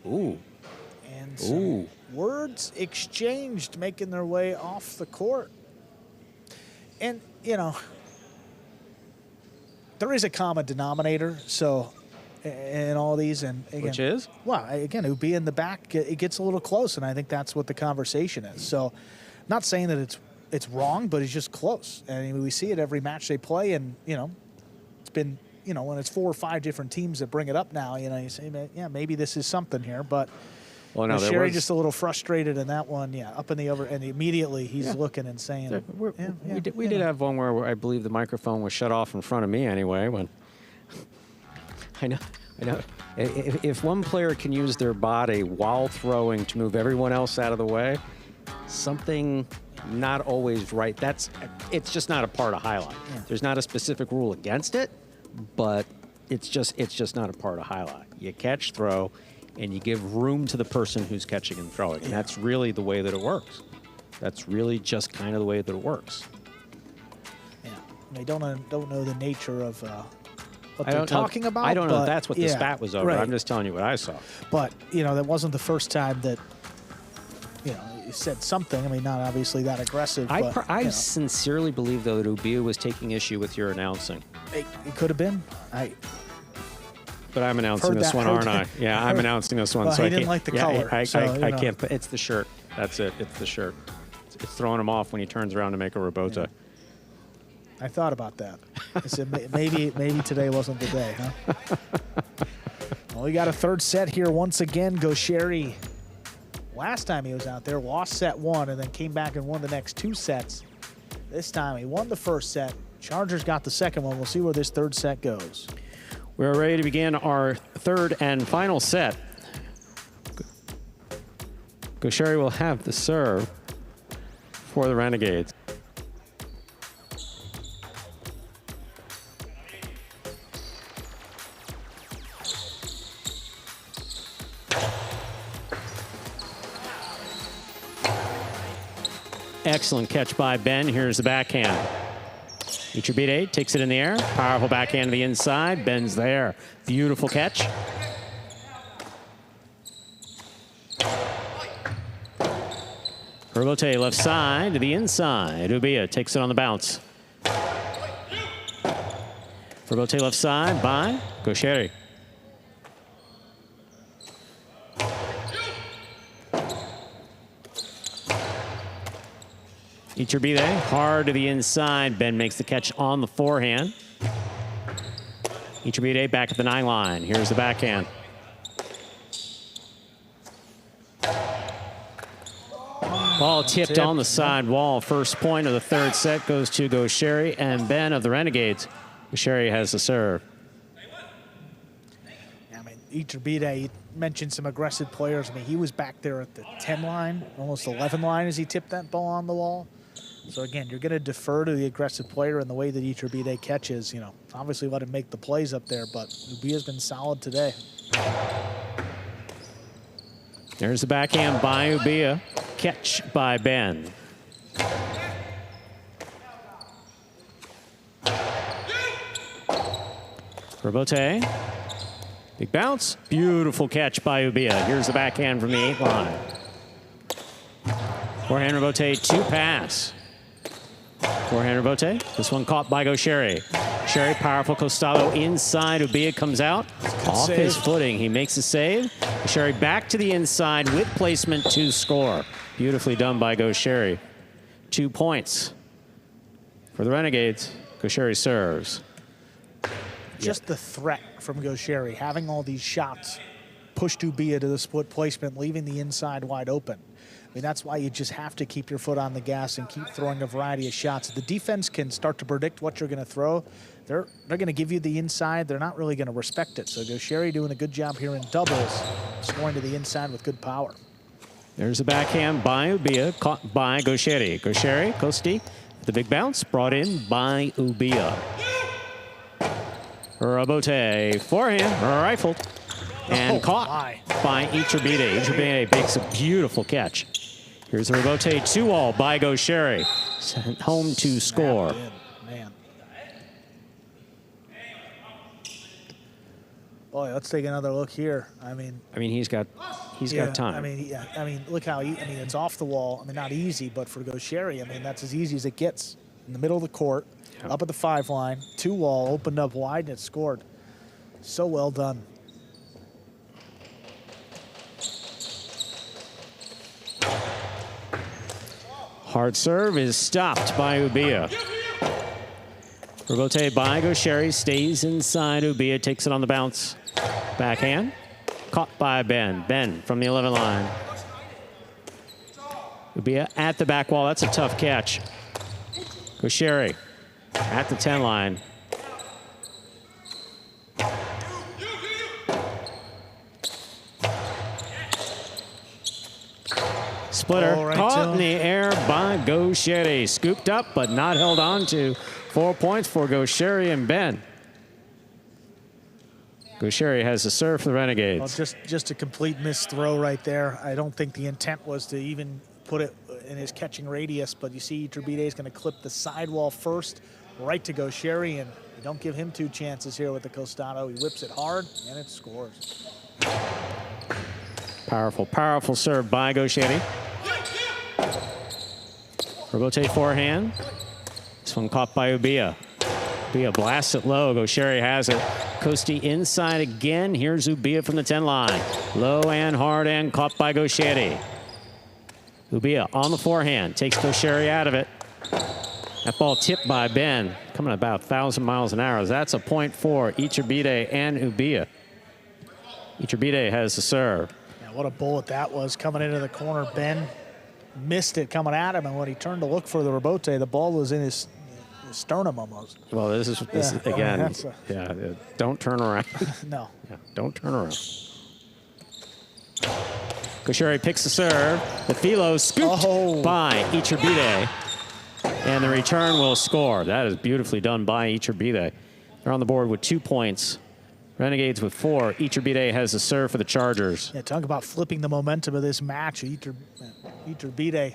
Ooh. And some words exchanged, making their way off the court. And, you know, there is a common denominator, so in all these, and again, which is? Well, again, Ubia in the back, it gets a little close, and I think that's what the conversation is. So, not saying that it's wrong, but it's just close. I mean, we see it every match they play, and you know, it's been, you know, when it's 4 or 5 different teams that bring it up now, you know, you say, yeah, maybe this is something here, but. Well, no, Sherry just a little frustrated in that one, up in the over, and immediately he's looking and saying, we did have one where I believe the microphone was shut off in front of me anyway. When I know. If one player can use their body while throwing to move everyone else out of the way, something not always right. It's just not a part of highlight. Yeah. There's not a specific rule against it, but it's just not a part of highlight. You catch, throw, and you give room to the person who's catching and throwing. And that's really the way that it works. That's really just kind of the way that it works. Yeah. I don't know the nature of what I they're don't talking know, about. I don't know but, if that's what the yeah, spat was over. right. I'm just telling you what I saw. But, you know, that wasn't the first time that, you know, he said something. I mean, not obviously that aggressive. I but, sincerely believe, though, that Ubia was taking issue with your announcing. It could have been. But I'm announcing this one, aren't I? Yeah, I'm announcing this one. Well, so he I didn't can't, like the yeah, color. I can't. It's the shirt. That's it. It's the shirt. It's throwing him off when he turns around to make a robota. Yeah. I thought about that. I said maybe today wasn't the day, huh? Well, we got a third set here once again. Gaucheri, last time he was out there, lost set 1 and then came back and won the next 2 sets. This time he won the first set. Chargers got the second one. We'll see where this third set goes. We're ready to begin our third and final set. Gaucheri will have the serve for the Renegades. Excellent catch by Ben. Here's the backhand. Iturbide takes it in the air. Powerful backhand to the inside. Ben's there. Beautiful catch. Rebote left side to the inside. Ubia takes it on the bounce. Rebote left side by Gaucheri. Iturbide hard to the inside. Ben makes the catch on the forehand. Iturbide back at the 9 line. Here's the backhand. Ball tipped on the side wall. First point of the third set goes to Gaucheri and Ben of the Renegades. Gaucheri has the serve. I mean, Iturbide, you mentioned some aggressive players. I mean, he was back there at the 10 line, almost 11 line as he tipped that ball on the wall. So again, you're going to defer to the aggressive player in the way that Iturbide catches. You know, obviously let him make the plays up there, but Ubia's been solid today. There's the backhand by Ubia. Catch by Ben. Rebote. Big bounce. Beautiful catch by Ubia. Here's the backhand from the 8 line. Forehand Rebote, 2 pass. Forehand Rebote. This one caught by Gaucheri. Gaucheri, powerful costado inside. Ubia comes out off his footing. He makes a save. Gaucheri back to the inside with placement to score. Beautifully done by Gaucheri. 2 points for the Renegades. Gaucheri serves. Just the threat from Gaucheri, having all these shots, pushed Ubia to the split placement, leaving the inside wide open. I mean, that's why you just have to keep your foot on the gas and keep throwing a variety of shots. The defense can start to predict what you're going to throw. They're going to give you the inside. They're not really going to respect it. So Gaucheri doing a good job here in doubles, scoring to the inside with good power. There's a backhand by Ubia, caught by Gaucheri. Gaucheri, Kosti, the big bounce, brought in by Ubia. Rebote, forehand, rifled, and caught by Iturbide. Iturbide makes a beautiful catch. Here's a Rebote 2-all by Gaucheri. Sent home to score. Man. Boy, let's take another look here. I mean, he's got time. I mean, look how it's off the wall. I mean, not easy, but for Gaucheri, I mean, that's as easy as it gets. In the middle of the court, up at the 5 line, 2-wall, opened up wide, and it scored. So well done. Hard serve is stopped by Ubia. Rebote by Gaucheri, stays inside. Ubia takes it on the bounce. Backhand, caught by Ben. Ben from the 11 line. Ubia at the back wall. That's a tough catch. Gaucheri at the 10 line. Splitter caught in the air by Gaucheri. Scooped up but not held on to. 4 points for Gaucheri and Ben. Gaucheri has the serve for the Renegades. Well, just a complete missed throw right there. I don't think the intent was to even put it in his catching radius, but you see Iturbide is going to clip the sidewall first, right to Gaucheri, and you don't give him 2 chances here with the Costado. He whips it hard, and it scores. Powerful, powerful serve by Gaucheri. Rebote forehand. This one caught by Ubia. Ubia blasts it low. Gaucheri has it. Costi inside again. Here's Ubia from the 10 line. Low and hard and caught by Gaucheri. Ubia on the forehand. Takes Gaucheri out of it. That ball tipped by Ben. Coming about 1,000 miles an hour. That's a point for Iturbide and Ubia. Iturbide has the serve. Yeah, what a bullet that was coming into the corner. Ben missed it coming at him, and when he turned to look for the rebote, the ball was in his sternum almost. Well, this is again, don't turn around. No. Yeah, don't turn around. Gaucheri picks the serve. The Philo scooped by Iturbide. And the return will score. That is beautifully done by Iturbide. They're on the board with 2 points. Renegades with 4. Iturbide has the serve for the Chargers. Yeah, talk about flipping the momentum of this match. Iturbide,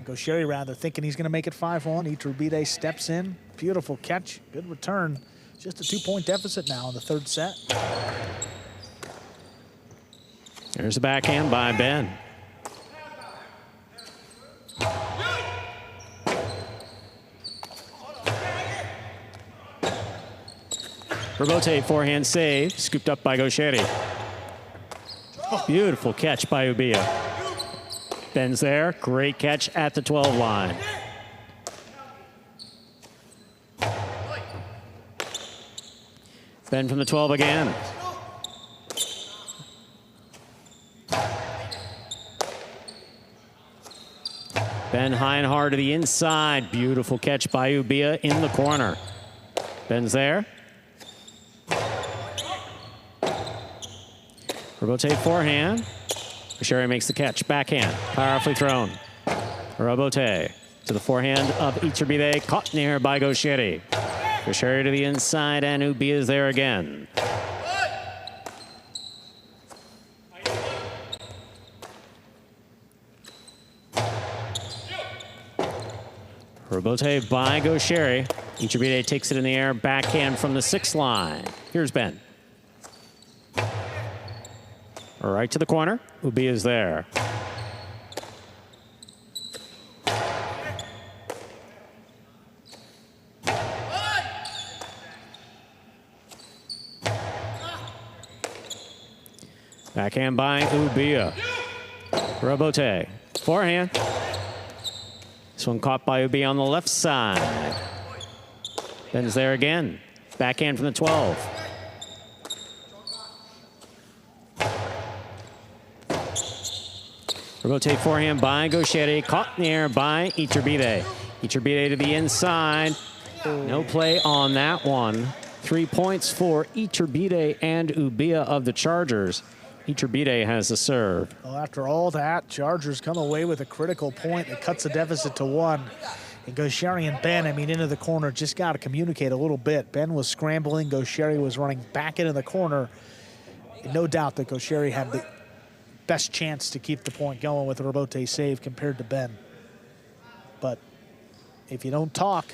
Gaucheri rather, thinking he's going to make it 5-1. Iturbide steps in. Beautiful catch. Good return. Just a 2-point deficit now in the 3rd set. There's the backhand by Ben. Rebote forehand save, scooped up by Gaucheri. Beautiful catch by Ubia. Ben's there, great catch at the 12 line. Ben from the 12 again. Ben high and hard to the inside. Beautiful catch by Ubia in the corner. Ben's there. Rebote forehand. Gaucheri makes the catch. Backhand. Powerfully thrown. Rebote to the forehand of Iturbide. Caught near by Gaucheri. Gaucheri to the inside, and Ubia is there again. Rebote by Gaucheri. Iturbide takes it in the air. Backhand from the 6th line. Here's Ben. Right to the corner. Ubia is there. Backhand by Ubia. Rebote. Forehand. This one caught by Ubia on the left side. Ben's there again. Backhand from the 12. Rebote forehand by Gaucheri. Caught in the air by Iturbide. Iturbide to the inside. No play on that one. 3 points for Iturbide and Ubia of the Chargers. Iturbide has the serve. Well, after all that, Chargers come away with a critical point that cuts the deficit to 1. And Gaucheri and Ben, into the corner, just got to communicate a little bit. Ben was scrambling. Gaucheri was running back into the corner. No doubt that Gaucheri had the best chance to keep the point going with a Rebote save compared to Ben. But if you don't talk,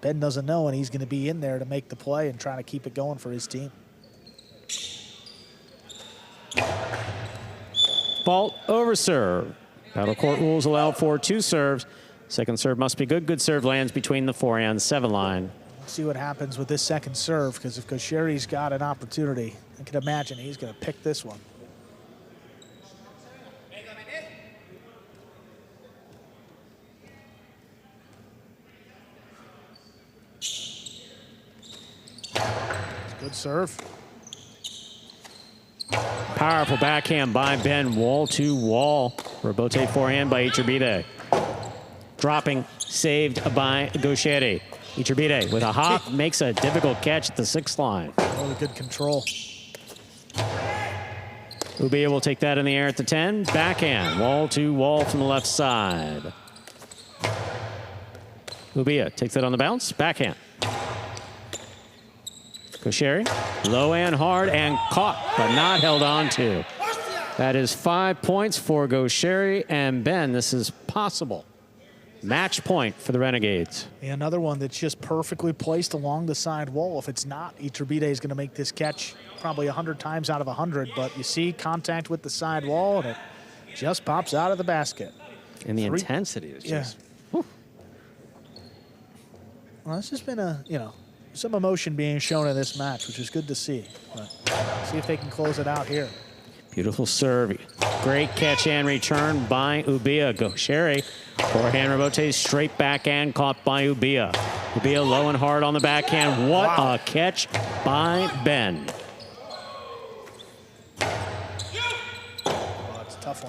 Ben doesn't know, and he's going to be in there to make the play and try to keep it going for his team. Fault over serve. Paddle court rules allow for 2 serves. Second serve must be good. Good serve lands between the 4 and 7 line. Let's see what happens with this second serve, because if Gaucheri's got an opportunity, I can imagine he's going to pick this one. Good serve. Powerful backhand by Ben, wall to wall. Rebote forehand by Iturbide. Dropping, saved by Gaucheri. Iturbide with a hop, makes a difficult catch at the 6th line. Really good control. Ubia will take that in the air at the 10. Backhand, wall to wall from the left side. Ubia takes it on the bounce, backhand. Gaucheri, low and hard and caught, but not held on to. That is 5 points for Gaucheri and Ben. This is possible. Match point for the Renegades. Another one that's just perfectly placed along the side wall. If it's not, Iturbide is going to make this catch probably 100 times out of 100, but you see contact with the side wall, and it just pops out of the basket. And the intensity is just... Well, this has been some emotion being shown in this match, which is good to see. But see if they can close it out here. Beautiful serve. Great catch and return by Ubia. Gaucheri. Forehand rebote straight backhand caught by Ubia. Ubia low and hard on the backhand. What a catch by Ben.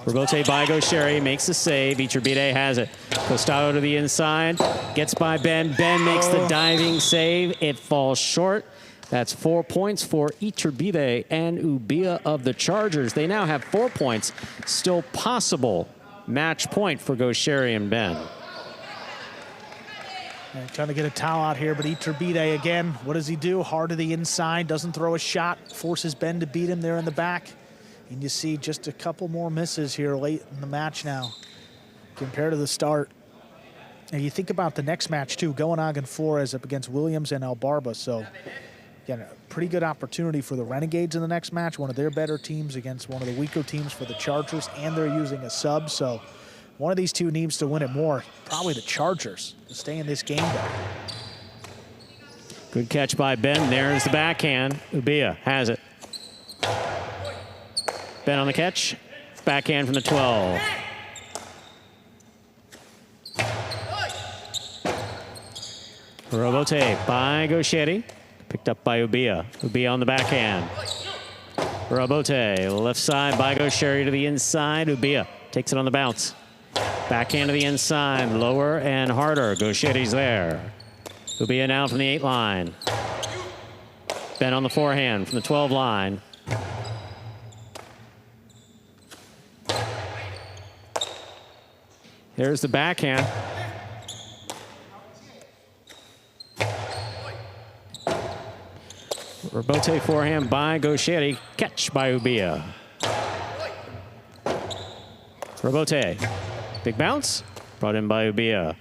Rebote by Gaucheri makes the save. Iturbide has it. Costado to the inside. Gets by Ben. Ben makes the diving save. It falls short. That's 4 points for Iturbide and Ubia of the Chargers. They now have 4 points. Still possible match point for Gaucheri and Ben. And trying to get a towel out here, but Iturbide again, what does he do? Hard to the inside, doesn't throw a shot, forces Ben to beat him there in the back. And you see just a couple more misses here late in the match now compared to the start. And you think about the next match too, Goanagan Flores up against Williams and Albarba. So again, a pretty good opportunity for the Renegades in the next match, one of their better teams against one of the weaker teams for the Chargers, and they're using a sub. So one of these two needs to win it more, probably the Chargers, to stay in this game though. Good catch by Ben. There's the backhand. Ubia has it. Ben on the catch. Backhand from the 12. Rebote by Gaucheri. Picked up by Ubia. Ubia on the backhand. Rebote, left side by Gaucheri to the inside. Ubia takes it on the bounce. Backhand to the inside, lower and harder. Gaucheri's there. Ubia now from the 8 line. Ben on the forehand from the 12 line. There's the backhand. Rebote forehand by Gaucheri. Catch by Ubia. Rebote. Big bounce. Brought in by Ubia.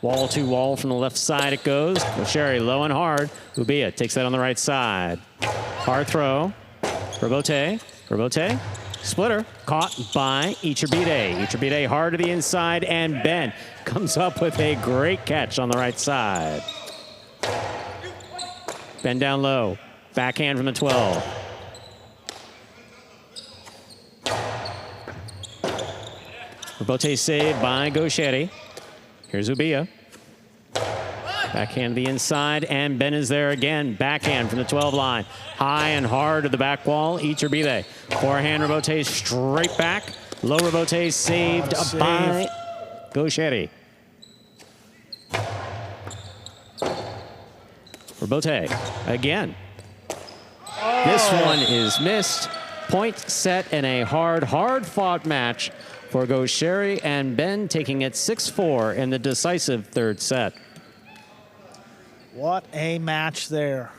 Wall to wall from the left side it goes. Gaucheri low and hard. Ubia takes that on the right side. Hard throw. Rebote. Rebote. Splitter caught by Iturbide. Iturbide hard to the inside, and Ben comes up with a great catch on the right side. Ben down low. Backhand from the 12. Rebote saved by Gaucheri. Here's Ubia. Backhand to the inside, and Ben is there again. Backhand from the 12 line. High and hard to the back wall. Iturbide. Forehand Rebote straight back. Low Rebote saved by Gaucheri. Rebote again. This one is missed. Point set in a hard-fought match for Gaucheri and Ben, taking it 6-4 in the decisive third set. What a match there.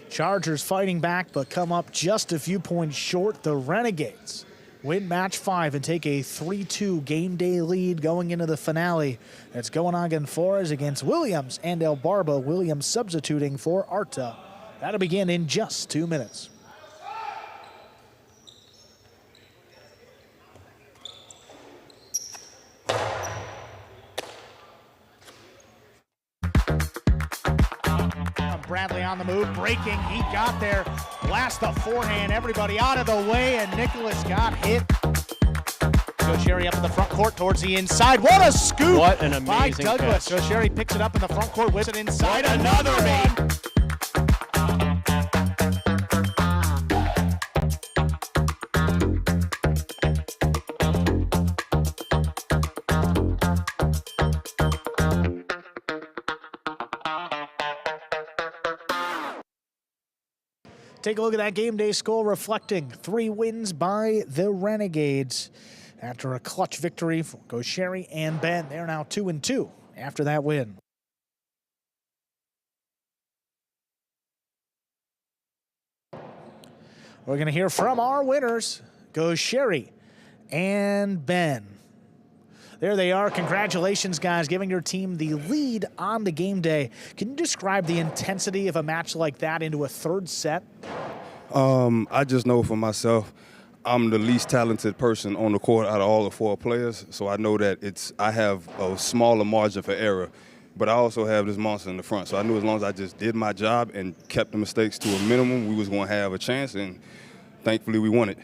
Chargers fighting back, but come up just a few points short. The Renegades win match 5 and take a 3-2 game day lead going into the finale. That's Goanagan Flores against Williams and Albarba. Williams substituting for Arta. That'll begin in just 2 minutes. Bradley on the move, breaking, he got there, blast the forehand, everybody out of the way, and Nicholas got hit. Gaucheri up in the front court towards the inside. What a scoop! What an amazing by Douglas. catch. Gaucheri picks it up in the front court, whips it inside. Another one! Take a look at that game day score reflecting 3 wins by the Renegades after a clutch victory for Gaucheri and Ben. They're now 2-2 after that win. We're going to hear from our winners, Gaucheri and Ben. There they are. Congratulations, guys, giving your team the lead on the game day. Can you describe the intensity of a match like that into a third set? I just know for myself, I'm the least talented person on the court out of all the 4 players, so I know that I have a smaller margin for error, but I also have this monster in the front, so I knew as long as I just did my job and kept the mistakes to a minimum, we was going to have a chance, and thankfully we won it.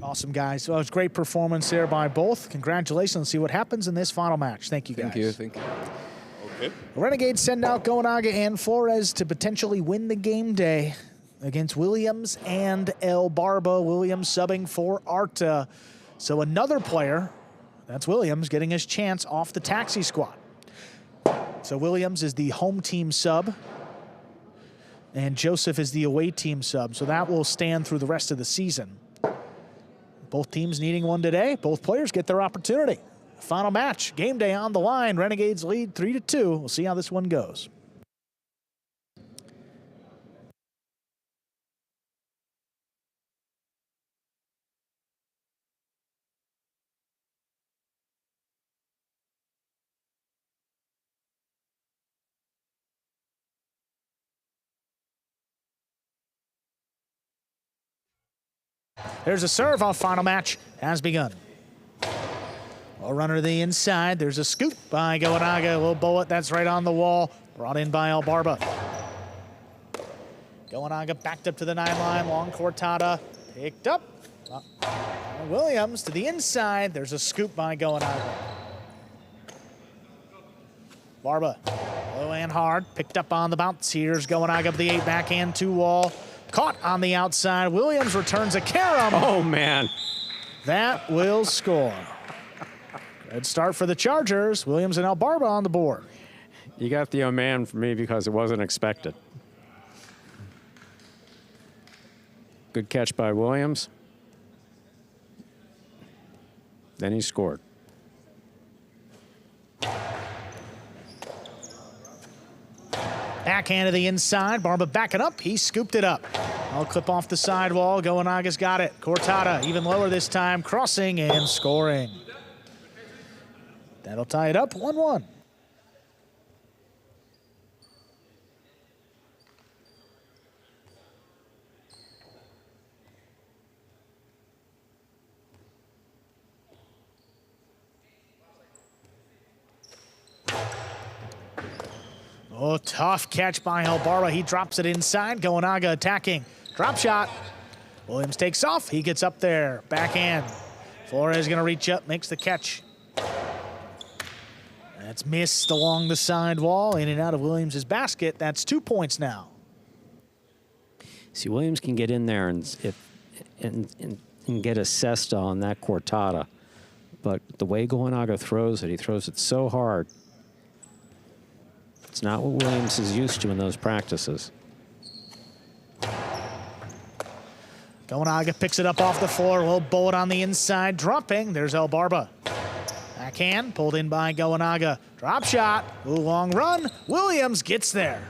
Awesome, guys. Well, it was a great performance there by both. Congratulations. Let's see what happens in this final match. Thank you, guys. Thank you. Okay. The Renegades send out Goenaga and Flores to potentially win the game day against Williams and El Barba. Williams subbing for Arta. So another player, that's Williams, getting his chance off the taxi squad. So Williams is the home team sub, and Joseph is the away team sub. So that will stand through the rest of the season. Both teams needing one today. Both players get their opportunity. Final match, game day on the line. Renegades lead 3-2. We'll see how this one goes. There's a serve. Our final match has begun. A runner to the inside. There's a scoop by Goenaga. A little bullet that's right on the wall. Brought in by El Barba. Goenaga backed up to the 9-line. Long cortada. Picked up. Williams to the inside. There's a scoop by Goenaga. Barba. Low and hard. Picked up on the bounce. Here's Goenaga up the 8 backhand 2 wall. Caught on the outside. Williams returns a carom. Oh, man. That will score. Good start for the Chargers. Williams and El Barba on the board. You got the oh man for me because it wasn't expected. Good catch by Williams. Then he scored. Backhand to the inside. Barba backing up. He scooped it up. I'll clip off the sidewall. Goenaga's got it. Cortada even lower this time. Crossing and scoring. That'll tie it up 1-1. Oh, tough catch by El Barba. He drops it inside. Goenaga attacking. Drop shot. Williams takes off. He gets up there. Backhand. Flores going to reach up, makes the catch. That's missed along the sidewall, in and out of Williams' basket. That's 2 points now. See, Williams can get in there and get a cesta on that cortada. But the way Goenaga throws it, he throws it so hard. It's not what Williams is used to in those practices. Goenaga picks it up off the floor. A little bullet on the inside, dropping. There's El Barba. Backhand, pulled in by Goenaga. Drop shot, ooh, long run. Williams gets there.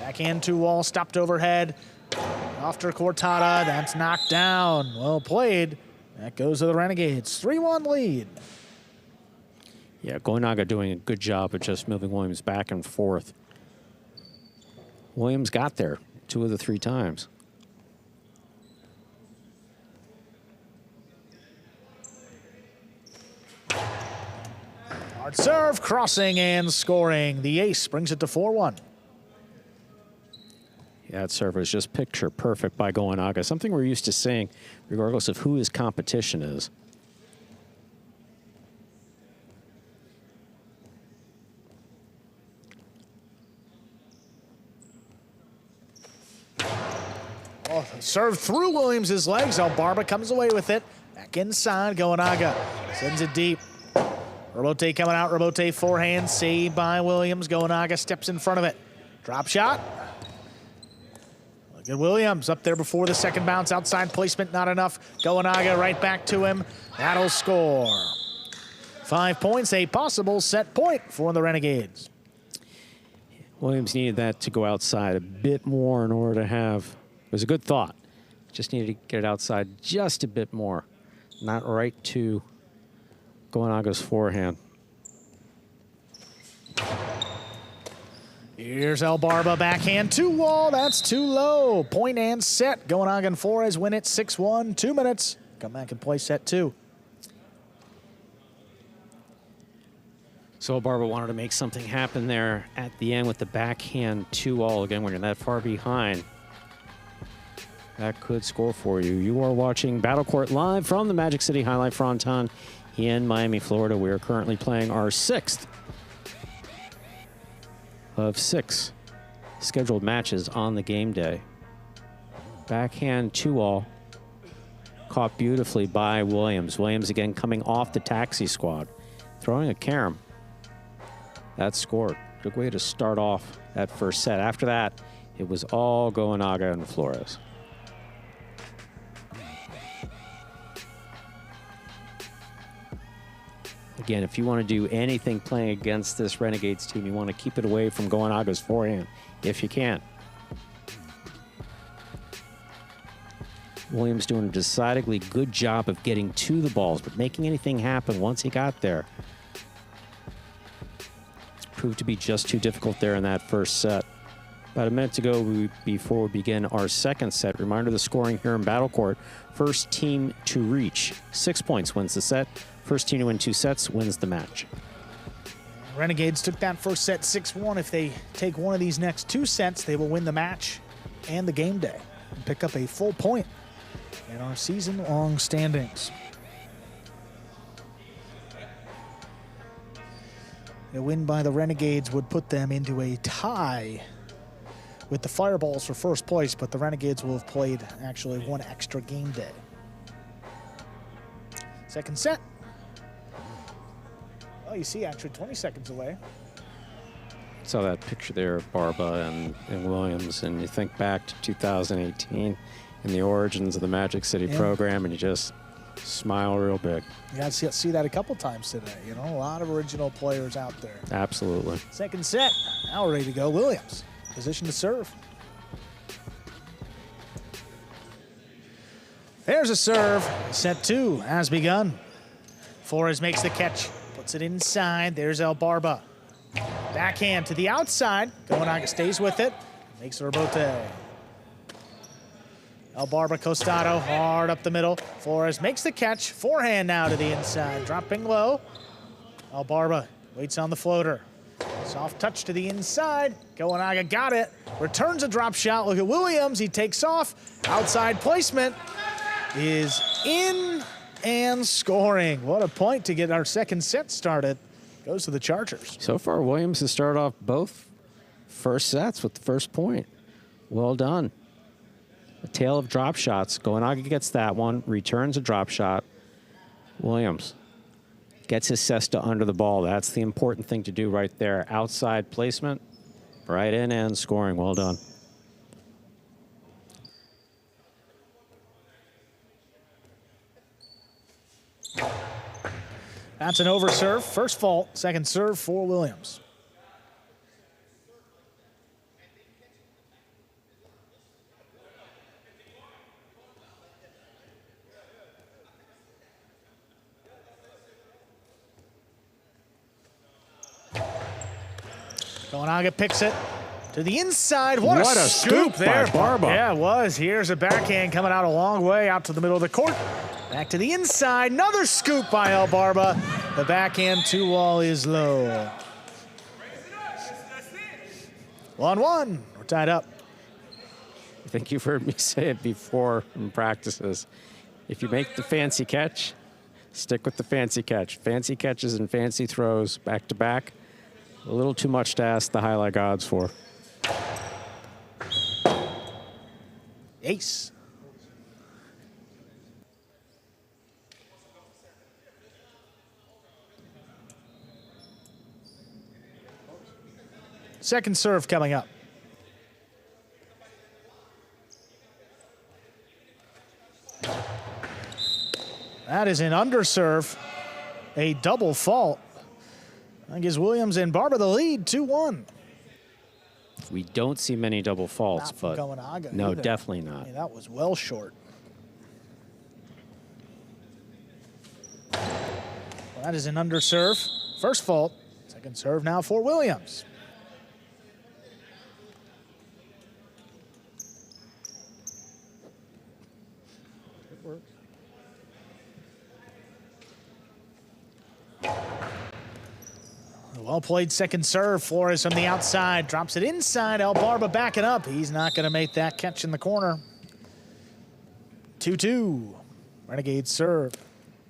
Backhand 2 wall, stopped overhead. After cortada, that's knocked down. Well played. That goes to the Renegades. 3-1 lead. Yeah, Goenaga doing a good job of just moving Williams back and forth. Williams got there 2 of the 3 times. Hard serve, crossing and scoring. The ace brings it to 4-1. Yeah, that serve was just picture perfect by Goenaga. Something we're used to seeing regardless of who his competition is. Oh, serve through Williams' legs. El Barba comes away with it. Back inside, Goenaga sends it deep. Robote coming out. Robote forehand, saved by Williams. Goenaga steps in front of it. Drop shot. Look at Williams up there before the second bounce. Outside placement, not enough. Goenaga right back to him. That'll score. 5 points, a possible set point for the Renegades. Williams needed that to go outside a bit more in order to have. It was a good thought. Just needed to get it outside just a bit more. Not right to Goenaga's forehand. Here's El Barba backhand 2-wall. That's too low. Point and set. Goenaga and Flores win it 6-1. 2 minutes. Come back and play set 2. So El Barba wanted to make something happen there at the end with the backhand 2-all. Again, when you're that far behind, that could score for you. You are watching Battle Court live from the Magic City Jai-Alai Fronton in Miami, Florida. We are currently playing our 6th of 6 scheduled matches on the game day. Backhand 2-all, caught beautifully by Williams. Williams again coming off the taxi squad, throwing a carom. That scored. Good way to start off that first set. After that, it was all Goenaga and Flores. Again, if you want to do anything playing against this Renegades team, you want to keep it away from Goenaga's forehand, if you can. Williams doing a decidedly good job of getting to the balls, but making anything happen once he got there proved to be just too difficult there in that first set. About a minute to go before we begin our second set. Reminder, the scoring here in Battle Court. First team to reach 6 points wins the set. First team to win 2 sets wins the match. Renegades took that first set 6-1. If they take one of these next 2 sets, they will win the match and the game day and pick up a full point in our season-long standings. A win by the Renegades would put them into a tie with the Fireballs for first place, but the Renegades will have played actually 1 extra game day. Second set. Well, you see actually 20 seconds away. Saw that picture there of Barba and Williams, and you think back to 2018 and the origins of the Magic City program, and you just smile real big. You got to see that a couple times today. You know, a lot of original players out there. Absolutely. Second set. Now we're ready to go. Williams, position to serve. There's a serve. Set 2 has begun. Flores makes the catch, puts it inside. There's El Barba. Backhand to the outside. Goenaga stays with it, makes a rebote. El Barba Costado hard up the middle. Flores makes the catch. Forehand now to the inside, dropping low. El Barba waits on the floater. Soft touch to the inside. Goenaga got it. Returns a drop shot. Look at Williams. He takes off. Outside placement is in and scoring. What a point to get our second set started. Goes to the Chargers. So far, Williams has started off both first sets with the first point. Well done. A tale of drop shots. Goenaga gets that one, returns a drop shot. Williams gets his cesta under the ball. That's the important thing to do right there. Outside placement, right in and scoring. Well done. That's an overserve. First fault, second serve for Williams. Goenaga picks it to the inside. What a scoop there. By Barba. Yeah, it was. Here's a backhand coming out a long way out to the middle of the court. Back to the inside. Another scoop by El Barba. The backhand 2-wall is low. 1-1. We're tied up. I think you've heard me say it before in practices. If you make the fancy catch, stick with the fancy catch. Fancy catches and fancy throws back to back. A little too much to ask the Jai-Alai gods for. Ace. Second serve coming up. That is an underserve, a double fault. That gives Williams and Barba the lead, 2-1. We don't see many double faults, but Goenaga no, either. definitely not. I mean, that was well short. That is an underserve. First fault. Second serve now for Williams. Well played second serve. Flores from the outside drops it inside. El Barba backing up. He's not going to make that catch in the corner. 2-2. Renegades serve.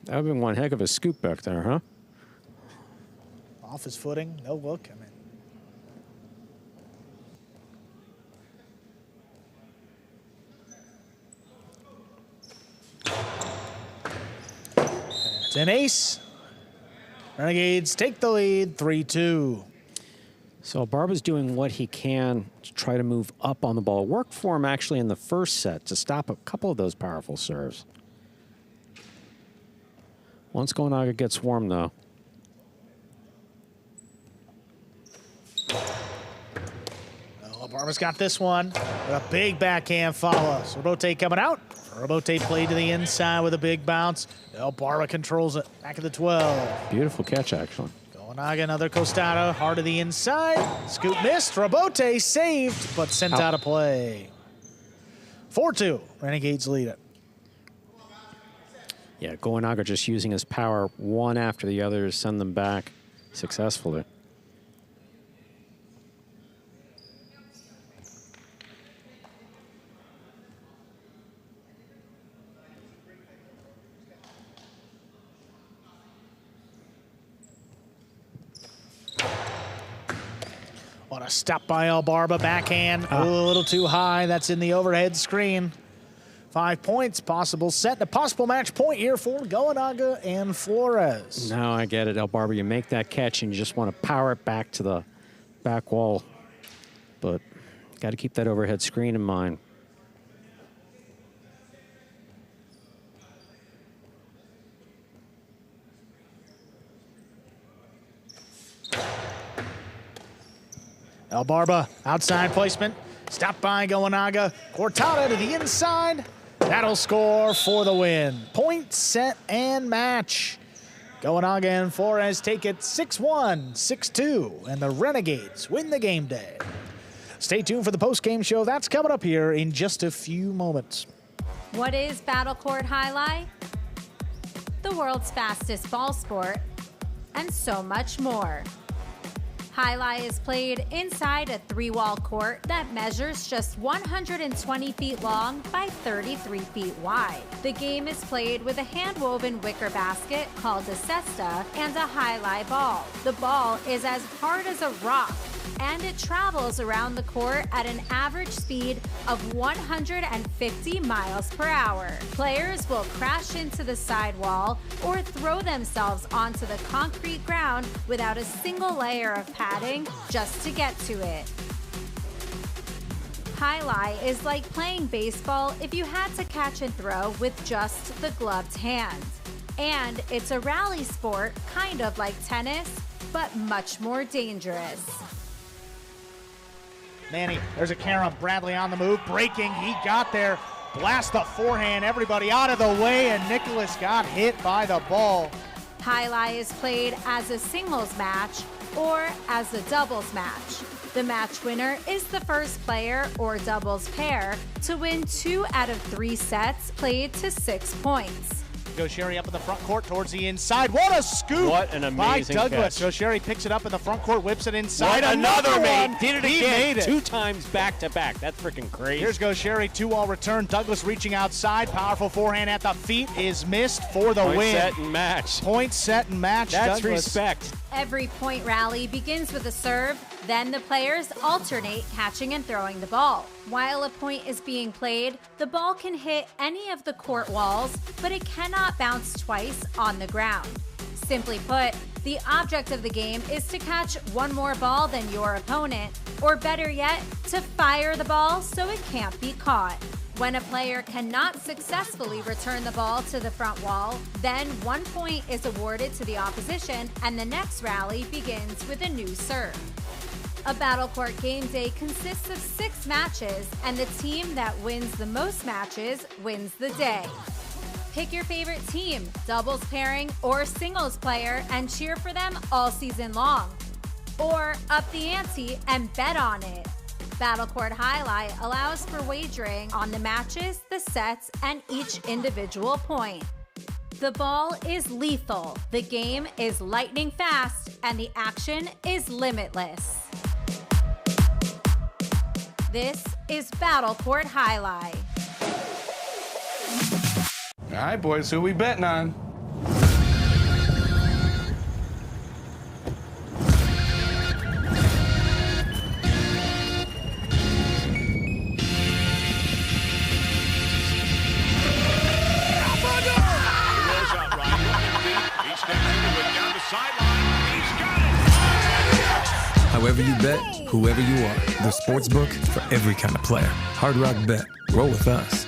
That would have been one heck of a scoop back there, huh? Off his footing. No look. It's an ace. Renegades take the lead, 3-2. So Barba's doing what he can to try to move up on the ball. Worked for him actually in the first set to stop a couple of those powerful serves. Once Gonaga gets warm, though. Oh, Barba's got this one. With a big backhand follow. So Robote coming out. Robote played to the inside with a big bounce. El Barba controls it. Back of the 12. Beautiful catch, actually. Gonaga, another Costado. Hard to the inside. Scoop missed. Robote saved, but sent out of play. 4-2. Renegades lead it. Yeah, Gonaga just using his power one after the other to send them back successfully. What a stop by El Barba, backhand, a little too high. That's in the overhead screen. 5 points, possible set, a possible match point here for Gonaga and Flores. Now I get it, El Barba. You make that catch and you just want to power it back to the back wall. But got to keep that overhead screen in mind. El Barba, outside placement. Stop by Gonaga. Cortada to the inside. That'll score for the win. Point, set, and match. Gonaga and Flores take it 6-1, 6-2, and the Renegades win the game day. Stay tuned for the post-game show. That's coming up here in just a few moments. What is Battle Court Jai-Alai? The world's fastest ball sport, and so much more. Jai-Alai is played inside a 3-wall court that measures just 120 feet long by 33 feet wide. The game is played with a hand-woven wicker basket called a cesta and a Jai-Alai ball. The ball is as hard as a rock, and it travels around the court at an average speed of 150 miles per hour. Players will crash into the sidewall or throw themselves onto the concrete ground without a single layer of padding just to get to it. Jai-Alai is like playing baseball if you had to catch and throw with just the gloved hand. And it's a rally sport, kind of like tennis, but much more dangerous. Manny, there's a Karen Bradley on the move, breaking, he got there, blast the forehand, everybody out of the way, and Nicholas got hit by the ball. Jai-Alai is played as a singles match or as a doubles match. The match winner is the first player or doubles pair to win 2 out of 3 sets played to 6 points. Gaucheri up in the front court towards the inside. What a scoop! What an amazing by Douglas. catch. Gaucheri picks it up in the front court, whips it inside. Right, another one. mate. Did it He again. made it. 2 times back to back. That's freaking crazy. Here's Gaucheri, 2-wall return. Douglas reaching outside. Powerful forehand at the feet is missed for the Point, win. set, and match. Point, set, and match. That's Douglas. respect. Every point rally begins with a serve, then the players alternate catching and throwing the ball. While a point is being played, the ball can hit any of the court walls, but it cannot bounce twice on the ground. Simply put, the object of the game is to catch one more ball than your opponent, or better yet, to fire the ball so it can't be caught. When a player cannot successfully return the ball to the front wall, then 1 point is awarded to the opposition and the next rally begins with a new serve. A Battle Court game day consists of 6 matches, and the team that wins the most matches wins the day. Pick your favorite team, doubles pairing, or singles player, and cheer for them all season long. Or up the ante and bet on it. Court Jai-Alai allows for wagering on the matches, the sets, and each individual point. The ball is lethal, the game is lightning fast, and the action is limitless. This is Court Jai-Alai. All right, boys, who we betting on? However you bet, whoever you are, the sportsbook for every kind of player. Hard Rock Bet. Roll with us.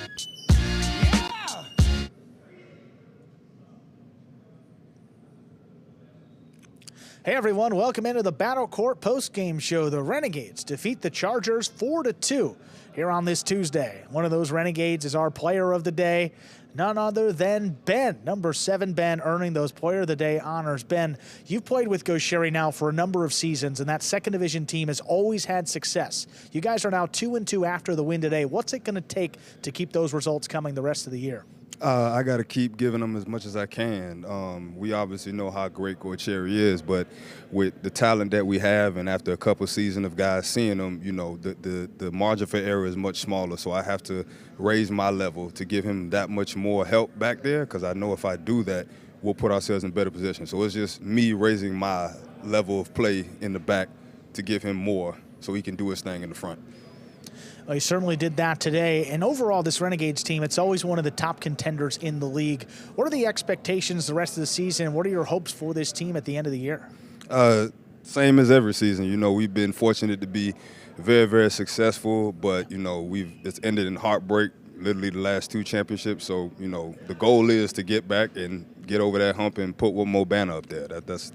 Hey everyone, welcome into the Battle Court post-game show. The Renegades defeat the Chargers 4-2 here on this Tuesday. One of those Renegades is our player of the day, none other than Ben. Number 7 Ben earning those player of the day honors. Ben, you've played with Gaucheri now for a number of seasons, and that second division team has always had success. You guys are now 2-2 after the win today. What's it going to take to keep those results coming the rest of the year? I got to keep giving them as much as I can. We obviously know how great Gaucheri is, but with the talent that we have, and after a couple seasons of guys seeing them, you know, the margin for error is much smaller. So I have to raise my level to give him that much more help back there, because I know if I do that, we'll put ourselves in better position. So it's just me raising my level of play in the back to give him more so he can do his thing in the front. Well, he certainly did that today. And overall, this Renegades team, it's always one of the top contenders in the league. What are the expectations the rest of the season? What are your hopes for this team at the end of the year? Same as every season. You know, we've been fortunate to be very, very successful, but, you know, it's ended in heartbreak, literally the last 2 championships. So, you know, the goal is to get back and get over that hump and put one more banner up there. That's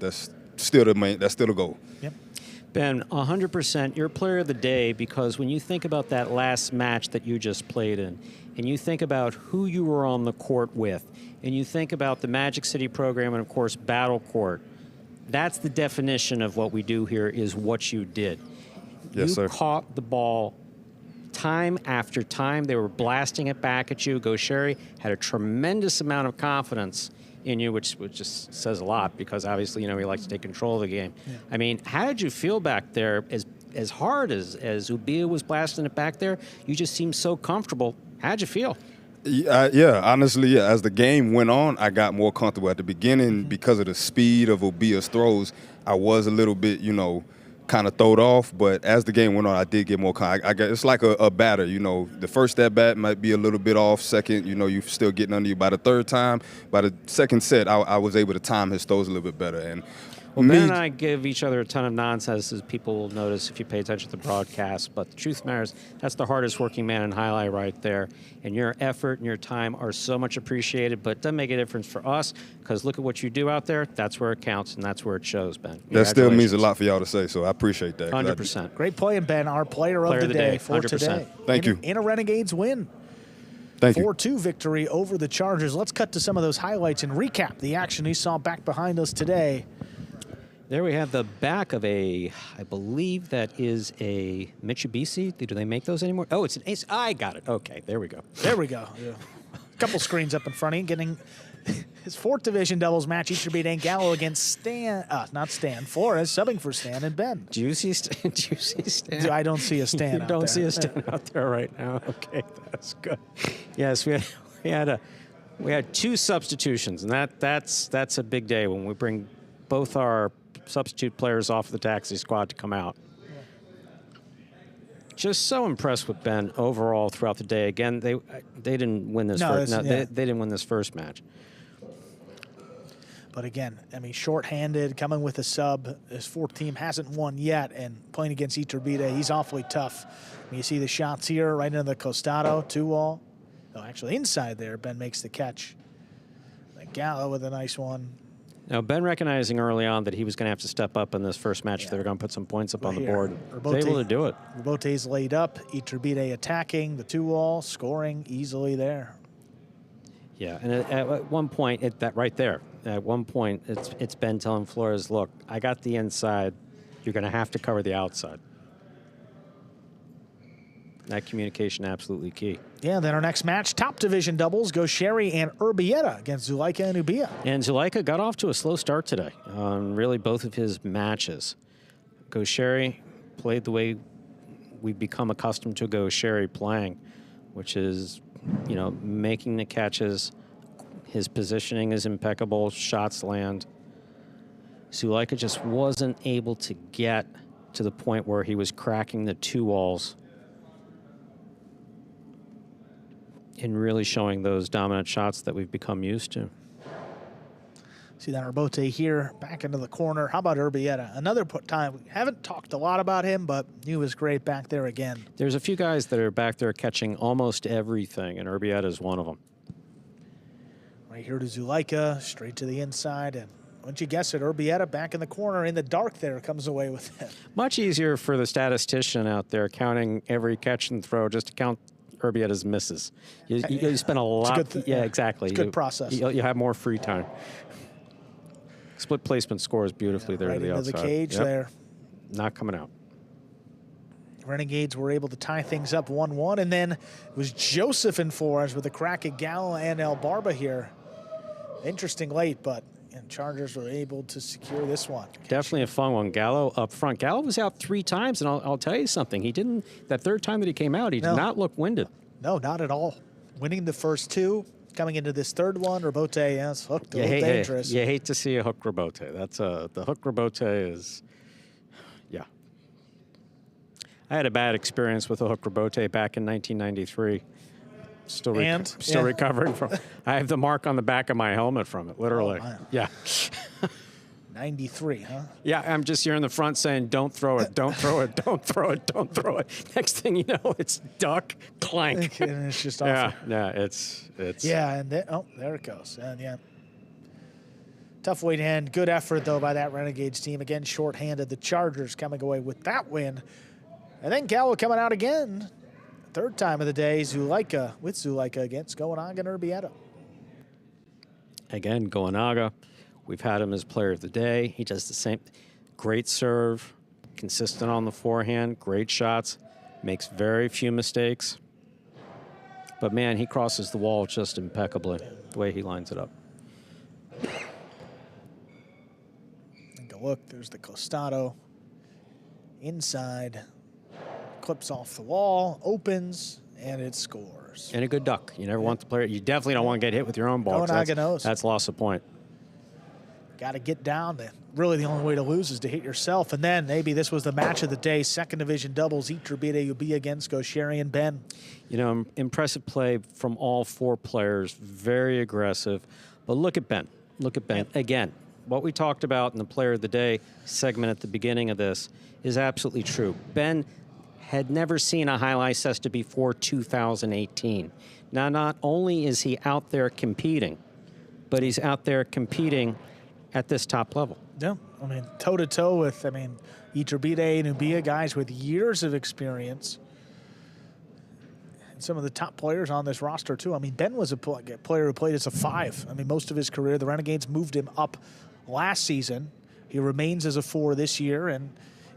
still the goal. Yep. Ben, 100%, you're player of the day, because when you think about that last match that you just played in, and you think about who you were on the court with, and you think about the Magic City program and, of course, Battle Court, that's the definition of what we do here, is what you did. Yes, sir. You caught the ball time after time. They were blasting it back at you. Gaucheri had a tremendous amount of confidence in you, which just says a lot, because obviously, you know, he likes to take control of the game. Yeah. I mean, how did you feel back there? As hard as Ubia was blasting it back there, you just seemed so comfortable. How'd you feel? Yeah, honestly, yeah. As the game went on, I got more comfortable. At the beginning, because of the speed of Ubia's throws, I was a little bit, you know, kind of throwed off, but as the game went on, I did get more. It's like a batter, you know. The first at bat might be a little bit off. Second, you know, you're still getting under you. By the third time, by the second set, I was able to time his throws a little bit better. And well, Ben and I give each other a ton of nonsense, as people will notice if you pay attention to the broadcast. But the truth matters, that's the hardest working man in Jai-Alai right there. And your effort and your time are so much appreciated, but it doesn't make a difference for us, because look at what you do out there. That's where it counts, and that's where it shows, Ben. That still means a lot for y'all to say, so I appreciate that. 100%. Great playing, Ben, our player of the day for 100%. today. Thank you. In a Renegades win. Thank you. 4-2 victory over the Chargers. Let's cut to some of those highlights and recap the action we saw back behind us today. There we have the back of I believe that is a Mitsubishi. Do they make those anymore? Oh, it's an Ace. I got it. Okay, there we go. There we go. Yeah. A couple screens up in front of you, getting his 4th division doubles match. Iturbide Gallo against Flores, subbing for Stan and Ben. Do you see Stan? I don't see a Stan you out don't there. see a Stan out there right now. Okay, that's good. Yes, we had 2 substitutions, and that's a big day when we bring both our substitute players off the taxi squad to come out. Just so impressed with Ben overall throughout the day. Again, they didn't win this. They didn't win this first match. But again, I mean, shorthanded, coming with a sub. His 4th team hasn't won yet, and playing against Iturbide, he's awfully tough. I mean, you see the shots here, right into the costado, 2-all. Oh, actually, inside there, Ben makes the catch. Gallo with a nice one. Now, Ben recognizing early on that he was going to have to step up in this first match if they were going to put some points up on the board. Was able to do it. Robote's laid up. Iturbide attacking the 2-all, scoring easily there. Yeah, and at one point, right there, at one point, it's Ben telling Flores, look, I got the inside. You're going to have to cover the outside. That communication absolutely key. Yeah, then our next match, top division doubles, Gaucheri and Urbieta against Zulaika and Ubia. And Zulaika got off to a slow start today on really both of his matches. Gaucheri played the way we've become accustomed to Gaucheri playing, which is, you know, making the catches. His positioning is impeccable. Shots land. Zulaika just wasn't able to get to the point where he was cracking the 2-walls and really showing those dominant shots that we've become used to. See that Arbote here, back into the corner. How about Urbieta? Another time, we haven't talked a lot about him, but he was great back there again. There's a few guys that are back there catching almost everything, and Urbieta is one of them. Right here to Zulaika, straight to the inside, and once you guess it, Urbieta back in the corner in the dark there comes away with it. Much easier for the statistician out there counting every catch and throw just to count Urbieta's misses. You spend a lot. Yeah, exactly. It's a good process. You have more free time. Split placement scores beautifully there right to the into outside. The cage there. Not coming out. Renegades were able to tie things up 1-1, and then it was Joseph and Flores with a crack at Gallo and El Barba here. Interesting late, but Chargers were able to secure this one. Definitely a fun one. Gallo up front. Gallo was out 3 times, and I'll tell you something. He didn't, that third time that he came out, he did not look winded. No, not at all. Winning the first 2, coming into this third one, Rabote, yes, hooked, a little dangerous. You hate to see a hook Rabote. That's the hook Rabote is, yeah. I had a bad experience with a hook Rabote back in 1993. Still recovering from. I have the mark on the back of my helmet from it, literally. Oh, yeah. 93, huh? Yeah, I'm just here in the front saying, don't throw it, don't throw it, don't throw it, don't throw it. Next thing you know, it's duck, clank. And it's just awful. Yeah, it's. Yeah, and then, there it goes. And yeah. Tough way to end. Good effort, though, by that Renegades team. Again, shorthanded. The Chargers coming away with that win. And then Gallo coming out again. Third time of the day, Zulaika against Goanaga and Urbieta. Again, Goanaga, we've had him as player of the day. He does the same. Great serve, consistent on the forehand, great shots, makes very few mistakes. But, man, he crosses the wall just impeccably, the way he lines it up. And go look, there's the Costado inside. Clips off the wall, opens, and it scores. And a good duck. You never want the player. You definitely don't want to get hit with your own ball. That's loss of point. Got to get down. Really, the only way to lose is to hit yourself. And then maybe this was the match of the day. Second division doubles. Iturbide Ubi against Gaucheri and Ben. You know, impressive play from all 4 players. Very aggressive. But look at Ben. Look at Ben. Yeah. Again, what we talked about in the player of the day segment at the beginning of this is absolutely true. Ben had never seen a highlight cesta before 2018. Now, not only is he out there competing, but he's out there competing at this top level. Yeah, I mean, toe-to-toe with, Iturbide and Ubia, guys with years of experience. And some of the top players on this roster, too. I mean, Ben was a player who played as a 5. Most of his career. The Renegades moved him up last season. He remains as a 4 this year, and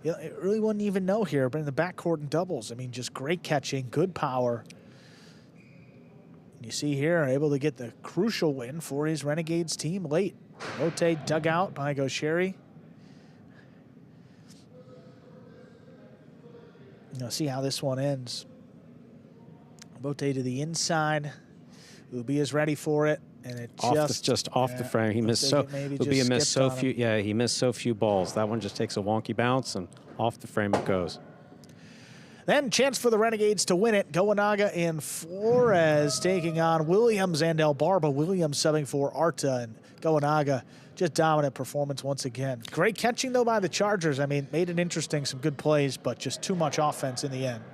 it really wouldn't even know here, but in the backcourt and doubles, just great catching, good power. You see here, able to get the crucial win for his Renegades team late. Rote dug out by Gaucheri. See how this one ends. Bote to the inside. Ubi is ready for it. And it just off the frame. He missed he missed so few balls. That one just takes a wonky bounce and off the frame it goes. Then chance for the Renegades to win it. Goanaga and Flores taking on Williams and El Barba. Williams subbing for Arta, and Goanaga just dominant performance once again. Great catching though by the Chargers. Made it interesting, some good plays, but just too much offense in the end.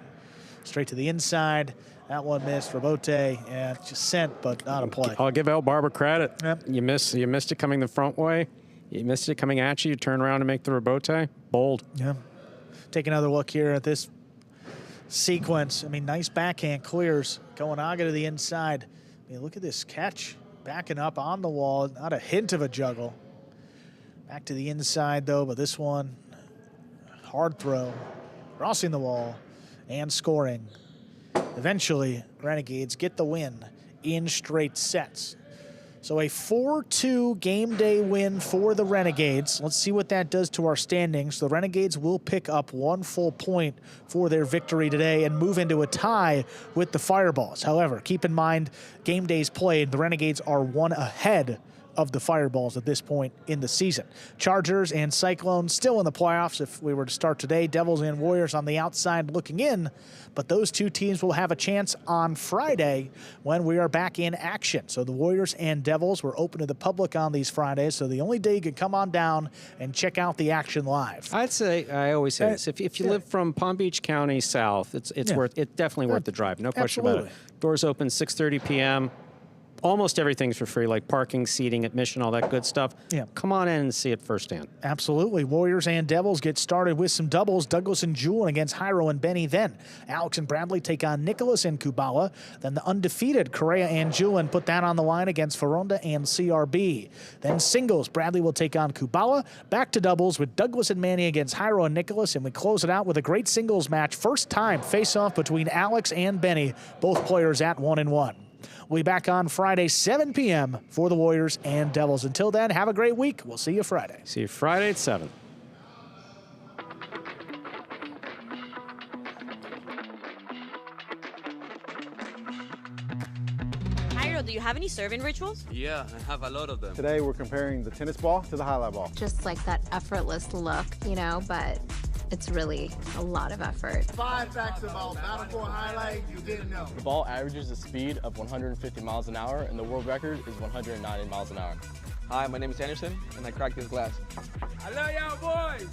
Straight to the inside. That one missed. Rabote, and just sent, but not a play. I'll give El Barba credit. Yep. You missed it coming the front way. You missed it coming at you. You turn around and make the Rabote. Bold. Yeah. Take another look here at this sequence. Nice backhand clears. Goanaga to the inside. mean, look at this catch. Backing up on the wall, not a hint of a juggle. Back to the inside though, but this one, hard throw, crossing the wall and scoring. Eventually, Renegades get the win in straight sets. So a 4-2 game day win for the Renegades. Let's see what that does to our standings. The Renegades will pick up 1 full point for their victory today and move into a tie with the Fireballs. However, keep in mind, game days played, the Renegades are 1 ahead of the Fireballs at this point in the season. Chargers and Cyclones still in the playoffs if we were to start today. Devils and Warriors on the outside looking in, but those two teams will have a chance on Friday when we are back in action. So the Warriors and Devils were open to the public on these Fridays, so the only day you can come on down and check out the action live. I'd say, I always say this, if you live from Palm Beach County south, it's definitely worth the drive, no question about it. Doors open 6:30 p.m., almost everything's for free, like parking, seating, admission, all that good stuff. Yeah. Come on in and see it firsthand. Absolutely. Warriors and Devils get started with some doubles. Douglas and Julian against Jairo and Benny. Then Alex and Bradley take on Nicholas and Kubala. Then the undefeated Correa and Julian put that on the line against Ferronda and CRB. Then singles, Bradley will take on Kubala. Back to doubles with Douglas and Manny against Jairo and Nicholas. And we close it out with a great singles match. First time face-off between Alex and Benny, both players at 1-1. We'll be back on Friday, 7 p.m. for the Warriors and Devils. Until then, have a great week. We'll see you Friday. See you Friday at 7. Jairo, do you have any serving rituals? Yeah, I have a lot of them. Today we're comparing the tennis ball to the highlight ball. Just like that effortless look, you know, but it's really a lot of effort. 5 facts about Battle Court Highlight you didn't know. The ball averages a speed of 150 miles an hour, and the world record is 190 miles an hour. Hi, my name is Anderson, and I cracked this glass. I love y'all boys.